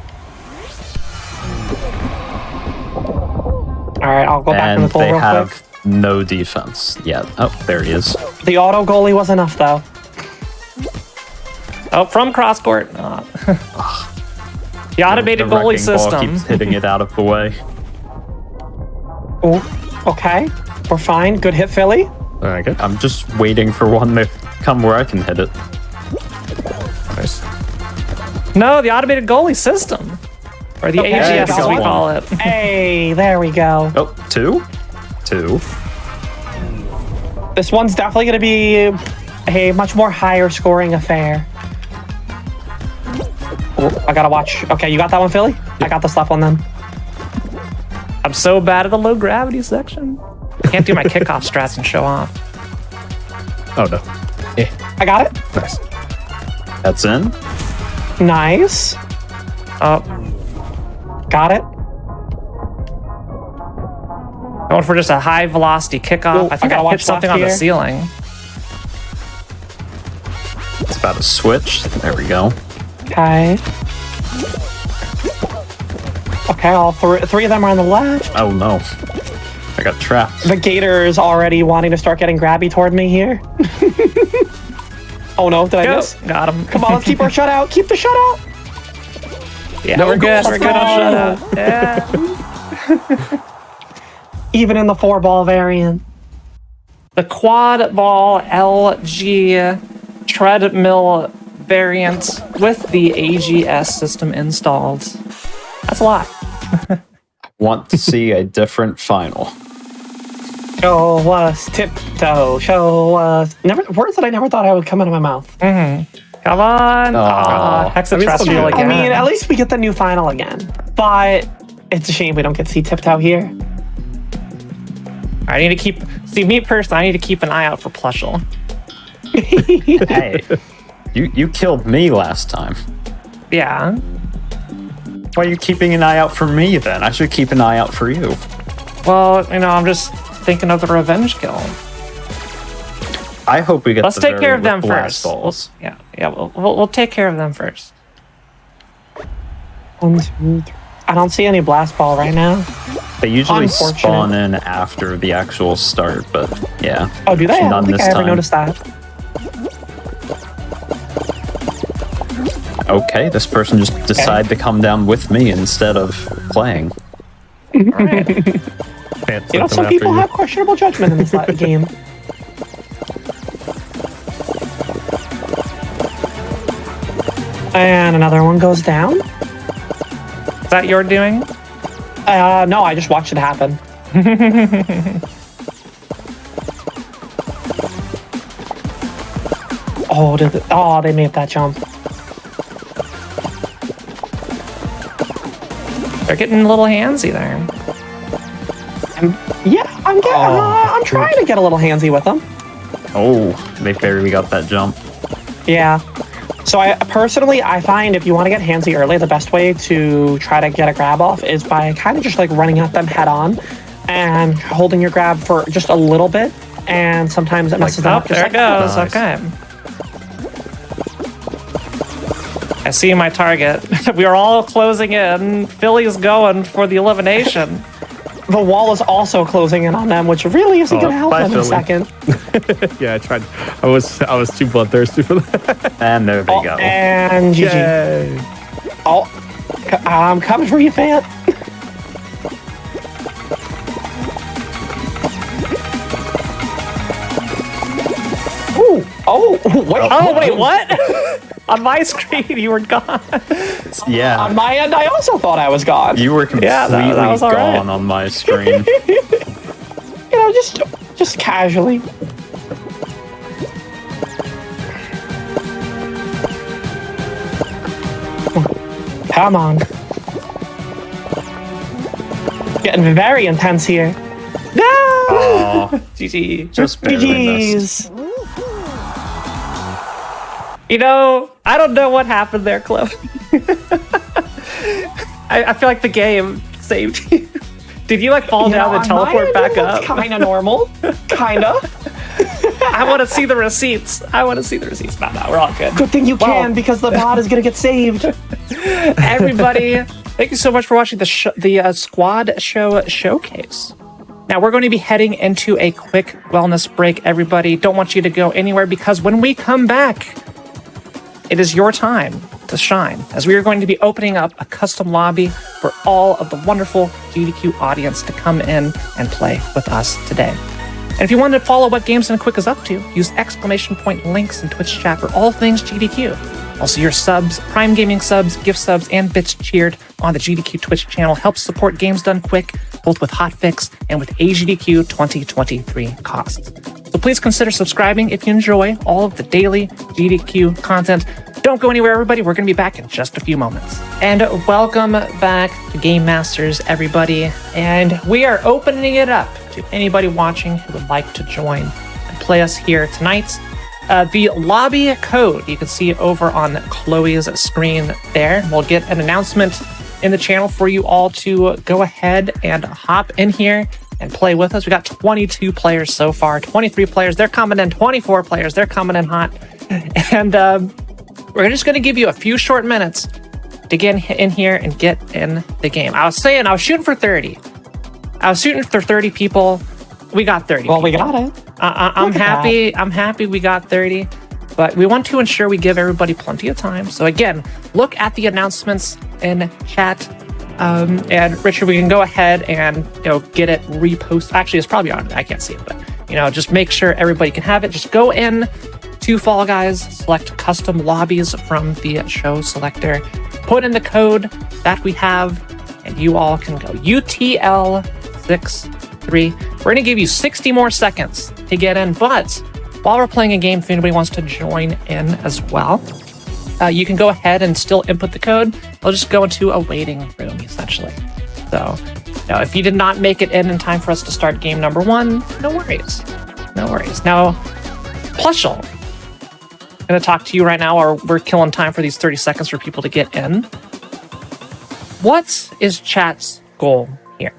All right, I'll go back in
And
the pool
they
real
have
quick.
no defense yet. Oh, there he is.
The auto goalie was enough though.
Oh, from cross court. The automated
The
goalie
wrecking ball
system.
keeps hitting it out of the way.
Oh, okay, we're fine. Good hit, Philly.
All right, good.
I'm just waiting for one to come where I can hit it.
Nice.
No, the automated goalie system. Or the
Okay,
AGS as
got
we
one.
call it.
Hey, there we go.
Oh, 2? 2.
This one's definitely going to be a much more higher scoring affair. Oh, I gotta watch. Okay, you got that one, Philly? I got this left one then.
I'm so bad at the low gravity section. I can't do my kickoff strats and show off.
Oh no.
I got it.
Nice.
That's in.
Nice.
Oh,
Got it.
going for just a high velocity kickoff.
Ooh,
I think
I gotta
I
watch
hit something
left
on the
here.
ceiling.
It's about to switch. There we go.
Okay. Okay, all three of them are on the left.
Oh no. I got trapped.
The gator is already wanting to start getting grabby toward me here. Oh no, did I
Go.
miss?
Got him.
Come on, let's keep our shutout. Keep the shutout.
Yeah,
No
we're good.
goals.
We're good on shutout. Yeah.
Even in the 4-ball variant.
The quad ball LG treadmill variant with the AGS system installed. That's a lot.
Want to see a different final.
Show us tiptoe. Show us. Words that I never thought I would come out of my mouth.
Come on.
Aw.
Hexaterrestrial
I
again.
mean, at least we get the new final again. But it's a shame we don't get to see tiptoe here.
I need to keep... See, me personally, I need to keep an eye out for plushel.
Hey, you killed me last time.
Yeah.
Why are you keeping an eye out for me then? I should keep an eye out for you.
Well, you know, I'm just thinking of the revenge kill.
I hope we get
Let's
the
take care of them
variant with blast
first.
balls.
We'll take care of them first.
1, 2, 3. I don't see any blast ball right now.
They usually
Unfortunate.
spawn in after the actual start, but yeah.
Oh, do they? I
None
don't think
this
I ever
time.
noticed that.
Okay, this person just decided to come down with me instead of playing.
All right.
Phant
You know,
sent them
some
after
people
you.
have questionable judgment in this game. And another one goes down.
Is that your doing?
No, I just watched it happen. Oh, they made that jump.
They're getting a little handsy there.
I'm trying to get a little handsy with them.
Oh, they barely got that jump.
Yeah. So I find if you want to get handsy early, the best way to try to get a grab off is by kind of just like running at them head on and holding your grab for just a little bit. And sometimes it messes them
Oh,
up. Just
there
like
it goes.
Nice.
Okay. I see my target. We are all closing in. Philly's going for the elimination.
The wall is also closing in on them, which really isn't going to help
bye,
them in a
Philly.
second.
Yeah, I tried. I was too bloodthirsty for that.
And there they go.
And GG.
Yay.
Oh, I'm coming for you, Phant. Ooh. Oh, wait.
Oh, wait, what? On my screen, you were gone.
Yeah,
On my end, I also thought I was gone.
you were completely
that was all right.
gone on my screen.
You know, just casually. Come on. Getting very intense here. No!
Aw,
GG.
just barely missed.
GG's.
You know, I don't know what happened there, Chloe. I feel like the game saved you. Did you like fall down and teleport back up?
Kind of normal. Kind of.
I want to see the receipts. No, we're all good.
Good thing you can because the bot is going to get saved.
Everybody, thank you so much for watching the Squad Show Showcase. Now, we're going to be heading into a quick wellness break, everybody. Don't want you to go anywhere because when we come back, it is your time to shine as we are going to be opening up a custom lobby for all of the wonderful GDQ audience to come in and play with us today. And if you want to follow what Games Done Quick is up to, use exclamation point links in Twitch chat for all things GDQ. Also, your subs, Prime Gaming subs, gift subs, and bits cheered on the GDQ Twitch channel helps support Games Done Quick, both with Hotfix and with AGDQ 2023 costs. So please consider subscribing if you enjoy all of the daily GDQ content. Don't go anywhere, everybody. We're going to be back in just a few moments. And welcome back to Game Masters, everybody. And we are opening it up to anybody watching who would like to join and play us here tonight. The lobby code you can see over on Chloe's screen there. We'll get an announcement in the channel for you all to go ahead and hop in here and play with us. We got 22 players so far, 23 players. They're coming in, 24 players. They're coming in hot. And we're just going to give you a few short minutes to get in here and get in the game. I was shooting for 30. I was shooting for 30 people. We got 30
Well,
people.
we got it.
I'm happy. I'm happy we got 30, but we want to ensure we give everybody plenty of time. So again, look at the announcements in chat. And Richard, we can go ahead and get it reposted. Actually, it's probably on. I can't see it, but just make sure everybody can have it. Just go in to Fall Guys, select custom lobbies from the show selector, put in the code that we have, and you all can go UTL63. We're going to give you 60 more seconds to get in, but while we're playing a game, if anybody wants to join in as well, you can go ahead and still input the code. I'll just go into a waiting room, essentially. So, if you did not make it in time for us to start game number 1, no worries. No worries. Now, plushel, I'm going to talk to you right now, or we're killing time for these 30 seconds for people to get in. What is chat's goal here?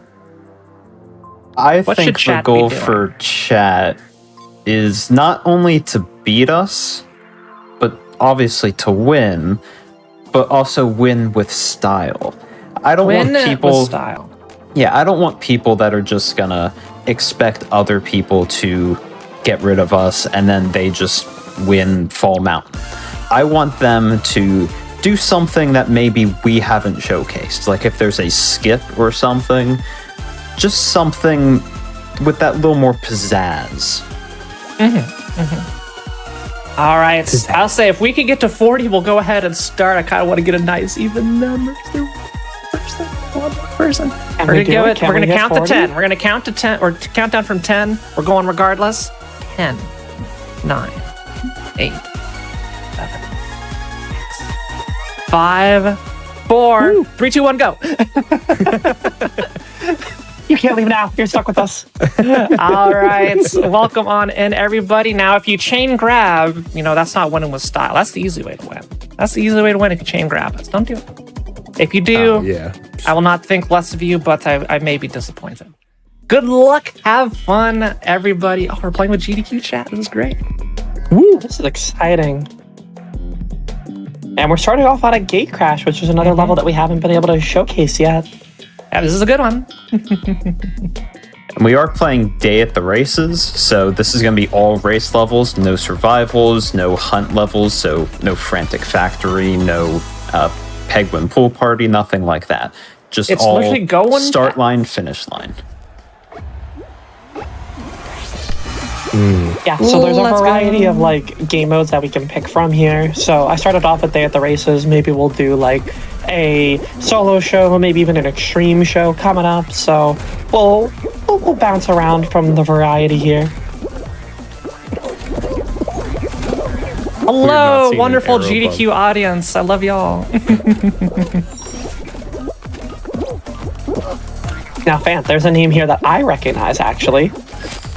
I
What
think
should
the
chat
goal
be doing?
for chat is not only to beat us, but obviously to win, but also win with style. I don't
Win
want people
with style.
Yeah, I don't want people that are just gonna expect other people to get rid of us and then they just win Fall Mountain. I want them to do something that maybe we haven't showcased. Like if there's a skip or something, just something with that little more pizzazz.
All right. I'll say if we can get to 40, we'll go ahead and start. I kind of want to get a nice even number. One more person. We're going to count to 10. We're going to count to 10 or count down from 10. We're going regardless. 10, 9, 8, 7, 6, 5, 4, 3, 2, 1, go.
You can't leave now. You're stuck with us.
All right. Welcome on in, everybody. Now, if you chain grab, that's not winning with style. That's the easy way to win. That's the easy way to win if you chain grab us. Don't do it. If you do,
Yeah.
I will not think less of you, but I may be disappointed. Good luck. Have fun, everybody. Oh, we're playing with GDQ chat. This is great.
Woo, this is exciting. And we're starting off on a gate crash, which is another level that we haven't been able to showcase yet.
Yeah, this is a good one.
And we are playing day at the races, so this is going to be all race levels, no survivals, no hunt levels, so no frantic factory, no Penguin pool party, nothing like that. Just
It's
all
literally going
start line, finish line.
Yeah, so there's a
Let's
variety
go.
of game modes that we can pick from here. So I started off with day at the races. Maybe we'll do a solo show, maybe even an extreme show coming up. So we'll bounce around from the variety here.
Hello,
seeing
wonderful
an arrow
GDQ audience. I love y'all.
Now, Phant, there's a name here that I recognize actually.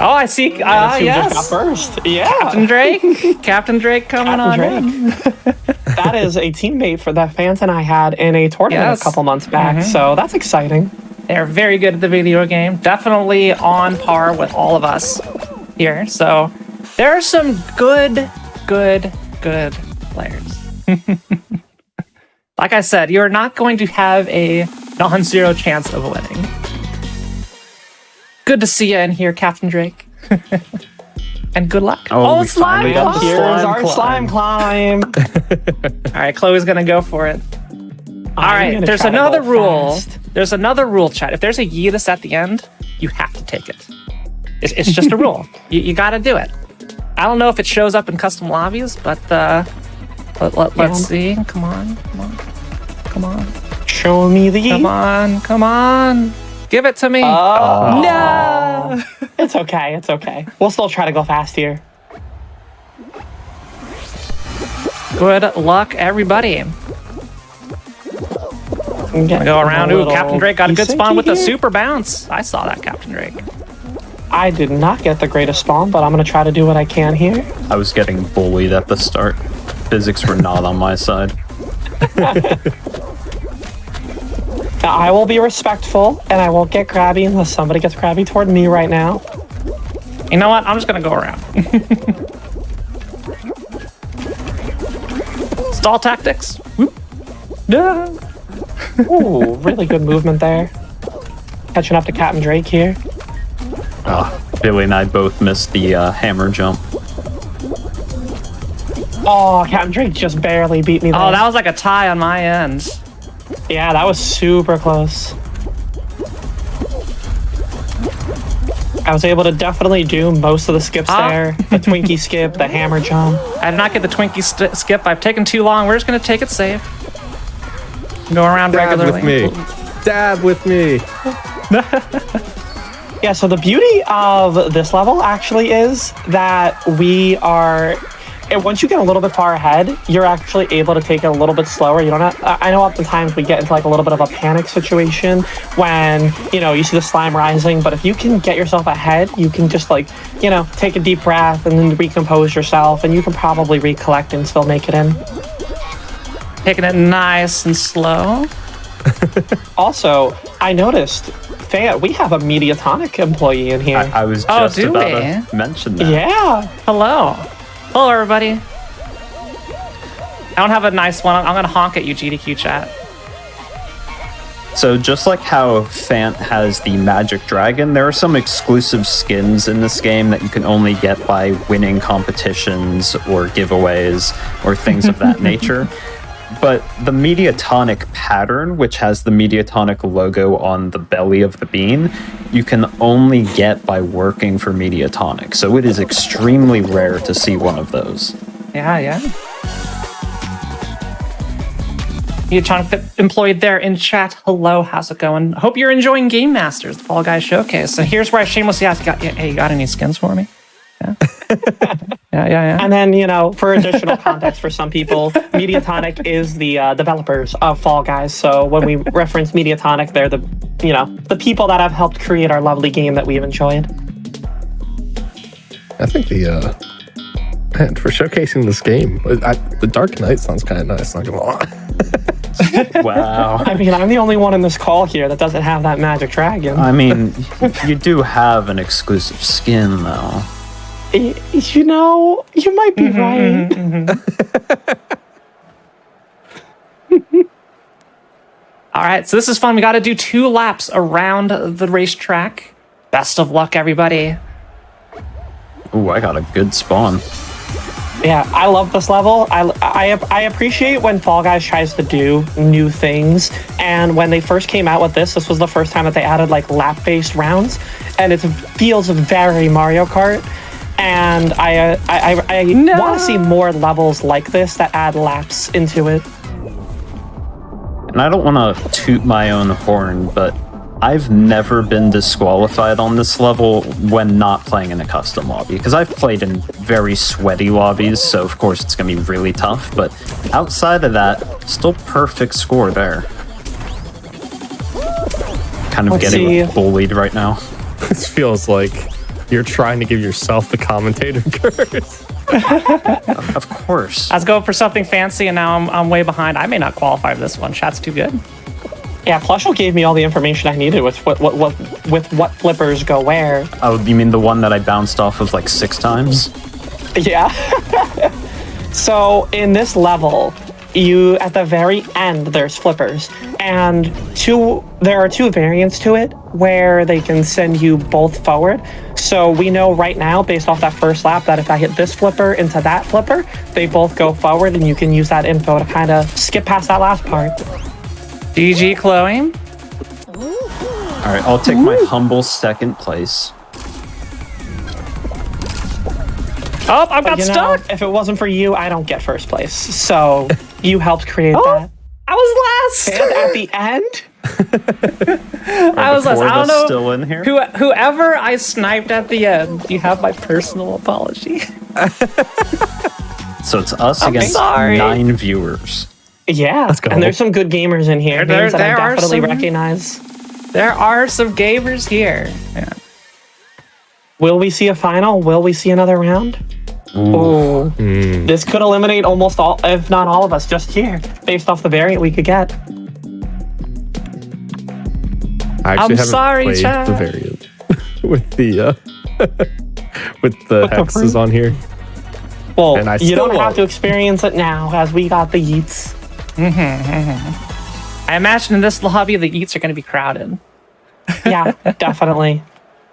Oh, I see.
Who just got
Yes.
first? Yeah,
Captain Drake. Captain Drake coming on in.
That is a teammate for that Phant and I had in a tournament
Yes.
a couple months back. So that's exciting.
They're very good at the video game. Definitely on par with all of us here. So there are some good players. Like I said, you're not going to have a non-zero chance of winning. Good to see you in here, Captain Drake. And good luck.
Oh, we
slime
finally got the
climb.
Here's
slime
our slime climb.
All right, Chloe's gonna go for it. All right, there's
try to
another
go
rule.
fast.
There's another rule, chat. If there's a Yeetus at the end, you have to take it. It's just a rule. You got to do it. I don't know if it shows up in custom lobbies, but let's see. Come on.
Show me the
Come on. Give it to me.
Oh.
No.
It's okay. It's okay. We'll still try to go fast here.
Good luck, everybody.
Gonna
Go around. Ooh, Captain Drake got a good spawn with the super bounce. I saw that, Captain Drake.
I did not get the greatest spawn, but I'm going to try to do what I can here.
I was getting bullied at the start. Physics were not on my side.
I will be respectful, and I won't get crabby unless somebody gets crabby toward me right now.
You know what? I'm just going to go around. Stall tactics. Whoop. No.
Ooh, really good movement there. Catching up to Captain Drake here.
Phillie and I both missed the hammer jump.
Oh, Captain Drake just barely beat me there.
Oh, that was like a tie on my end.
Yeah, that was super close. I was able to definitely do most of the skips there. The Twinkie skip, the hammer jump.
I did not get the Twinkie skip. I've taken too long. We're just going to take it safe. Go around
Dab
regularly.
with me. Dab with me.
Yeah, so the beauty of this level actually is that we are... And once you get a little bit far ahead, you're actually able to take it a little bit slower. You don't have, I know oftentimes we get into like a little bit of a panic situation when, you know, you see the slime rising, but if you can get yourself ahead, you can just like, you know, take a deep breath and then recompose yourself, and you can probably recollect and still make it in.
Taking it nice and slow.
Also, I noticed, Phant, we have a Mediatonic employee in here.
I was
Oh,
just
do
about
we?
to mention that.
Yeah.
Hello. Hello, everybody. I don't have a nice one. I'm going to honk at you, GDQ chat.
So just like how Phant has the magic dragon, there are some exclusive skins in this game that you can only get by winning competitions or giveaways or things of that nature. But the Mediatonic pattern, which has the Mediatonic logo on the belly of the bean, you can only get by working for Mediatonic. So it is extremely rare to see one of those.
Yeah. Mediatonic employed there in chat. Hello, how's it going? Hope you're enjoying Game Masters, the Fall Guys Showcase. So here's where I shamelessly ask, hey, you got any skins for me? Yeah. Yeah.
And then, you know, for additional context for some people, Mediatonic is the developers of Fall Guys. So when we reference Mediatonic, they're the, you know, the people that have helped create our lovely game that we've enjoyed.
I think man, for showcasing this game, the Dark Knight sounds kind of nice, not gonna lie.
Wow.
I mean, I'm the only one in this call here that doesn't have that magic dragon.
I mean, you do have an exclusive skin, though.
You know, you might be right.
All right, so this is fun. We got to do 2 laps around the racetrack. Best of luck, everybody.
Ooh, I got a good spawn.
Yeah, I love this level. I appreciate when Fall Guys tries to do new things. And when they first came out with this was the first time that they added like lap-based rounds, and it feels very Mario Kart. And I want to see more levels like this that add laps into it.
And I don't want to toot my own horn, but I've never been disqualified on this level when not playing in a custom lobby, because I've played in very sweaty lobbies, so of course it's going to be really tough, but outside of that, still perfect score there. Kind of getting bullied right now.
This feels like you're trying to give yourself the commentator curse.
Of course.
I was going for something fancy, and now I'm way behind. I may not qualify for this one. Chat's too good.
Yeah, plushel gave me all the information I needed with what flippers go where.
Oh, you mean the one that I bounced off of like 6 times?
Yeah. So in this level, you at the very end there's flippers, and there are 2 variants to it where they can send you both forward. So we know right now, based off that first lap, that if I hit this flipper into that flipper, they both go forward, and you can use that info to kind of skip past that last part.
GG, Chloe.
All right, I'll take my humble 2nd place.
Oh, I got
You know,
stuck.
if it wasn't for you, I don't get first place. So you helped create that.
I was last.
And at the end,
I was like, I don't know.
Still in here?
Whoever I sniped at the end, you have my personal apology.
So it's us
I'm
against
sorry.
9 viewers.
Yeah,
Let's go.
and there's some good gamers in here.
There
Names that I
are
definitely
some-
recognize.
There are some gamers here. Yeah.
Will we see a final? Will we see another round? Ooh. This could eliminate almost all, if not all of us, just here, based off the variant we could get.
I actually
I'm
haven't
sorry,
played
chat.
the variant with the with the hexes
fruit?
on here.
Well,
And I
you
still
don't have
won't.
to experience it now, as we got the yeets.
I imagine in this lobby the eats are going to be crowded.
Yeah, definitely.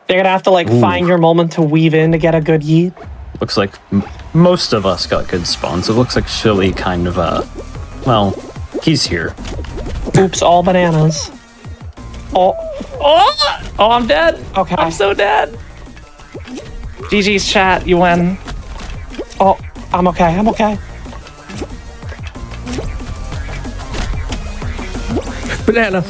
They're gonna have to find your moment to weave in to get a good yeet.
Looks like most of us got good spawns. It looks like Phillie kind of, well, he's here.
Oops, all bananas. Oh,
I'm dead.
okay.
I'm so dead. GG's chat, you win.
Oh, I'm okay. I'm okay.
Banana.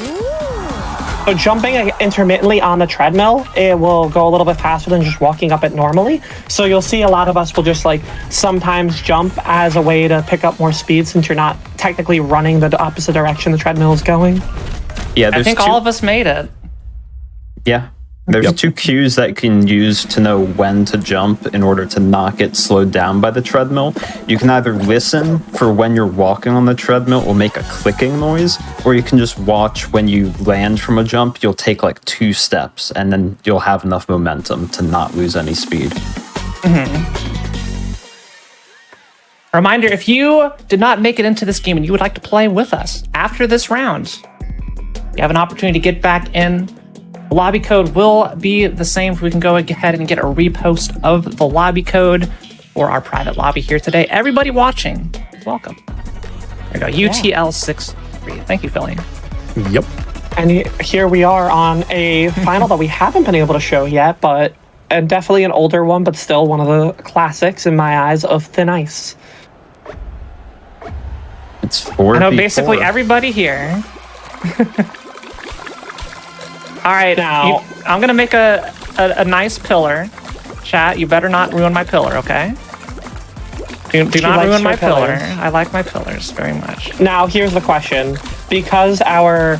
So jumping intermittently on the treadmill, it will go a little bit faster than just walking up it normally. So you'll see a lot of us will just sometimes jump as a way to pick up more speed since you're not technically running the opposite direction the treadmill is going.
Yeah,
I
there's
think
two,
all of us made it.
Yeah. There's 2 cues that you can use to know when to jump in order to not get slowed down by the treadmill. You can either listen for when you're walking on the treadmill, it will make a clicking noise, or you can just watch when you land from a jump, you'll take 2 steps, and then you'll have enough momentum to not lose any speed.
Reminder, if you did not make it into this game and you would like to play with us after this round, you have an opportunity to get back in. The lobby code will be the same. We can go ahead and get a repost of the lobby code for our private lobby here today. Everybody watching, welcome. There we go, UTL63. Thank you, Phillie.
Yep.
And here we are on a final that we haven't been able to show yet, but definitely an older one, but still one of the classics in my eyes of Thin Ice.
It's 4
I know basically everybody here. All right,
Now-
I'm gonna make a nice pillar. Chat, you better not ruin my pillar, okay? Do not
likes
ruin
her
my pillar.
pillars.
I like my pillars very much.
Now, here's the question. Because our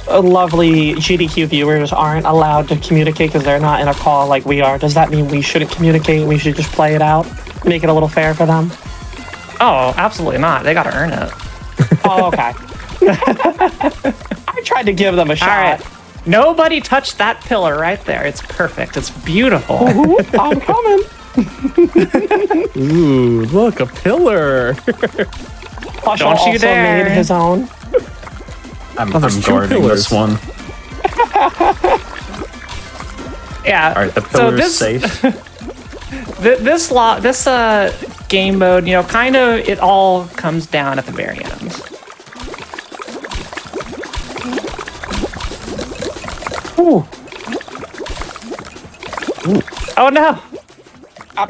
lovely GDQ viewers aren't allowed to communicate because they're not in a call like we are, does that mean we shouldn't communicate? We should just play it out? Make it a little fair for them?
Oh, absolutely not. They gotta earn it.
Oh, okay. I tried to give them a shot.
All right. Nobody touched that pillar right there. It's perfect. It's beautiful.
Ooh, I'm coming.
Ooh, look, a pillar.
Plushel
Don't you
also
dare.
made his own.
I'm
there's 2
guarding
pillars.
this one.
Yeah.
All right, the
So
pillar's safe.
this game mode, kind of it all comes down at the very end.
Ooh.
Oh no!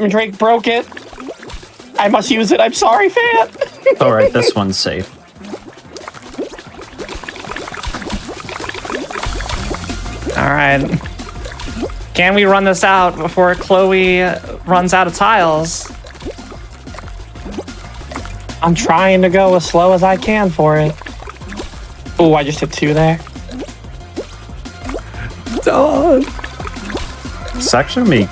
Drake broke it. I must use it. I'm sorry, Phant.
All right, this one's safe.
All right. Can we run this out before Chloe runs out of tiles?
I'm trying to go as slow as I can for it. Ooh, I just hit 2 there.
Done.
It's actually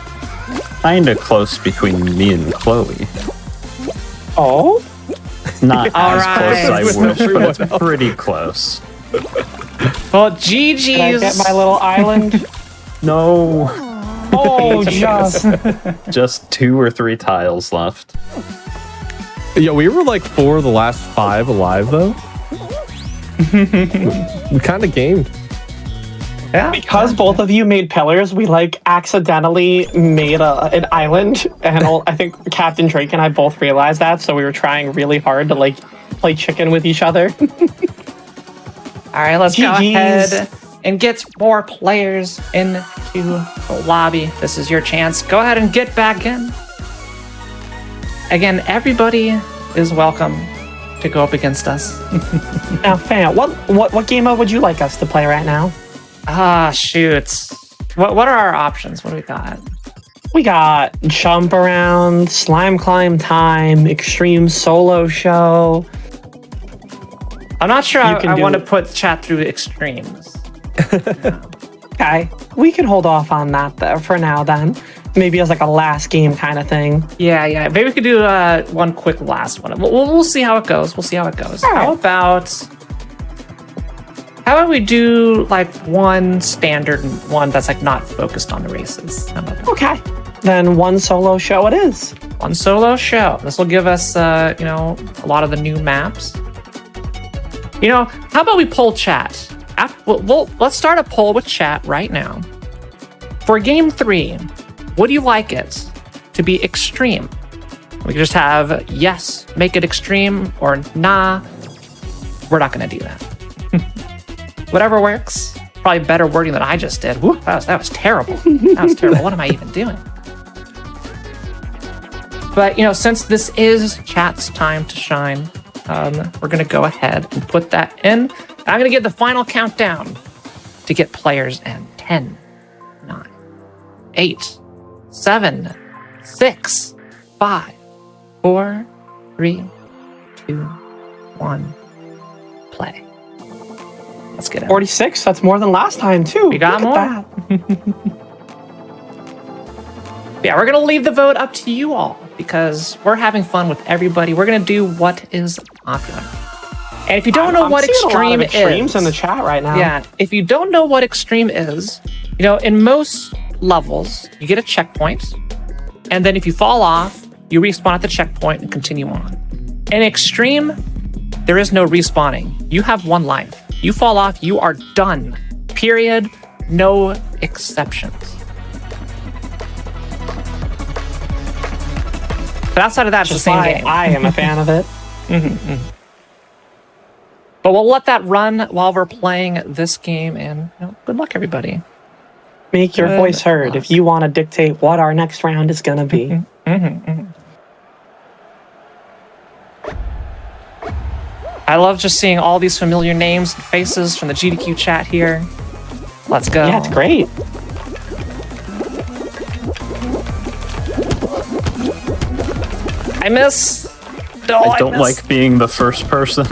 kind of close between me and Chloe.
Oh?
Not
All
as close as I
right.
wish, but it's pretty close.
Well,
Can I get
GG's.
my little island?
No,
Oh, just.
2 or 3 tiles left.
Yeah, we were 4 of the last 5 alive, though. We kind of gamed.
Yeah.
Because both of you made pillars, we accidentally made an island, and I think Captain Drake and I both realized that, so we were trying really hard to play chicken with each other.
All right, let's go
GG's.
ahead and get more players into the lobby. This is your chance. Go ahead and get back in. Again, everybody is welcome. to go up against us.
Now, Phant, what game mode would you like us to play right now?
Shoot. What are our options? What do we got?
We got Jump Around, Slime Climb Time, Extreme Solo Show.
I'm not sure I want to put chat through extremes.
Okay, we can hold off on that though for now then. Maybe as like a last game kind of thing.
Yeah. Maybe we could do one quick last one. We'll see how it goes. All right. How about we do like one standard and one that's like not focused on the races? How about that?
Okay, then one solo show it is.
One solo show. This will give us, a lot of the new maps. How about we poll chat? Let's start a poll with chat right now. For game 3, would you like it to be extreme? We could just have yes, make it extreme, or nah, we're not going to do that. Whatever works. Probably better wording than I just did. Woo, that was terrible. That was terrible. What am I even doing? But, since this is chat's time to shine, we're going to go ahead and put that in. I'm going to give the final countdown to get players in. 10, 9, 8, 7, 6, 5, 4, 3, 2, 1, play. Let's get it.
46, that's more than last time too.
We got
Look
more.
at that.
Yeah, we're going to leave the vote up to you all because we're having fun with everybody. We're going to do what is popular. And if you don't know what extreme
extremes
is
in the chat right now.
Yeah, if you don't know what extreme is, in most levels, you get a checkpoint. And then if you fall off, you respawn at the checkpoint and continue on. In extreme, there is no respawning. You have one life. You fall off, you are done. Period. No exceptions. But outside of that, it's the same game.
I am a fan of it.
But we'll let that run while we're playing this game, and good luck, everybody.
Make your voice heard if you want to dictate what our next round is going to be.
I love just seeing all these familiar names and faces from the GDQ chat here. Let's go.
Yeah, it's great.
I miss.
I don't like being the first person.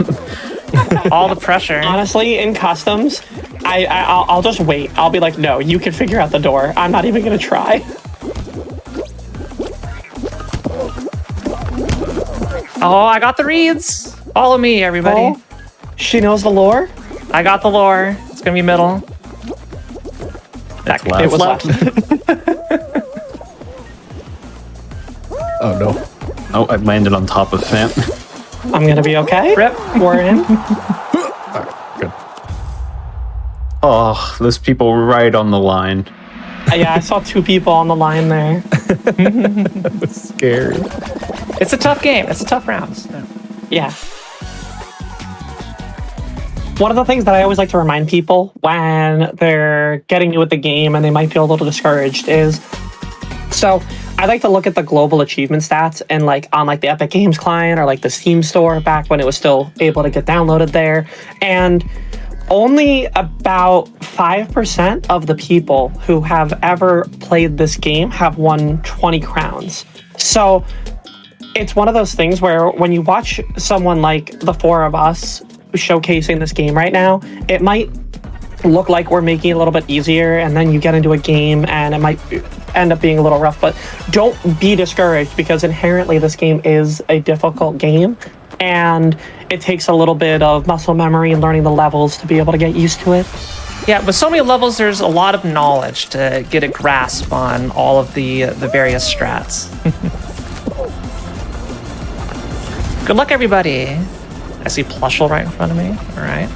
All the pressure.
Honestly, in customs, I'll just wait. I'll be like, no, you can figure out the door. I'm not even going to try.
Oh, I got the reads. Follow me, everybody.
Oh, she knows the lore?
I got the lore. It's going to be middle.
Left.
It was left.
Oh, no.
Oh, I landed on top of Phant.
I'm going to be okay.
Rip.
We're in.
Good.
Oh, those people right on the line.
Yeah, I saw 2 people on the line there.
That's scary.
It's a tough game. It's a tough round. So.
Yeah. One of the things that I always like to remind people when they're getting new at the game and they might feel a little discouraged is, so I like to look at the global achievement stats and on the Epic Games client or the Steam store back when it was still able to get downloaded there. And only about 5% of the people who have ever played this game have won 20 crowns. So it's one of those things where when you watch someone like the 4 of us showcasing this game right now, it might look like we're making it a little bit easier, and then you get into a game and it might end up being a little rough. But don't be discouraged, because inherently this game is a difficult game, and it takes a little bit of muscle memory and learning the levels to be able to get used to it.
Yeah, with so many levels, there's a lot of knowledge to get a grasp on all of the various strats. Good luck, everybody. I see plushel right in front of me. All right.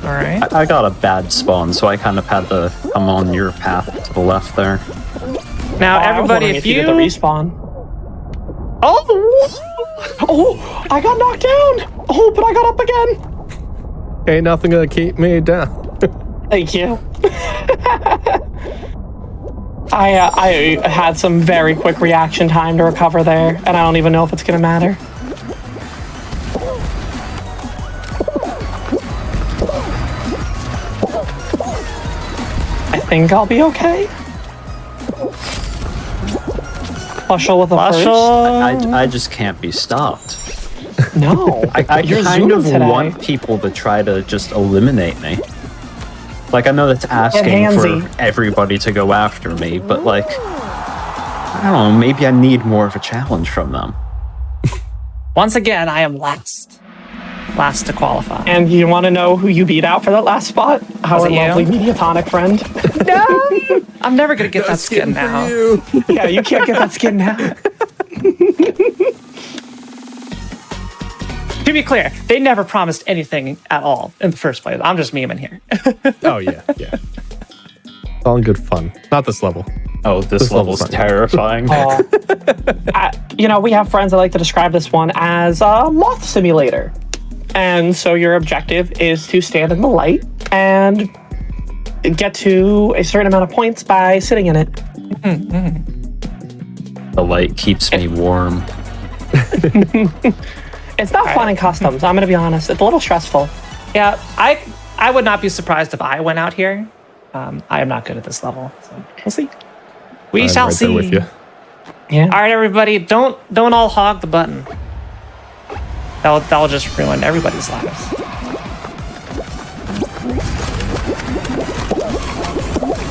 I got a bad spawn, so I kind of had to come on your path to the left there.
Now, everybody, if you
did the respawn.
Oh,
I got knocked down. Oh, but I got up again.
Ain't nothing gonna keep me down.
Thank you. I had some very quick reaction time to recover there, and I don't even know if it's gonna matter. think I'll be okay. Plushel with a
Plushel.
I just can't be stopped.
first. No.
I
You're
kind of
zooming today.
want people to try to just eliminate me. Like, I know that's asking
handsy.
for everybody to go after me, but like, I don't know, maybe I need more of a challenge from them.
Once again, I am last. Last to qualify.
And you want to know who you beat out for that last spot? Our
it you?
lovely mediatonic friend.
No! I'm never going to get that skin now.
Yeah, you can't get that skin now.
To be clear, they never promised anything at all in the first place. I'm just memeing here.
Oh yeah. All in good fun. Not this level.
Oh, this level's
fun.
terrifying.
We have friends that like to describe this one as a moth simulator. And so your objective is to stand in the light and get to a certain amount of points by sitting in it.
The light keeps me warm.
It's not fun in customs, I'm going to be honest. It's a little stressful.
Yeah, I would not be surprised if I went out here. I am not good at this level, so we'll see. We
I'm
shall
right
see.
there with you.
Yeah.
All right, everybody, don't all hog the button. That'll just ruin everybody's lives.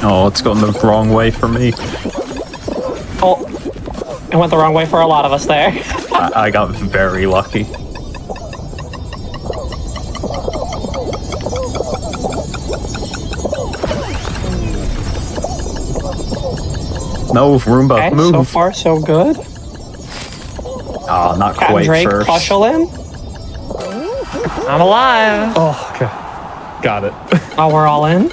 Oh, it's going the wrong way for me.
Oh, it went the wrong way for a lot of us there.
I got very lucky. No, Roomba,
Okay,
move.
so far so good.
Oh, not
Cat and
quite
Drake,
first.
Plushel in.
I'm alive.
Oh, okay. Got it.
Oh, we're all in.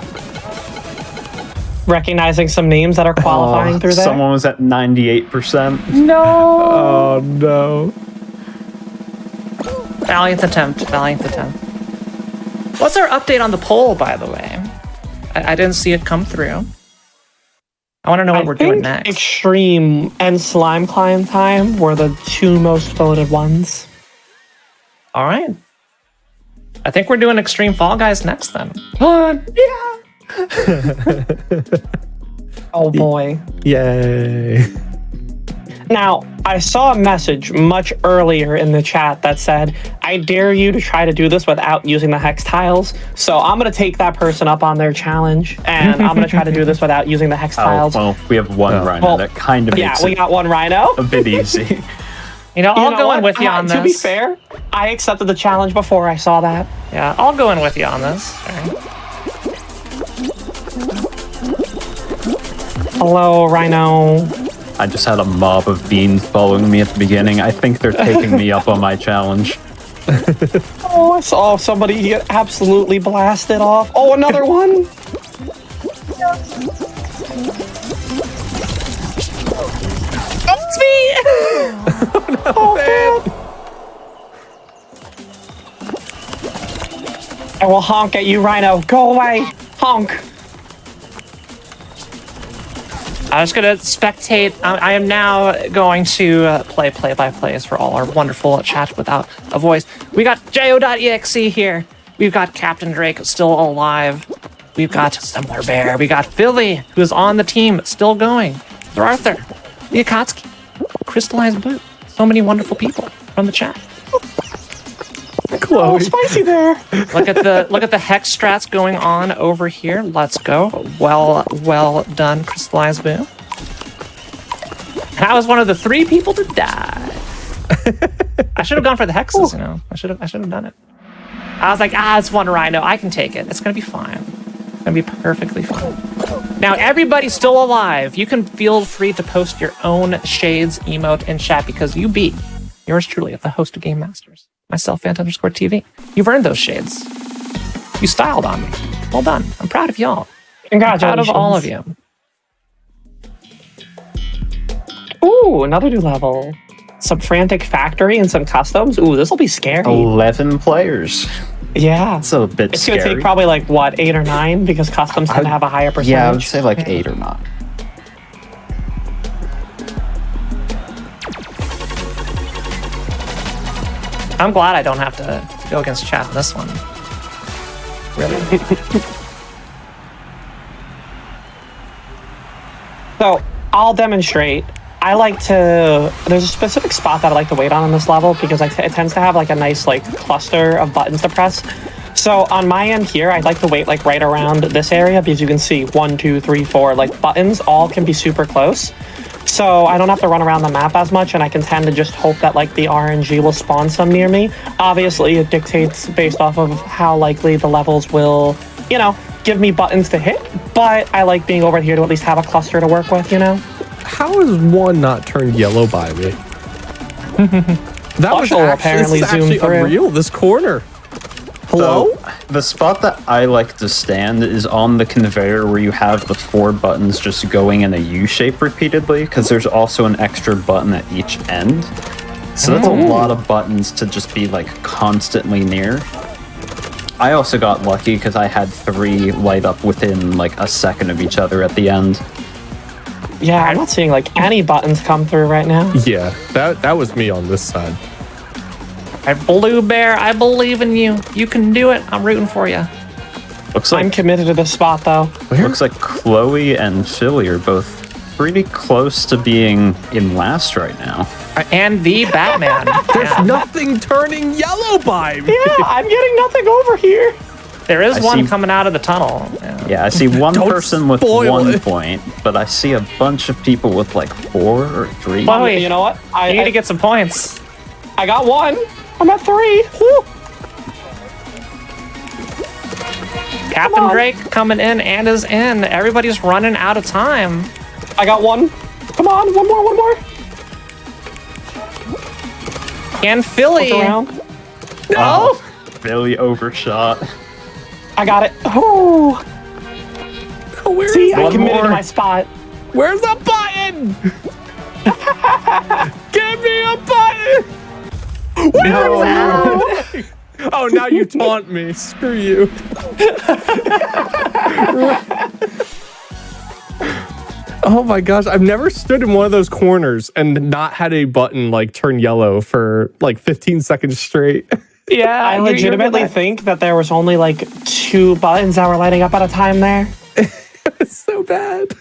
Recognizing some names that are qualifying through there.
Someone was at 98%.
No.
Oh no.
Valiant attempt. What's our update on the poll, by the way? I didn't see it come through. I want to know what we're doing next.
Extreme and Slime Climb Time were the two most voted ones.
All right. I think we're doing Extreme Fall Guys next then. Yeah.
Oh boy.
Yay.
Now, I saw a message much earlier in the chat that said, I dare you to try to do this without using the hex tiles. So I'm going to take that person up on their challenge, and I'm going to try to do this without using the hex tiles.
Well, we have one rhino
Well,
that kind of
Yeah,
makes
we
it
got one rhino.
a bit easy.
I'll go in with you on this.
To be fair, I accepted the challenge before I saw that.
Yeah, I'll go in with you on this. All right.
Hello, rhino.
I just had a mob of beans following me at the beginning. I think they're taking me up on my challenge.
Oh, I saw somebody get absolutely blasted off. Oh, another one.
It's me!
I will honk at you, rhino. Go away. Honk.
I'm just going to spectate. I am now going to play play-by-plays for all our wonderful chat without a voice. We got jo.exe here. We've got Captain Drake still alive. We've got Similar Bear. We got Phillie, who's on the team, still going. Sir Arthur, Liakatsuki, Crystallized Boot. So many wonderful people from the chat.
Oh, spicy there.
Look at the hex strats going on over here. Let's go. Well done, Crystallized Boom. I was one of the 3 people to die. I should have gone for the hexes, I should have done it. I was like, it's one rhino. I can take it. It's gonna be fine. It's gonna be perfectly fine. Now everybody's still alive. You can feel free to post your own shades emote in chat because you beat yours truly at the host of Game Masters. Myself, Phant_TV. You've earned those shades. You styled on me. Well done. I'm proud of y'all.
Congratulations.
I'm proud of all of you.
Ooh, another new level. Some frantic factory and some customs. Ooh, this will be scary.
11 players.
Yeah.
It's a bit
It's
scary.
going to take probably 8 or 9 because customs tend to have a higher percentage.
Yeah, I would say 8 or 9.
I'm glad I don't have to go against chat in this one. Really.
So I'll demonstrate. I like to. There's a specific spot that I like to wait on this level because it tends to have like a nice like cluster of buttons to press. So on my end here, I'd like to wait like right around this area because you can see 1, 2, 3, 4 like buttons all can be super close. So I don't have to run around the map as much, and I can tend to just hope that like the RNG will spawn some near me. Obviously, it dictates based off of how likely the levels will, you know, give me buttons to hit. But I like being over here to at least have a cluster to work with, you know.
How is one not turned yellow by me? That was
apparently
actually
zoomed through.
unreal. This corner. Hello?
So, the spot that I like to stand is on the conveyor where you have the 4 buttons just going in a U shape repeatedly, because there's also an extra button at each end. So that's a lot of buttons to just be like constantly near. I also got lucky because I had 3 light up within like a second of each other at the end.
Yeah, I'm not seeing like any buttons come through right now.
Yeah, that was me on this side.
All right, Blue Bear, I believe in you. You can do it. I'm rooting for you.
Looks like
I'm committed to this spot though.
Looks like Chloe and Phillie are both pretty close to being in last right now.
And the Batman.
There's nothing turning yellow by me.
Yeah, I'm getting nothing over here.
There is
I
one
see-
coming out of the tunnel.
Yeah, I see one
Don't
person with
spoil
1
it.
point, but I see a bunch of people with like 4 or 3.
Chloe,
You know what?
You need to get some points.
I got 1. I'm at 3. Woo.
Captain Drake coming in and is in. Everybody's running out of time.
I got 1. Come on, one more.
And Philly.
Look around.
No.
Phillie overshot.
I got it. Oh,
Where's
see, I
One
committed to
more.
my spot.
Where's the button? Give me a button.
No.
Oh, now you taunt me. Screw you. Oh my gosh, I've never stood in one of those corners and not had a button like turn yellow for like 15 seconds straight.
Yeah,
I legitimately think that there was only like 2 buttons that were lighting up at a time there.
It's so bad.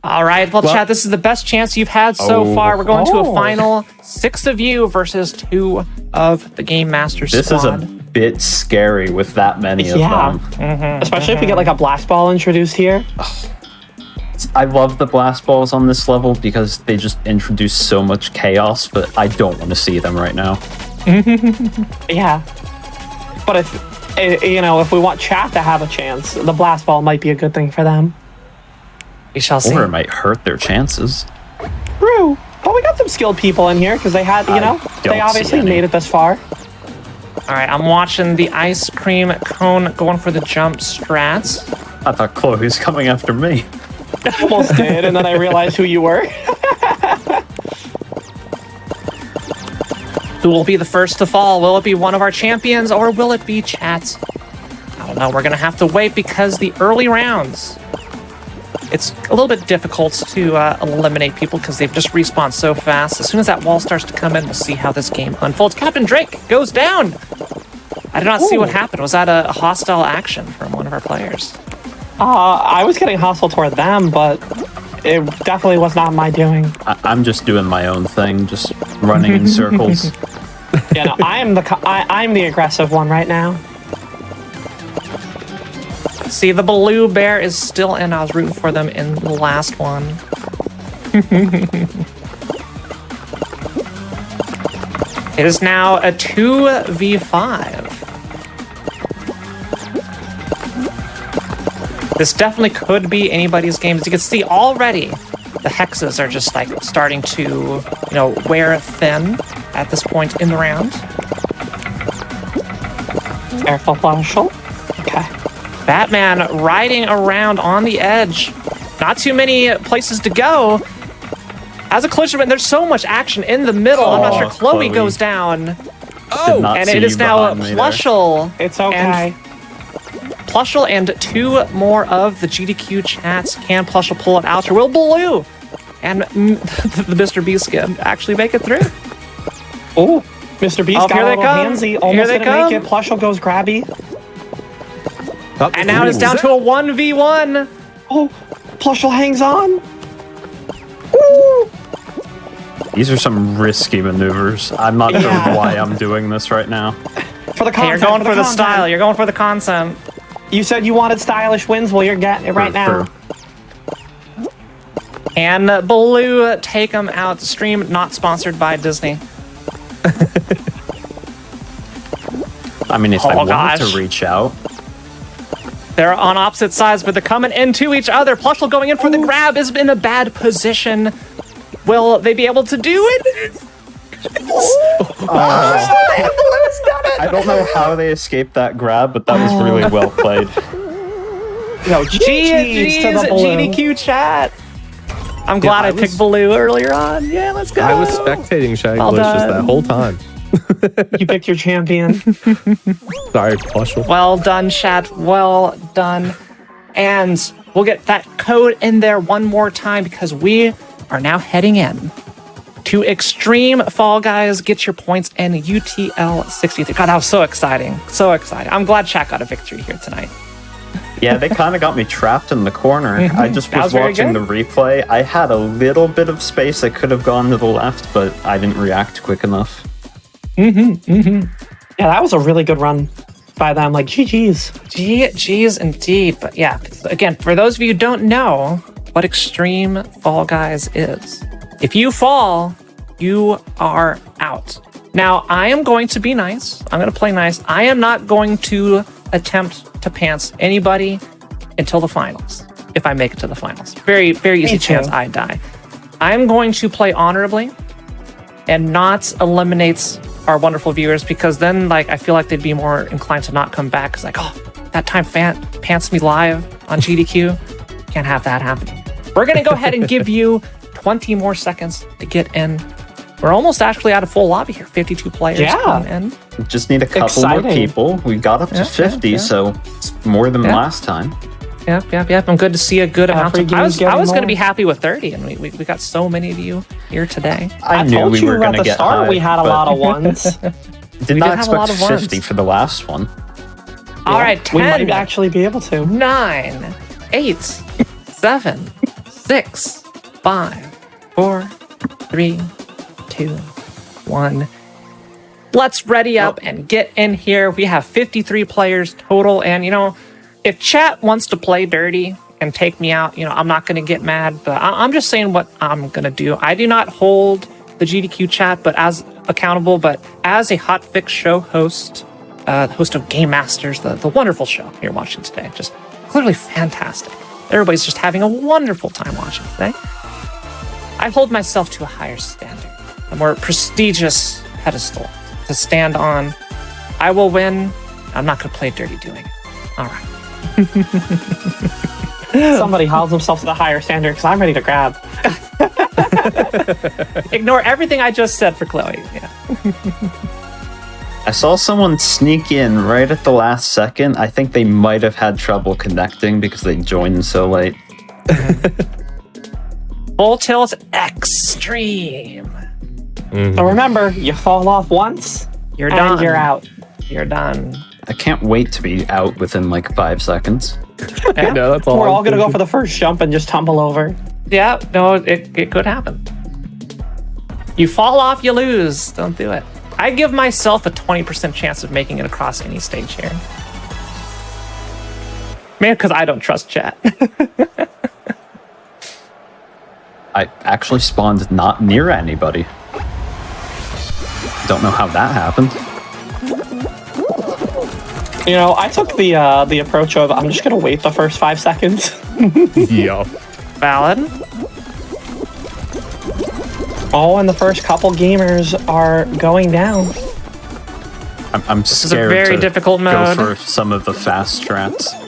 All right, well, chat, this is the best chance you've had so far. We're going to a final 6 of you versus 2 of the Game Master
This
squad.
is a bit scary with that many of
Yeah.
them.
Especially if we get like a blast ball introduced here.
I love the blast balls on this level because they just introduce so much chaos, but I don't want to see them right now.
Yeah. But if we want chat to have a chance, the blast ball might be a good thing for them.
We shall see.
Or it might hurt their chances.
True. But we got some skilled people in here because they had, they
don't
obviously
see any.
made it this far.
All right, I'm watching the ice cream cone going for the jump strats.
I thought Chloe was coming after me.
Almost did, and then I realized who you were.
Who will be the first to fall? Will it be one of our champions or will it be chat? I don't know. We're going to have to wait because the early rounds, it's a little bit difficult to eliminate people because they've just respawned so fast. As soon as that wall starts to come in, we'll see how this game unfolds. Captain Drake goes down. I did not see what happened. Was that a hostile action from one of our players?
I was getting hostile toward them, but it definitely was not my doing.
I'm just doing my own thing, just running in circles.
Yeah, no, I'm the aggressive one right now.
See, the Blue Bear is still in. I was rooting for them in the last one. It is now a 2v5. This definitely could be anybody's game. As you can see already, the hexes are just like starting to, wear thin at this point in the round.
Careful, plushel. Okay.
Batman riding around on the edge. Not too many places to go. As a collision, there's so much action in the middle. I'm not sure. Chloe goes down.
Did not
And
see
it is
you
now
behind me there.
plushel.
It's okay.
Plushel and 2 more of the GDQ chats. Can Plushel pull it out, or will Blue and the Mr. B skin actually make it through?
Oh, Mr. Beast got
here
a
they
little
come.
handsy. Almost
Here they
didn't make
come.
it. Plushel goes grabby.
And now it's down to a 1v1.
Oh, Plushel hangs on.
These are some risky maneuvers. I'm not sure why I'm doing this right now.
For the content,
You're going for the
content.
style. You're going for the content.
You said you wanted stylish wins. Well, you're getting it right now.
And Blue, take them out. Stream not sponsored by Disney.
I mean, if I wanted to reach out.
They're on opposite sides, but they're coming into each other. Plushel going in for the grab is in a bad position. Will they be able to do it?
I don't know how they escaped that grab, but that was really well played.
Yo, GG's to the Blue.
GDQ chat. I'm glad I picked Blue earlier on. Yeah, let's go.
I was spectating Shagalicious that whole time.
You picked your champion.
Sorry, Plushel.
Well done, chat. Well done. And we'll get that code in there one more time because we are now heading in to Extreme Fall Guys. Get your points in UTL 63. God, that was so exciting. So exciting. I'm glad chat got a victory here tonight.
Yeah, they kind of got me trapped in the corner. I just was
very
watching the replay. I had a little bit of space. I could have gone to the left, but I didn't react quick enough.
Yeah, that was a really good run by them. Like, GG's.
GG's indeed. But yeah, again, for those of you who don't know what Extreme Fall Guys is, if you fall, you are out. Now, I am going to be nice. I'm going to play nice. I am not going to attempt to pants anybody until the finals, if I make it to the finals. Very, very easy chance I die. I'm going to play honorably and not eliminate our wonderful viewers, because then, like, I feel like they'd be more inclined to not come back. Because, like, oh, that time Phant pants me live on GDQ. Can't have that happening. We're going to go ahead and give you 20 more seconds to get in. We're almost actually out of full lobby here. 52 players coming in.
Just need a couple more people. We got up to 50, so it's more than last time.
Yep. I'm good to see a good amount. I was going to be
more.
happy with 30, and we got so many of you here today.
I knew we were going to get high.
We had a lot of ones.
Did not expect 50 for the last one.
All right, 10.
We might actually be able to.
9, 8, 7, 6, 5, 4, 3, 2, 1. Let's ready up and get in here. We have 53 players total, and if chat wants to play dirty and take me out, I'm not going to get mad, but I'm just saying what I'm going to do. I do not hold the GDQ chat but as accountable, but as a Hotfix show host, host of Game Masters, the wonderful show you're watching today, just clearly fantastic. Everybody's just having a wonderful time watching today. I hold myself to a higher standard, a more prestigious pedestal to stand on. I will win. I'm not going to play dirty doing it. All right.
Somebody holds themselves to the higher standard because I'm ready to grab.
Ignore everything I just said for Chloe. Yeah.
I saw someone sneak in right at the last second. I think they might have had trouble connecting because they joined so late.
Full tilt extreme.
So remember, you fall off once,
You're done.
you're out.
You're done.
I can't wait to be out within like 5 seconds.
Yeah.
No, that's all.
We're all going to go for the first jump and just tumble over.
Yeah, no, it could happen. You fall off, you lose. Don't do it. I give myself a 20% chance of making it across any stage here. Man, because I don't trust chat.
I actually spawned not near anybody. Don't know how that happened.
I took the approach of I'm just going to wait the first 5 seconds.
Yeah.
Valid.
Oh, and the first couple gamers are going down.
I'm
This is a
scared
very
to
difficult mode.
go for some of the fast strats.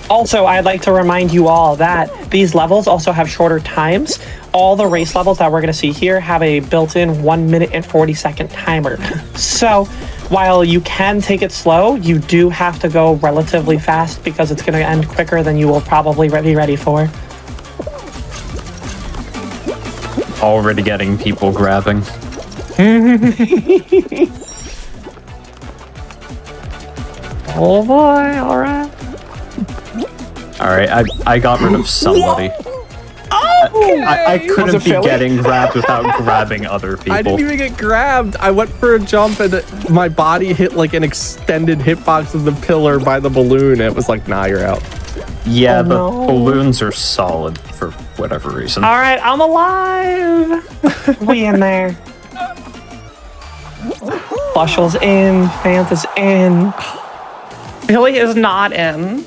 Also, I'd like to remind you all that these levels also have shorter times. All the race levels that we're going to see here have a built-in 1 minute and 40-second timer. So while you can take it slow, you do have to go relatively fast because it's going to end quicker than you will probably be ready for.
Already getting people grabbing.
Oh boy, alright.
Alright, I got rid of somebody. I
Was
couldn't
it
be
Phillie?
getting grabbed without grabbing other people.
I didn't even get grabbed. I went for a jump and my body hit like an extended hitbox of the pillar by the balloon. It was like, nah, you're out.
Yeah,
Oh,
but
no.
balloons are solid for whatever reason.
All right, I'm alive.
We in there. Plushel's in. Phant is in.
Phillie is not in.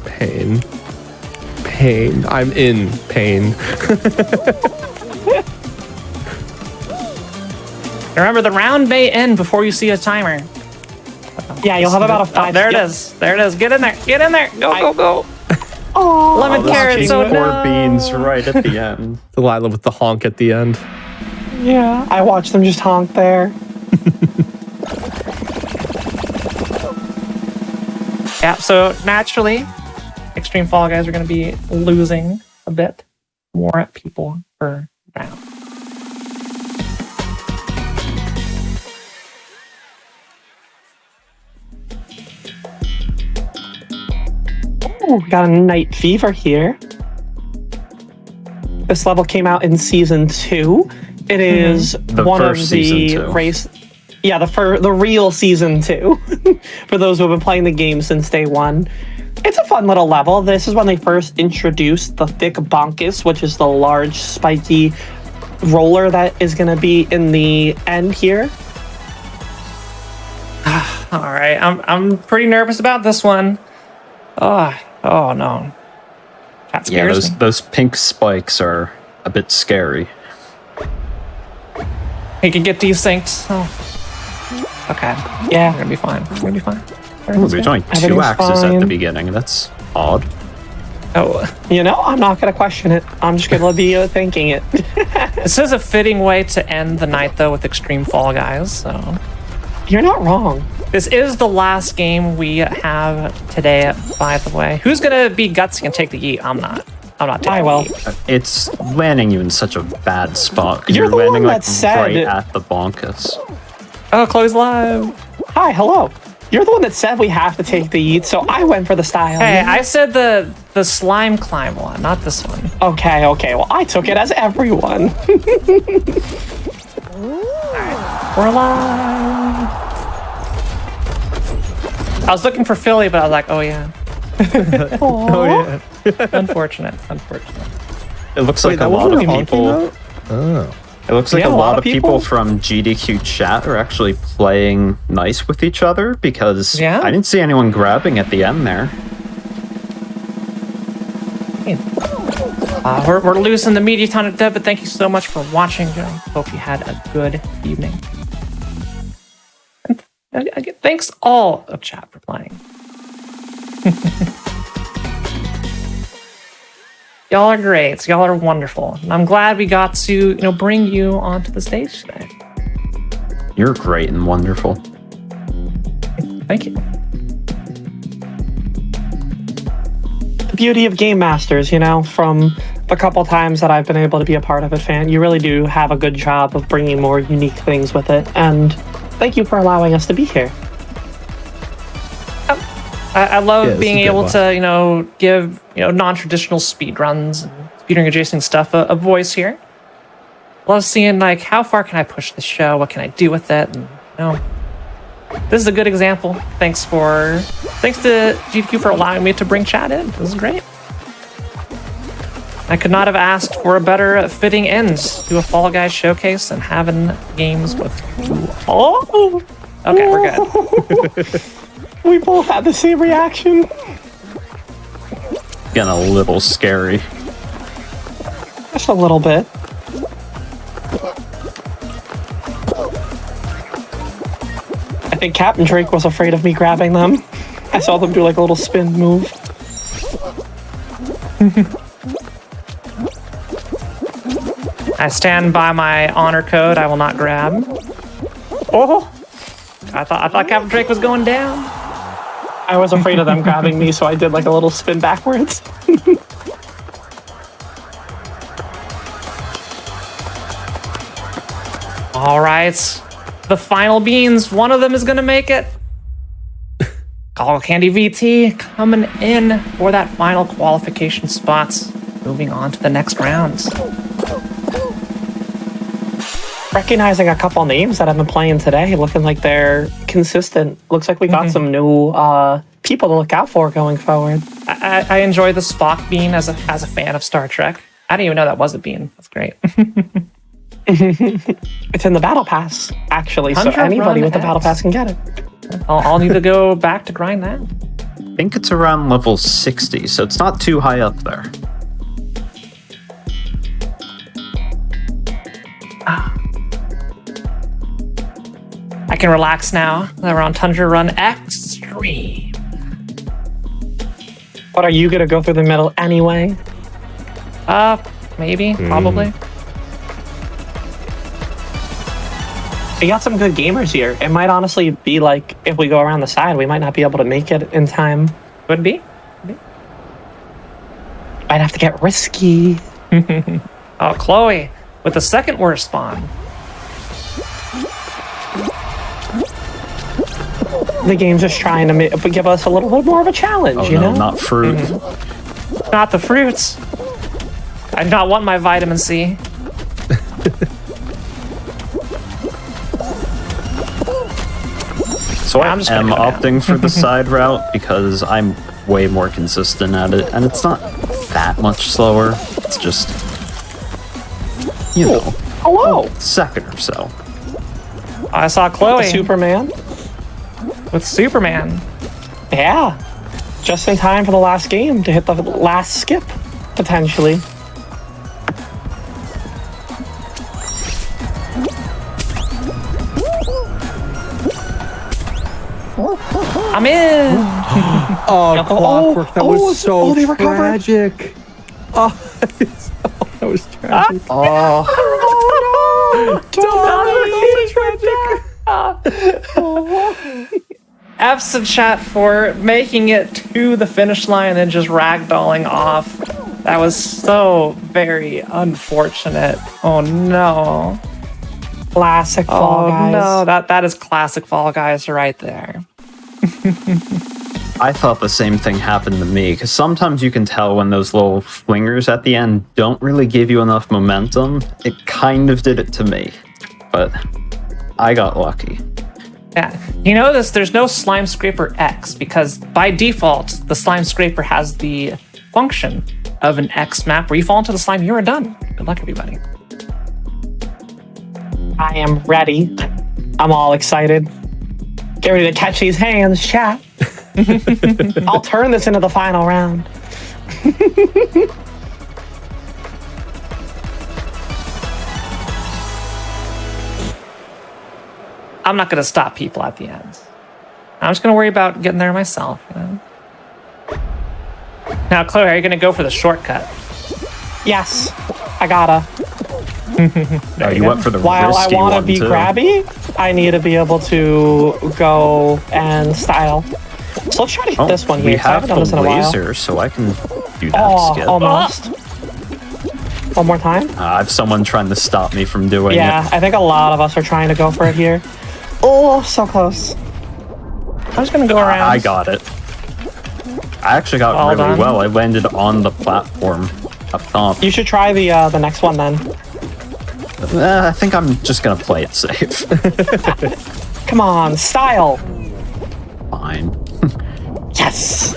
Pain. Pain. I'm in pain.
Remember, the round may end before you see a timer.
Yeah, you'll have about a 5.
Oh, there it
Yep.
is. There it is. Get in there. Get in there. Go.
Oh,
Lemon
those
carrots.
cheese
Oh,
poor
no.
beans right at the end.
Delilah with the honk at the end.
yeah. I watched them just honk there.
Yeah, so naturally, Extreme Fall Guys are going to be losing a bit more people per round.
Ooh, got a night fever here. This level came out in season 2. It is
The
one of
first
the
season 2.
race. Yeah, the real season 2. For those who have been playing the game since day 1. It's a fun little level. This is when they first introduced the thick bonkus, which is the large spiky roller that is going to be in the end here.
All right, I'm pretty nervous about this one. Oh no. That
Yeah,
scares me.
those pink spikes are a bit scary.
He can get desynced. Oh. Okay.
Yeah.
We're gonna be fine. We're gonna be fine.
Ooh, there's only 2
Everything's
axes at the
fine.
beginning. That's odd.
Oh,
You know, I'm not going to question it. I'm just going to be thinking it.
this is a fitting way to end the night, though, with Extreme Fall Guys. So
You're not wrong.
this is the last game we have today. By the way, who's gonna be gutsy and take the yeet? I'm not. I'm not taking
I will.
the yeet.
It's landing you in such a bad spot. 'Cause
You're the
landing
one
like
that said-
right at the bonkus.
Oh, Chloe's live.
Hi, hello. You're the one that said we have to take the yeet, so I went for the style.
Hey, I said the slime climb one, not this one.
Okay. Well, I took it as everyone.
We're alive. I was looking for Phillie, but I was like, oh yeah.
Oh, yeah.
Unfortunate.
It looks
Wait,
like a
that
lot of
wasn't a honky
people.
note? Oh.
It looks like
Yeah,
a lot of people
people.
from GDQ chat are actually playing nice with each other because
Yeah?
I didn't see anyone grabbing at the end there.
We're losing the media ton of dev, but thank you so much for watching. I hope you had a good evening. And again, thanks all of chat for playing. Y'all are great. Y'all are wonderful. And I'm glad we got to, bring you onto the stage today.
You're great and wonderful.
Thank you.
The beauty of Game Masters, from the couple times that I've been able to be a part of it, Phant, you really do have a good job of bringing more unique things with it. And thank you for allowing us to be here.
I love
Yeah, it's
being
a good
able
one.
to, give, non-traditional speedruns and speedrunning adjacent stuff a voice here. Love seeing, how far can I push the show? What can I do with it? And, this is a good example. Thanks to GDQ for allowing me to bring chat in. This is great. I could not have asked for a better fitting end to a Fall Guys showcase than having games with you. Oh! Okay, we're good.
We both had the same reaction.
Getting a little scary.
Just a little bit. I think Captain Drake was afraid of me grabbing them. I saw them do a little spin move.
I stand by my honor code. I will not grab. Oh! I thought Captain Drake was going down.
I was afraid of them grabbing me, so I did a little spin backwards.
All right. The final beans. One of them is going to make it. Call Candy VT coming in for that final qualification spot. moving on to the next rounds.
Recognizing a couple names that I've been playing today, looking like they're consistent. Looks like we got some new people to look out for going forward.
I enjoy the Spock bean as a fan of Star Trek. I didn't even know that was a bean. That's great.
It's in the Battle Pass, actually, so anybody with the Battle Pass can get it.
I'll need to go back to grind that.
I think it's around level 60, so it's not too high up there.
I can relax now. We're on Tundra Run Extreme.
But are you going to go through the middle anyway?
Maybe, probably.
We got some good gamers here. It might honestly be like, if we go around the side, we might not be able to make it in time.
Could be.
Might have to get risky.
Oh, Chloe with the second worst spawn.
The game's just trying to give us a little bit more of a challenge, you know?
Not fruit.
Not the fruits. I do not want my vitamin C.
So I am
just gonna go down.
opting for the side route because I'm way more consistent at it, and it's not that much slower. It's just, you know,
Hello!
second or so.
I saw Chloe
Superman?
with Superman.
Yeah. Just in time for the last game to hit the last skip, potentially.
I'm in.
Oh, Clockwork, that was so
they recovered.
tragic. Oh, that was tragic.
F's in chat for making it to the finish line and then just ragdolling off. That was so very unfortunate. Oh no.
Classic Fall Guys.
No, that is classic Fall Guys right there.
I thought the same thing happened to me, because sometimes you can tell when those little flingers at the end don't really give you enough momentum. It kind of did it to me, but I got lucky.
Yeah, you know this. There's no Slime Scraper X because by default the Slime Scraper has the function of an X map where you fall into the slime, you are done. Good luck, everybody.
I am ready. I'm all excited. Get ready to catch these hands, chat. I'll turn this into the final round.
I'm not going to stop people at the end. I'm just going to worry about getting there myself. You know? Now, Chloe, are you going to go for the shortcut?
Yes, I gotta.
You went for the
While I
risky
want to
one,
be
too.
grabby, I need to be able to go and style. So let's try to hit this one here.
We
'cause I
have
haven't done this in
the
a while.
laser, so I can do that
Oh,
skip.
almost. One more time.
I have someone trying to stop me from doing
Yeah,
it.
I think a lot of us are trying to go for it here. Oh, so close.
I'm just going to go around.
I got it. I actually got
Well
really
done.
well. I landed on the platform up top.
You should try the next one then.
I think I'm just gonna play it safe.
Come on, style.
Fine.
Yes.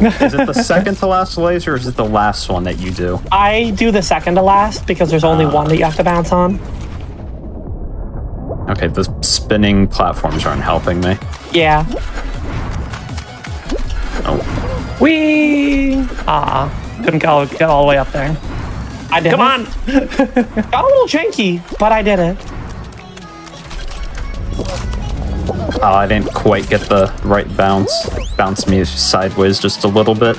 Is it the second to last laser, or is it the last one that you do?
I do the second to last because there's only one that you have to bounce on.
Okay, the spinning platforms aren't helping me.
Yeah.
Oh,
Whee! Couldn't get all the way up there.
I did.
Come on!
Got a little janky, but I did it.
I didn't quite get the right bounce. Bounced me sideways just a little bit.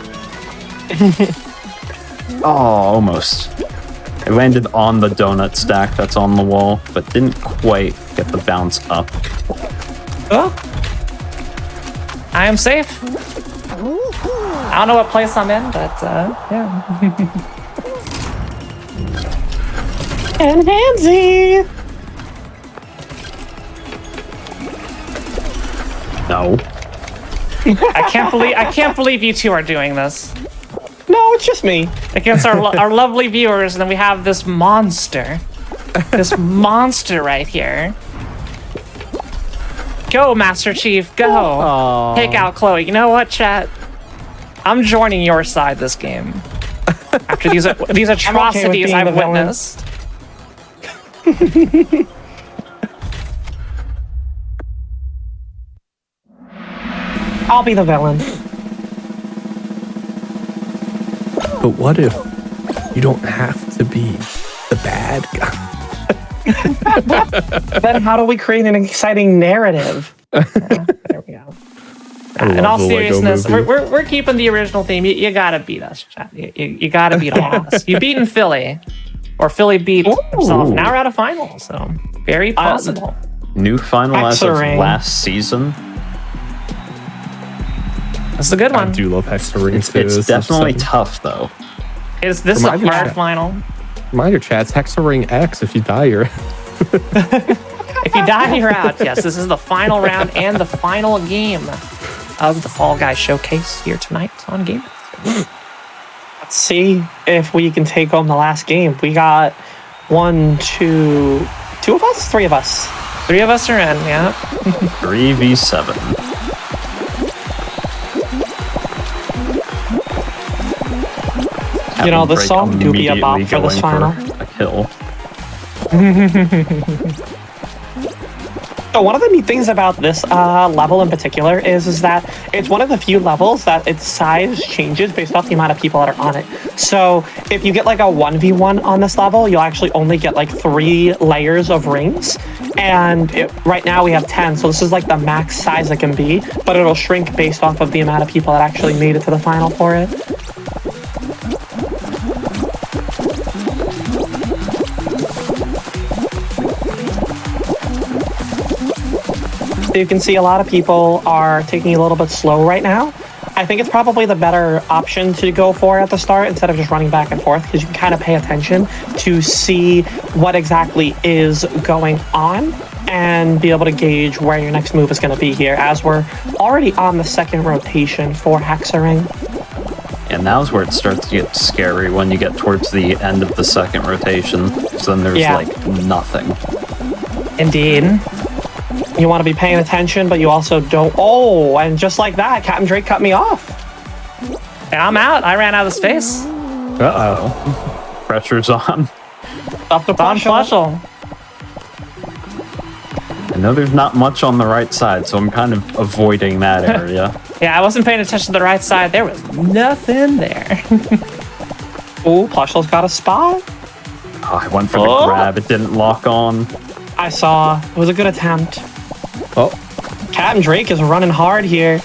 Oh, almost. I landed on the donut stack that's on the wall, but didn't quite get the bounce up.
Oh. I am safe. I don't know what place I'm in, but yeah.
And handsy.
No.
I can't believe you two are doing this.
No, it's just me.
Against our lovely viewers, and then we have this monster. This monster right here. Go, Master Chief, go.
Aww.
Take out Chloe. You know what, chat? I'm joining your side this game. After these atrocities I've witnessed.
I'll be the villain.
But what if you don't have to be the bad guy?
Then how do we create an exciting narrative?
There we go. In all seriousness, we're keeping the original theme. You gotta beat us, chat. You gotta beat all of us. You've beaten Phillie, or Phillie beat himself. Now we're at a final, so very possible.
New final as of
Hexaring.
last season.
This is a good
I
one.
do love Hexaring
It's
too. This
definitely
is
tough though.
This is a
Remind me,
hard
chat.
final.
Reminder, chats, Hexaring X. If you die, you're...
If you die, you're out. Yes, this is the final round and the final game of the Fall Guys Showcase here tonight on Game.
Let's see if we can take home the last game. We got 2 of us? 3 of us.
3 of us are in, yeah.
3v7.
You know, the
Break
song do be a bop
immediately
for this
going
final.
a kill.
So one of the neat things about this level in particular is that it's one of the few levels that its size changes based off the amount of people that are on it. So if you get like a 1v1 on this level, you'll actually only get like 3 layers of rings. And right now we have 10, so this is like the max size it can be, but it'll shrink based off of the amount of people that actually made it to the final for it. So you can see a lot of people are taking it a little bit slow right now. I think it's probably the better option to go for at the start instead of just running back and forth, because you can kind of pay attention to see what exactly is going on and be able to gauge where your next move is going to be here, as we're already on the second rotation for Hexaring.
And now's where it starts to get scary, when you get towards the end of the second rotation. So then there's like nothing.
Indeed.
You want to be paying attention, but you also don't. Oh, and just like that, Captain Drake cut me off.
And I'm out. I ran out of space.
Uh-oh. Pressure's on.
Up the
Don
plushel.
I know there's not much on the right side, so I'm kind of avoiding that area.
Yeah, I wasn't paying attention to the right side. There was nothing there.
Oh, Plushel's got a spot.
Oh, I went for the grab. It didn't lock on.
I saw. It was a good attempt.
Oh,
Captain Drake is running hard here.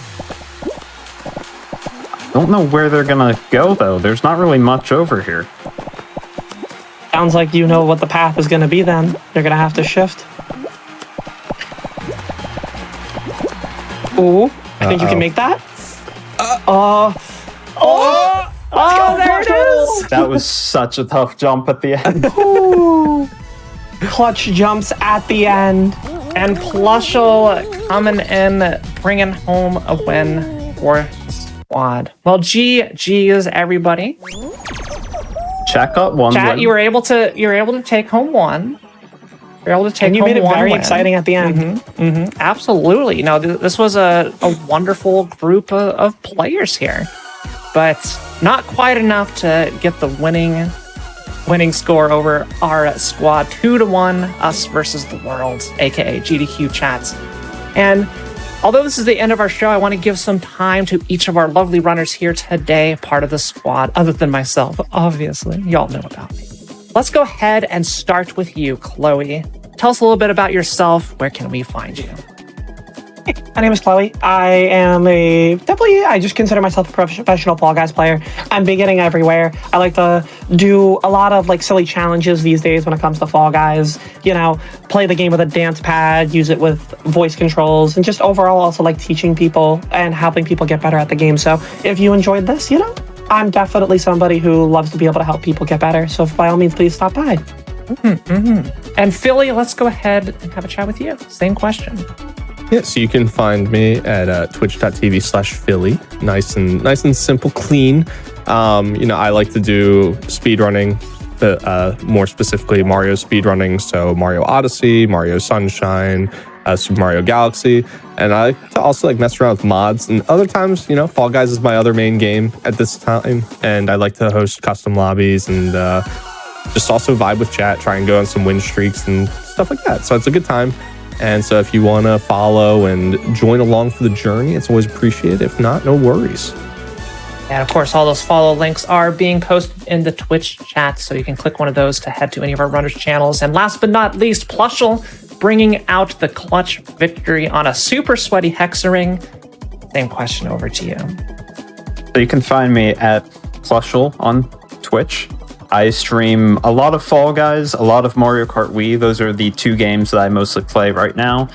Don't know where they're gonna go though. There's not really much over here.
Sounds like you know what the path is going to be then. You're going to have to shift. Ooh, I think you can make that.
There it is.
That was such a tough jump at the end.
Ooh. Clutch jumps at the end.
And Plushel coming in, bringing home a win for squad. Well, GG's everybody.
Chat got one.
Chat,
win.
you were able to take home one. You're able to take
And you
home
made it
one
very
win.
exciting at the end.
Absolutely. You know, this was a wonderful group of players here, but not quite enough to get the winning score over our squad. 2-1, us versus the world, aka GDQ chats. And although this is the end of our show, I want to give some time to each of our lovely runners here today, part of the squad, other than myself, obviously. Y'all know about me. Let's go ahead and start with you, Chloe. Tell us a little bit about yourself. Where can we find you?
My name is Chloe. I just consider myself a professional Fall Guys player. I'm beginning everywhere. I like to do a lot of like silly challenges these days when it comes to Fall Guys. You know, play the game with a dance pad, use it with voice controls, and just overall also like teaching people and helping people get better at the game. So if you enjoyed this, you know, I'm definitely somebody who loves to be able to help people get better. So by all means, please stop by.
And Phillie, let's go ahead and have a chat with you. Same question.
yeah. So you can find me at twitch.tv/Phillie. Nice and simple, clean. I like to do speedrunning, more specifically Mario speedrunning. So Mario Odyssey, Mario Sunshine, Super Mario Galaxy. And I like to also mess around with mods. And other times, Fall Guys is my other main game at this time. And I like to host custom lobbies and just also vibe with chat, try and go on some win streaks and stuff like that. So it's a good time. And so if you want to follow and join along for the journey, it's always appreciated. If not, no worries.
And of course, all those follow links are being posted in the Twitch chat, so you can click one of those to head to any of our runners' channels. And last but not least, plushel bringing out the clutch victory on a super sweaty Hexaring. Same question over to you.
So you can find me at plushel on Twitch. I stream a lot of Fall Guys, a lot of Mario Kart Wii. Those are the two games that I mostly play right now.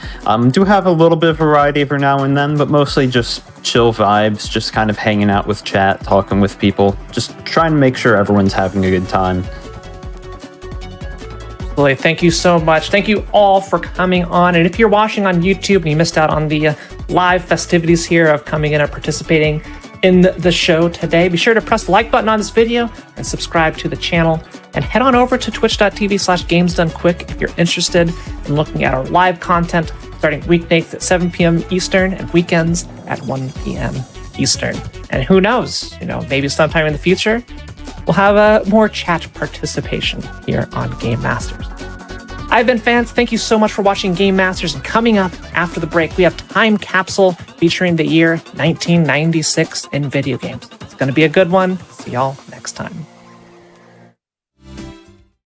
Do have a little bit of variety every now and then, but mostly just chill vibes, just kind of hanging out with chat, talking with people, just trying to make sure everyone's having a good time.
Phillie, thank you so much. Thank you all for coming on. And if you're watching on YouTube and you missed out on the live festivities here of coming in and participating in the show today, be sure to press the like button on this video and subscribe to the channel, and head on over to twitch.tv/gamesdonequick if you're interested in looking at our live content starting weekdays at 7 p.m. Eastern and weekends at 1 p.m. Eastern. And who knows, maybe sometime in the future we'll have more chat participation here on Game Masters. I've been Phant. Thank you so much for watching Game Masters. And coming up after the break, we have Time Capsule featuring the year 1996 in video games. It's going to be a good one. See y'all next time.